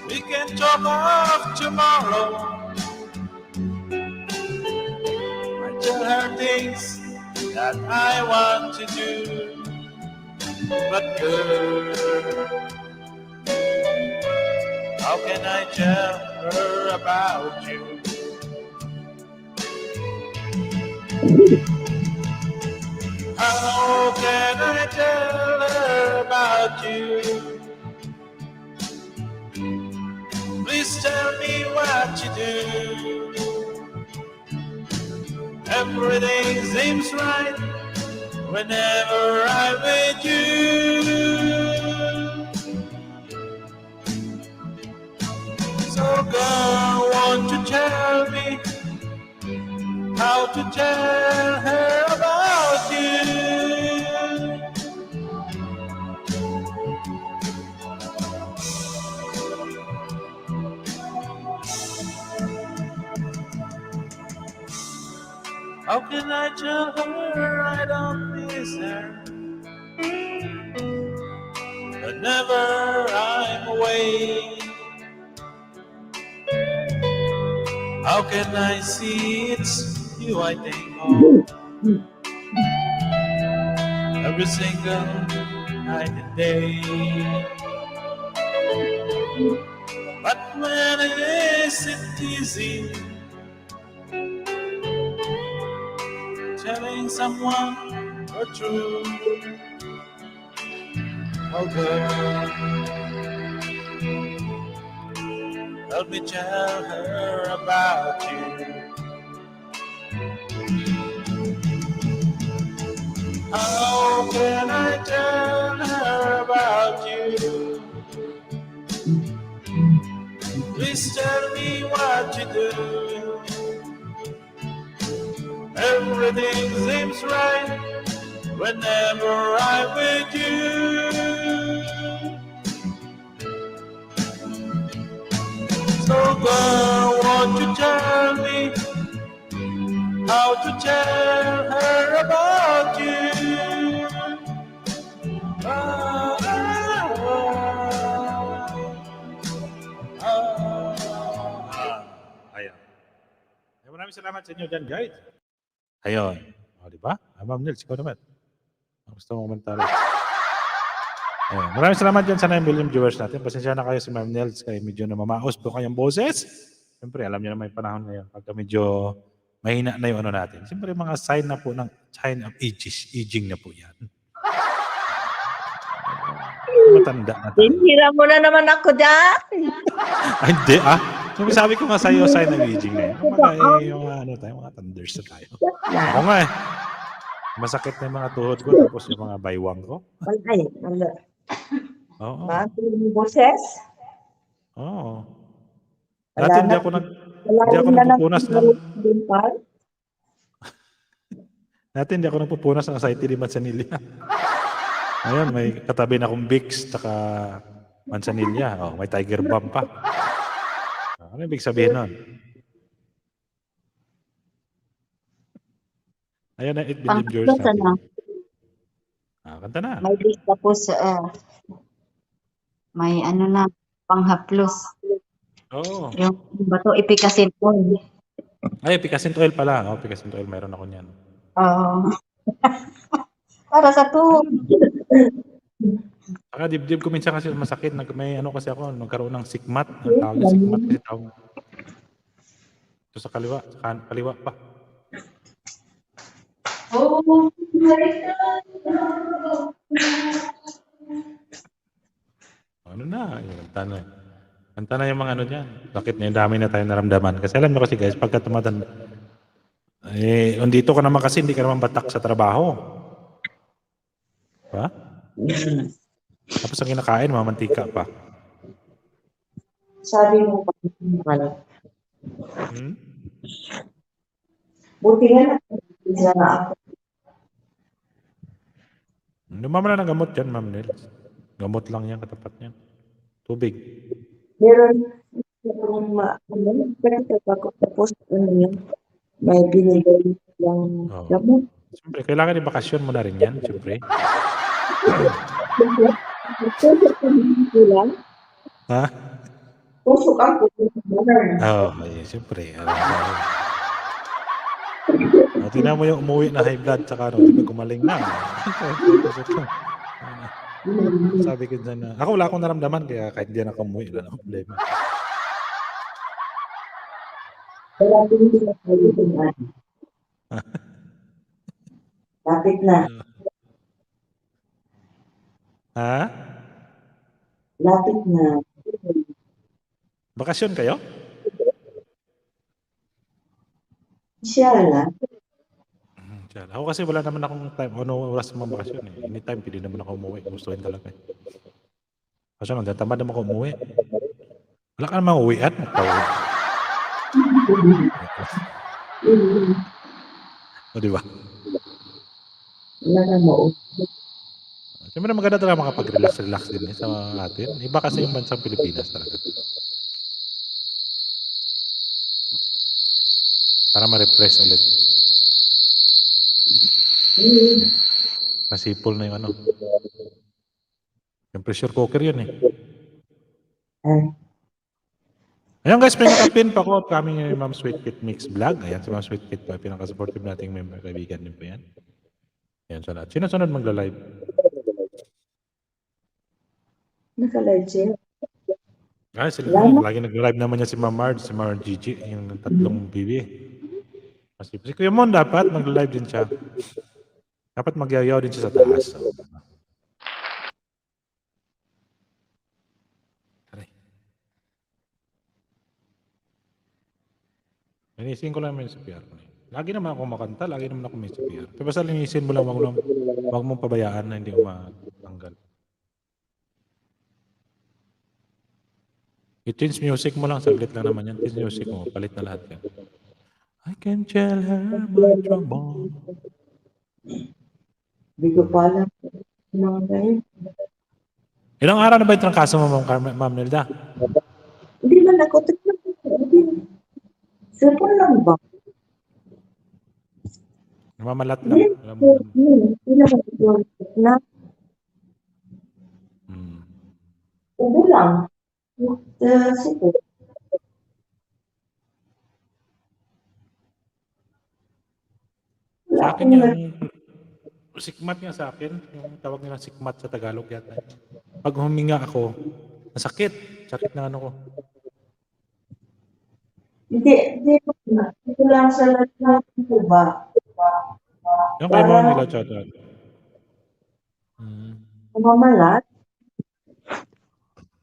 We can talk of tomorrow. I tell her things that I want to do. But girl, how can I tell her about you? How can I tell her about you? Please tell me what you do. Everything seems right whenever I'm with you. So girl, won't you tell me how to tell her about you? How can I tell her I don't miss her whenever I'm away? How can I see it's you I think of every single night and day? But when it isn't easy telling someone the truth, oh girl, help me tell her about you. How can I tell her about you? Please tell me what you do. Everything seems right whenever I'm with you. So girl, won't you tell me how to tell her about you? Maraming salamat sa inyo dyan, guys. Ayun. O, di ba? Ma'am Nels, ikaw naman. Gusto mo komentary. Ayun. Maraming salamat dyan sa 9 billion viewers natin. Pasensya na kayo si Ma'am Nels kaya medyo namamaos po kayong boses. Siyempre, alam niyo na may panahon ngayon. Pagka medyo mahina na yung ano natin. Siyempre, mga sign na po ng sign of aging na po yan. Matanda na tayo. Hira mo na naman ako dyan. Ay, hindi Yung sabi ko nga sa'yo, sign of aging na yun. Yung ano tayo, mga thunders na tayo. Ako nga masakit na yung mga tuhod ko, tapos yung mga baywang ko. Ay, wala. Oo. Bakit yung boses? Oo. Dati hindi ako nagpupunas ng... Dati hindi ako nagpupunas ng Ascites de Manzanilla. Ngayon, may katabi na akong Vicks, tsaka Manzanilla. Oh, may Tiger Balm pa. Ano ibig sabihin nun? Ayun na, 8 billion viewers natin. Kanta na. May lista po sa, may ano na, panghaplos. Oo. Yung bato, ipikasin po. Ay, Picassent oil pala. Picassent oil, mayroon ako niyan. Oo. Para sa to. Saka dibdib ko minsan kasi masakit. May ano kasi ako, nagkaroon ng sikmat. Ang tawag niya sikmat kasi tawag. Ito sa kaliwa pa. Ano na, kanta na yung mga ano dyan. Bakit na yung dami na tayo naramdaman? Kasi alam nyo kasi guys, pagka tumatanda, dito ka naman kasi hindi ka naman batak sa trabaho. Diba? Tapos ang kinakain, mamantika pa. Sabi mo pa. Buti nga na ako. Lumama na ng gamot yan, Ma'am Nels. Gamot lang yan, katapat yan. Tubig. Meron akong tapos yun, may binigay lang gamot. Siyempre, kailangan i-bakasyon mo na rin yan, siyempre. Ha? Pusok ako. Siyempre. Tingnan mo yung umuwi na high blood, tsaka diba gumaling na. Sabi ko dyan ako wala akong naramdaman, kaya kahit hindi na ako umuwi, wala na problema. Lapit na. Ha? Lapit na. Bakasyon kayo? Inshallah. Ako kasi wala naman akong time. Oras sa mga bakasyon eh. Anytime, pwede naman ako umuwi. Gustuhin talaga eh. Kasi nang tamad naman ako umuwi. Wala ka naman uwian. O diba? Wala na mo. Siyempre maganda talaga makapag-relax din sa atin. Iba kasi yung bansang Pilipinas talaga. Para ma-repress ulit. Masipol na yung ano. Yung pressure cooker yun eh. Ayan guys, may nakapin pa ko upcoming yung Ma'am Sweet Kit Mix Vlog. Ayan, si Ma'am Sweet Kit pa, pinaka-supportive nating member, kaibigan din po yan. Ayan sa lahat. Sino sunod magla-live? Naka-live siya. Sila lagi nag-live naman niya si Ma'am Marge, si Ma'am Gigi, yung tatlong bibi. Si Kuya Mon dapat mag-live din siya. Dapat magyayaw din siya sa taas. Linisin ko lang yung CPR ko. Lagi naman ako makanta, lagi naman ako may CPR. Pero basta linisin mo lang, wag mong pabayaan na hindi matanggal. I-change music mo lang, saglit lang naman yan. Change music mo, palit na lahat yan. I can tell her my trouble. Hindi ko pa alam. Ilang araw na ba yung trangkaso mo, Ma'am Nelda? Hindi man ako. Simple lang ba? Namamalat lang. Hindi naman ito na. Ubo lang. Simple. Sa akin yung sikmat nga sa akin, yung tawag nila sikmat sa Tagalog yata. Pag huminga ako, masakit. Sakit na ano ko. Hindi ko na. Ito lang sa lahat ko ba? Yung kay Mama nila chata. Mamalat.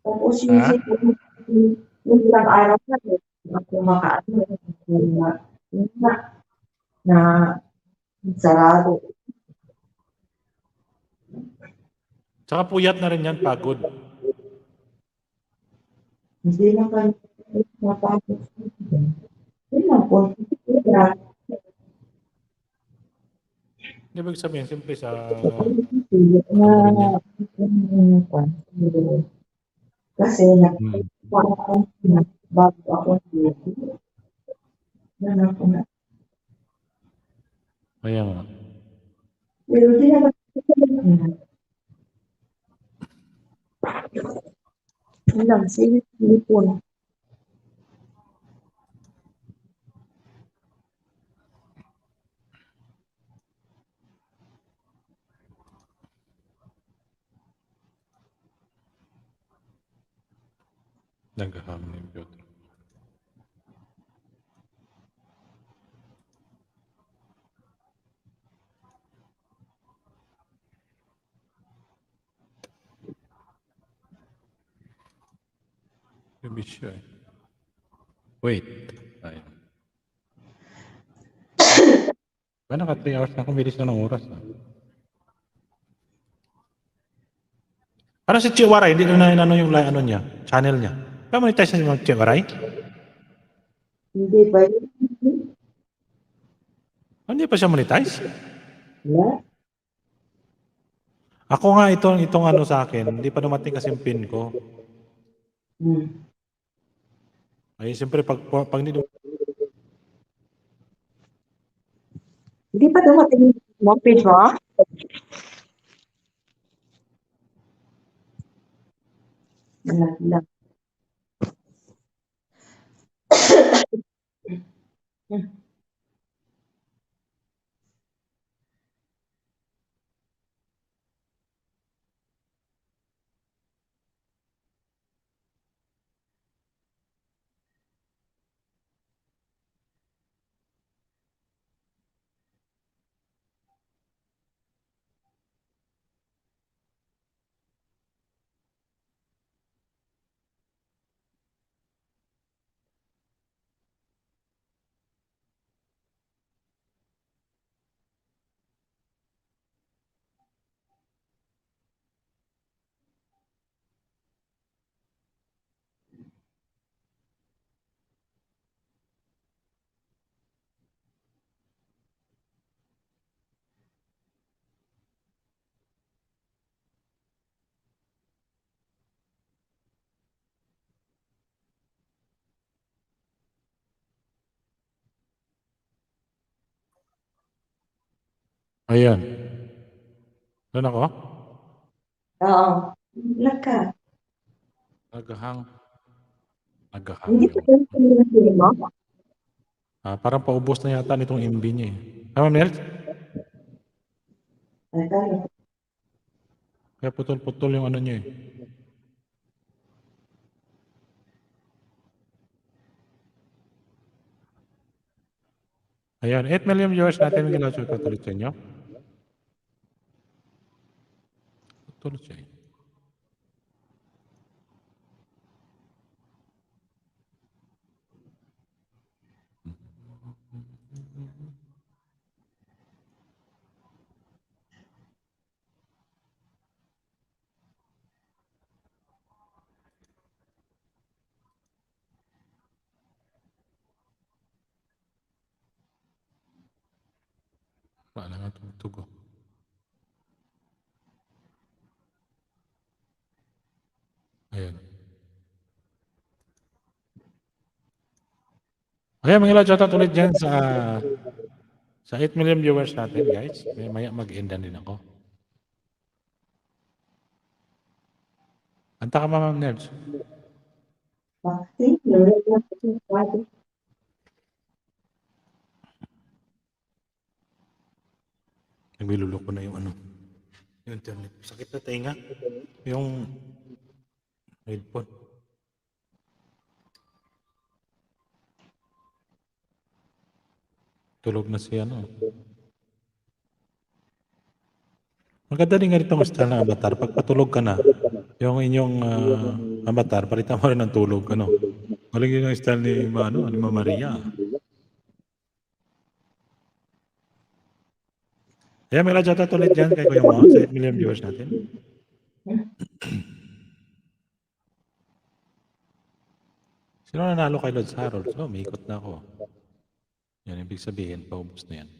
Tapos yung Ha? yung ilang araw na ako makaano na sarado. Tsaka puyat na rin yan, pagod. Hindi na kayo matapos. Yun lang po. Ibig sabihin, siyempre sa... Kasi nakuha ako bago ako na. Kaya nga. Pero di naman lang, sige, po. Naghahamon yung Piotr. Gabi siya eh. Wait. Ayun. Ba naka 3 hours na kumilis na ng oras. Parang si Chiwaray, hindi na ano yung ano niya, channel niya. Kaya monetize na yung Chiwaray? Hindi ba yun? Hindi pa siya monetize? Yeah. Ako nga itong ano sa akin, hindi pa dumating kasi yung pin ko. Ay, siyempre pag Hindi pa dumating mo, page mo? Lang. Ayan. Doon ako? Oo. Laka. Naghahang. Hindi pa dumating mo? Parang paubos na yata nitong MB niya eh. Tama, Mel? Kaya putol-putol yung ano niya eh. Ayan, 8 million viewers natin. May ginawa siya tuloy sa inyo. Tuloy siya. Wala nga tumutugo. Ayan. Ayan, mga shoutout ulit dyan sa 8 million viewers natin, guys. Maya mag-endan din ako. Anta ka Ma'am Nerds. Lumiluloko na yung ano. Yung internet. Sakit na tenga. Yung headphone. Tulog na si ano. Maganda din nga itong style ng avatar. Pag patulog ka na, yung inyong avatar, palitan mo rin ng tulog. Ano? Galing yun yung style ni Mama Maria. Ayan, may shoutout ulit dyan kay Kuya Mo sa 8 million viewers natin. Sino nanalo kay Lods Harold? So, may ikot na ako. Yan, ibig sabihin, paubos na yan.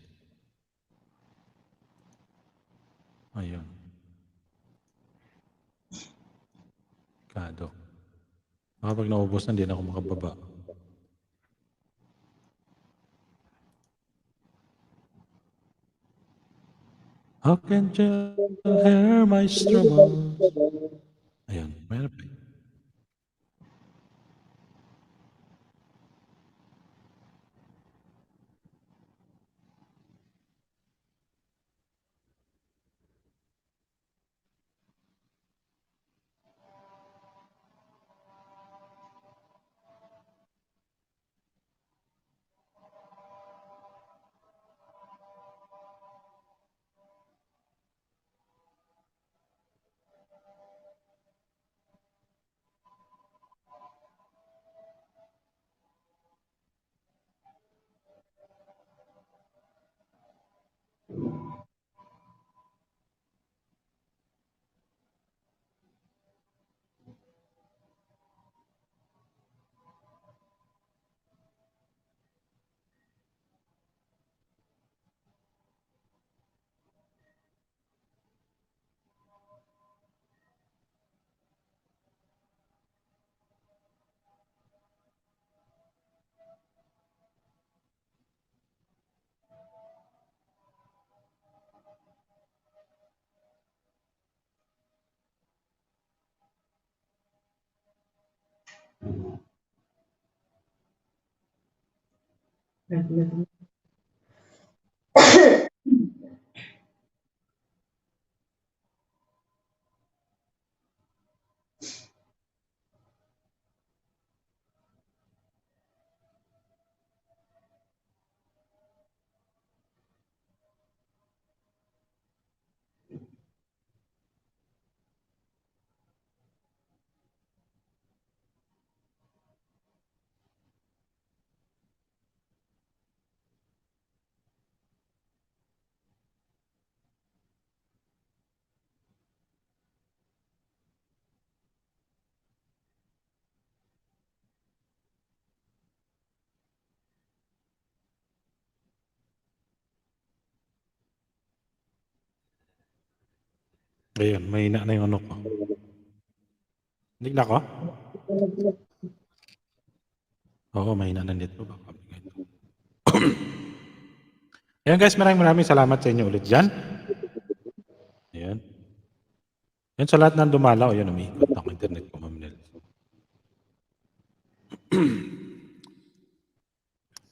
Ayun. Kado. Kapag naubos na, hindi na ako makababa. How can you hear my struggles? Ayun, mayroon pa. Ayun, mahina na yung ano ko. Hindi na ko? Oo, mahina na nito. Ayan guys, maraming salamat sa inyo ulit dyan. Ayan. Yan sa lahat ng dumalaw. Ayan, umiikot ang internet ko, Ma'am Nels.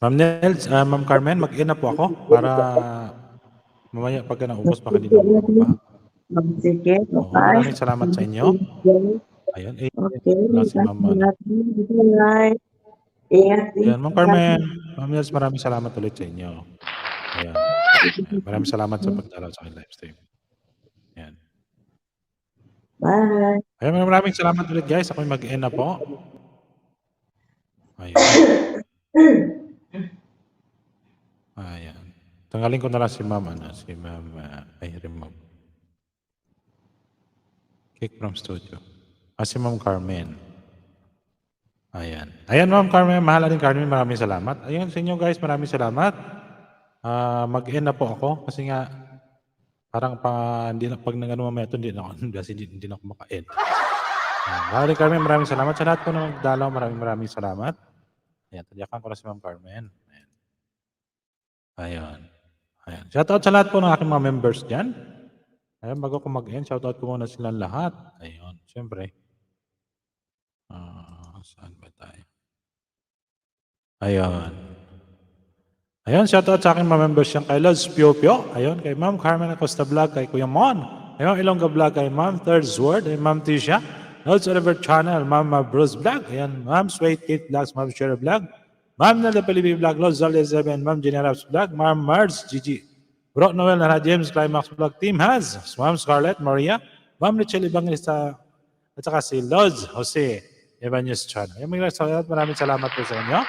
Ma'am Nels, Ma'am Carmen, mag-in na po ako para mamaya pagka naubos baka hindi na ako makababa. Sige, Oo, bye. maraming salamat sa inyo. Ayun, Okay, wala si Ma'am. bye. Ingat din. Ayan, Ma'am Carmen, Ma'am Nels, maraming salamat ulit sa inyo. Ayan. Maraming salamat sa pagdalaw sa aking live stream. Ayan. Bye. Ayan, maraming salamat ulit guys. Ako'y mag-end na po. Ayan. Ayan. Tanggalin ko na lang si Ma'am, si Ma'am, ay remove. Kick from studio. Si Ma'am Carmen. Ayan. Ayan, Ma'am Carmen, mahal din Carmen, maraming salamat. Ayan sa inyo guys, maraming salamat. Mag-end na po ako kasi nga parang hindi na, pag nag-ano mamaya ito, hindi na ako maka-end. Mahal din Carmen, maraming salamat. Sa lahat po na magdalaw, maraming salamat. Ayan, tadyakan ko na si Ma'am Carmen. Ayan. Ayan. Ayan. Shoutout sa lahat po ng aking mga members dyan. Ayan, bago ko mag-end, shoutout ko muna silang lahat. Ayun, siyempre. Saan ba tayo? Ayun. Ayun, shoutout sa aking mga members yan kay Lods Pio Pio. Ayun, kay Ma'am Carmen Acosta Vlog, kay Kuya Mon. Ayun, Ilongga Vlog, kay Ma'am Third Sword, kay Ma'am Tisha. Lods Oliver Channel, Ma'am Bruce Vlog. Ayun, Ma'am Sweet Kate Vlogs, Ma'am Sherry Vlog. Ma'am Nelda Palibi Vlog, Lods Zalde 7, Ma'am Jenny Raps Vlog, Ma'am Mars, Gigi. Bro Noel, Nara James, Climax Vlog Team Has, Ma'am Scarlett, Maria, Ma'am Richelle Evangelista, at saka si Lods Jose Evangelist Channel. Ayun, maraming salamat po sa inyo.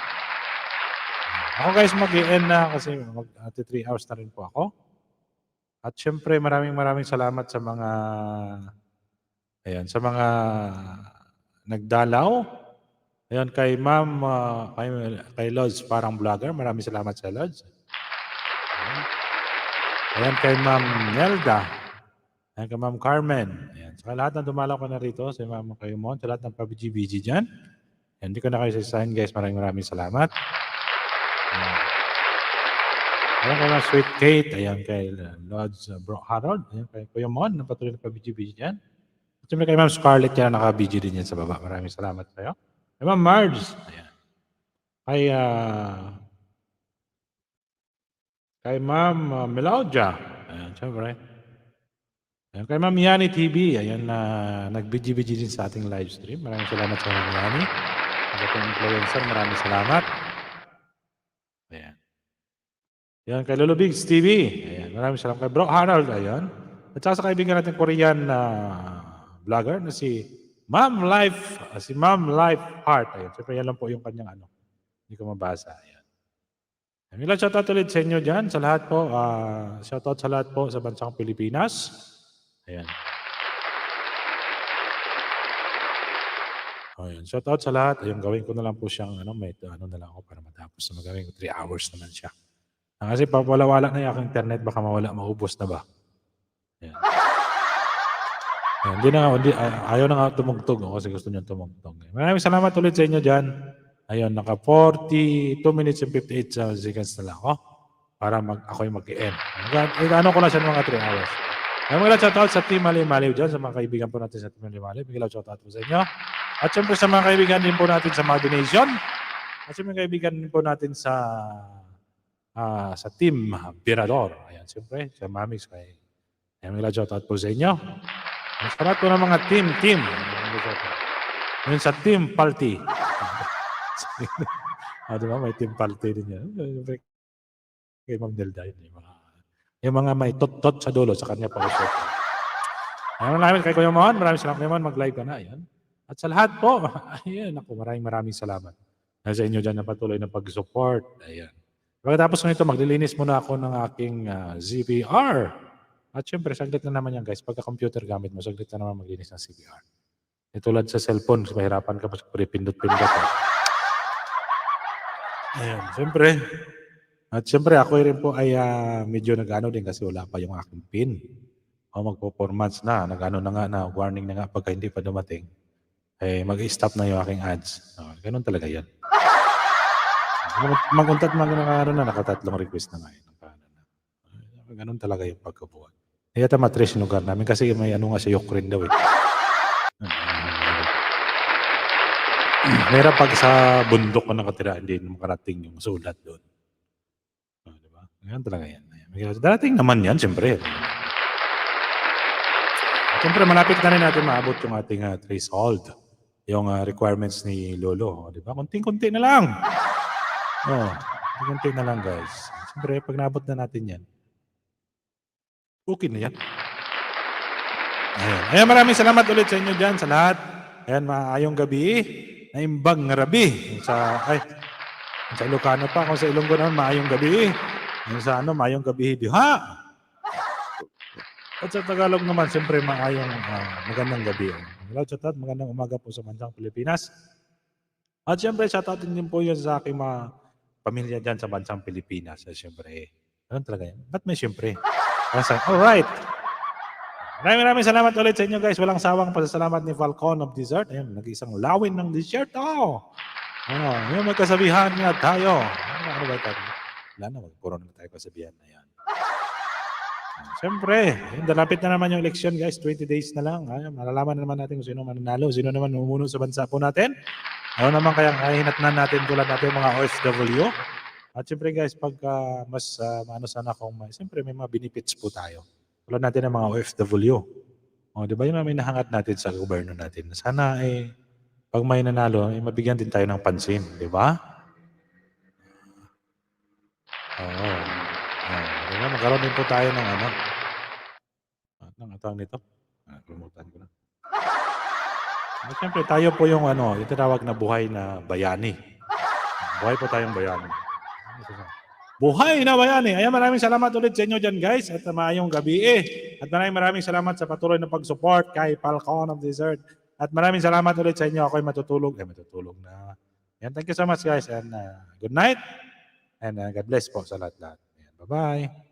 Ako guys, mag-i-end na kasi mag-3 hours na rin po ako. At syempre, maraming salamat sa mga sa mga nagdalaw. Ayan, kay Ma'am, kay Lods, parang vlogger. Maraming salamat sa Lods. Ayan, kay Ma'am Nelda. Ayan, kay Ma'am Carmen. Ayan, sa lahat ng dumalaw ko na rito, sa Ma'am Kayumon, sa lahat ng PUBG dyan. Ayan, hindi ko na kayo sasahin guys. Maraming salamat. Ayan kay Ma'am Sweet Kate, ayan kay Lods Bro Harold, ayan kay Kuya Mon, napatuloy na pa-BG dyan. At siyempre kay Ma'am Scarlett, yan naka-BG din yan sa baba. Maraming salamat sa'yo. Kay Ma'am Marge, ayan. Kay Ma'am Melaudia, ayan siyempre. Ayan kay Ma'am Yani TV, ayan nag-BG din sa ating live stream. Maraming salamat sa Ma'am Yani. Ang ating influencer, maraming salamat. Ayan. Ayan, kay Lolo Bigs TV. Ayan, maraming salamat kay Bro Harold. Ayan. At saka sa kaibigan natin Korean vlogger na si Ma'am Life Heart. Ayan, siyempre yan lang po yung kanyang hindi ko mabasa. Ayan. Ayan, shoutout ulit sa inyo dyan. Sa lahat po, shoutout sa lahat po sa bansang Pilipinas. Ayan. Ayan, shoutout sa lahat. Ayan, gawin ko na lang po siyang may na lang ako para matapos na magawin ko. 3 hours naman siya. Kasi wala na yung aking internet, baka maubos na ba? Ayan. Ayan, ayaw na nga tumugtog kasi gusto niyo tumugtog. Maraming salamat ulit sa inyo dyan. Ayun, naka 42 minutes and 58 seconds na lang ako para ako'y mag-end. Ano ko na siya mga 3 hours. Mga shoutout sa Team Maliw dyan, sa mga kaibigan po natin sa Team Maliw. Bigla shoutout po sa inyo. At syempre sa mga kaibigan din po natin sa Modination. At syempre kaibigan din po natin sa Team Birador. Ayan, siyempre, sa Mamix. Ayan, may shoutout po sa inyo. Sa lahat po ng mga team. Ayan, sa Team Palti. Diba, may Team Palti din yan. Kay Ma'am Delda yun. Yung mga may tot sa dulo sa kanya pa. Ayan, maraming kay Kuya Mon. Maraming salamat Kuya Mon. Mag-live ka na. Ayan. At sa lahat po, ayan, ako, maraming salamat. Sa inyo dyan na patuloy na pag-support. Ayan. Pagkatapos nito, maglilinis muna ako ng aking CVR. At syempre, saglit na naman yan guys. Pagka-computer gamit mo, saglit na naman maglinis ng CVR. Tulad sa cellphone, mahirapan ka pa sa pindot-pindot. Ayan, syempre. At syempre, ako rin po ay medyo nag-ano din kasi wala pa yung aking PIN. Magpo-4 months na. Nag-ano na nga na, warning na nga pagka hindi pa dumating. Mag-stop na yung aking ads. Ganun talaga yan. Maguntat nakatatlong request na ngayon. Ganun talaga yung pagkabuhat. Yata matres yung lugar namin kasi may nga sa Ukraine daw. Meron pag sa bundok ko nakatira, hindi makarating yung sulat doon. Diba? Ganun talaga yan. Darating naman yan, siyempre. Siyempre, malapit na rin natin maabot yung ating threshold. Yung requirements ni Lolo. Diba? Kunting-kunti na lang. Kunti na lang guys. Siyempre, pag naabot na natin yan, okay na yan. Ayan, maraming salamat ulit sa inyo dyan, sa lahat. Ayan, maayong gabi. Naimbang rabi. Sa Ilocano pa. Kung sa Ilonggo naman, maayong gabi. Sa maayong gabi. Diha! At sa Tagalog naman, siyempre, maayong magandang gabi. Magandang umaga po sa bansang Pilipinas. At siyempre, shoutout din po yun sa aking mga pamilya dyan sa bansang Pilipinas. Siyempre, ganun talaga yan. Ba't may siyempre? Alright. Maraming salamat ulit sa inyo guys. Walang sawang pasasalamat ni Falcon of Dessert. Ayun, nag-isang lawin ng dessert. Yung magkasabihan nga tayo. Ano ba tayo? Wala na, puro na tayo kasabihan na yan. Siyempre, dalapit na naman yung election guys. 20 days na lang. Malalaman na naman natin kung sino mananalo. Sino naman mumuno sa bansa po natin. Ano naman kayang kahinatnan natin tulad natin mga OFW. At siyempre guys, pagka mas maano sana kung siyempre may mga benefits po tayo. Tulad natin ng mga OFW. O, di ba yun ang minahangat natin sa gobyerno natin? Sana pag may nanalo, mabigyan din tayo ng pansin, di ba? Oo. Di ba? Magkaroon din po tayo ng ano. Anong atawag nito? Promotan ko na. At siyempre, tayo po yung yung tinawag na buhay na bayani. Buhay po tayong bayani. Buhay na bayani. Ayan, maraming salamat ulit sa inyo dyan, guys. At maayong gabi At maraming salamat sa patuloy na pag-support kay Falcon of Desert. At maraming salamat ulit sa inyo. Ako'y matutulog. Matutulog na. Ayan, thank you so much, guys. And good night. And God bless po sa lahat-lahat. Bye-bye.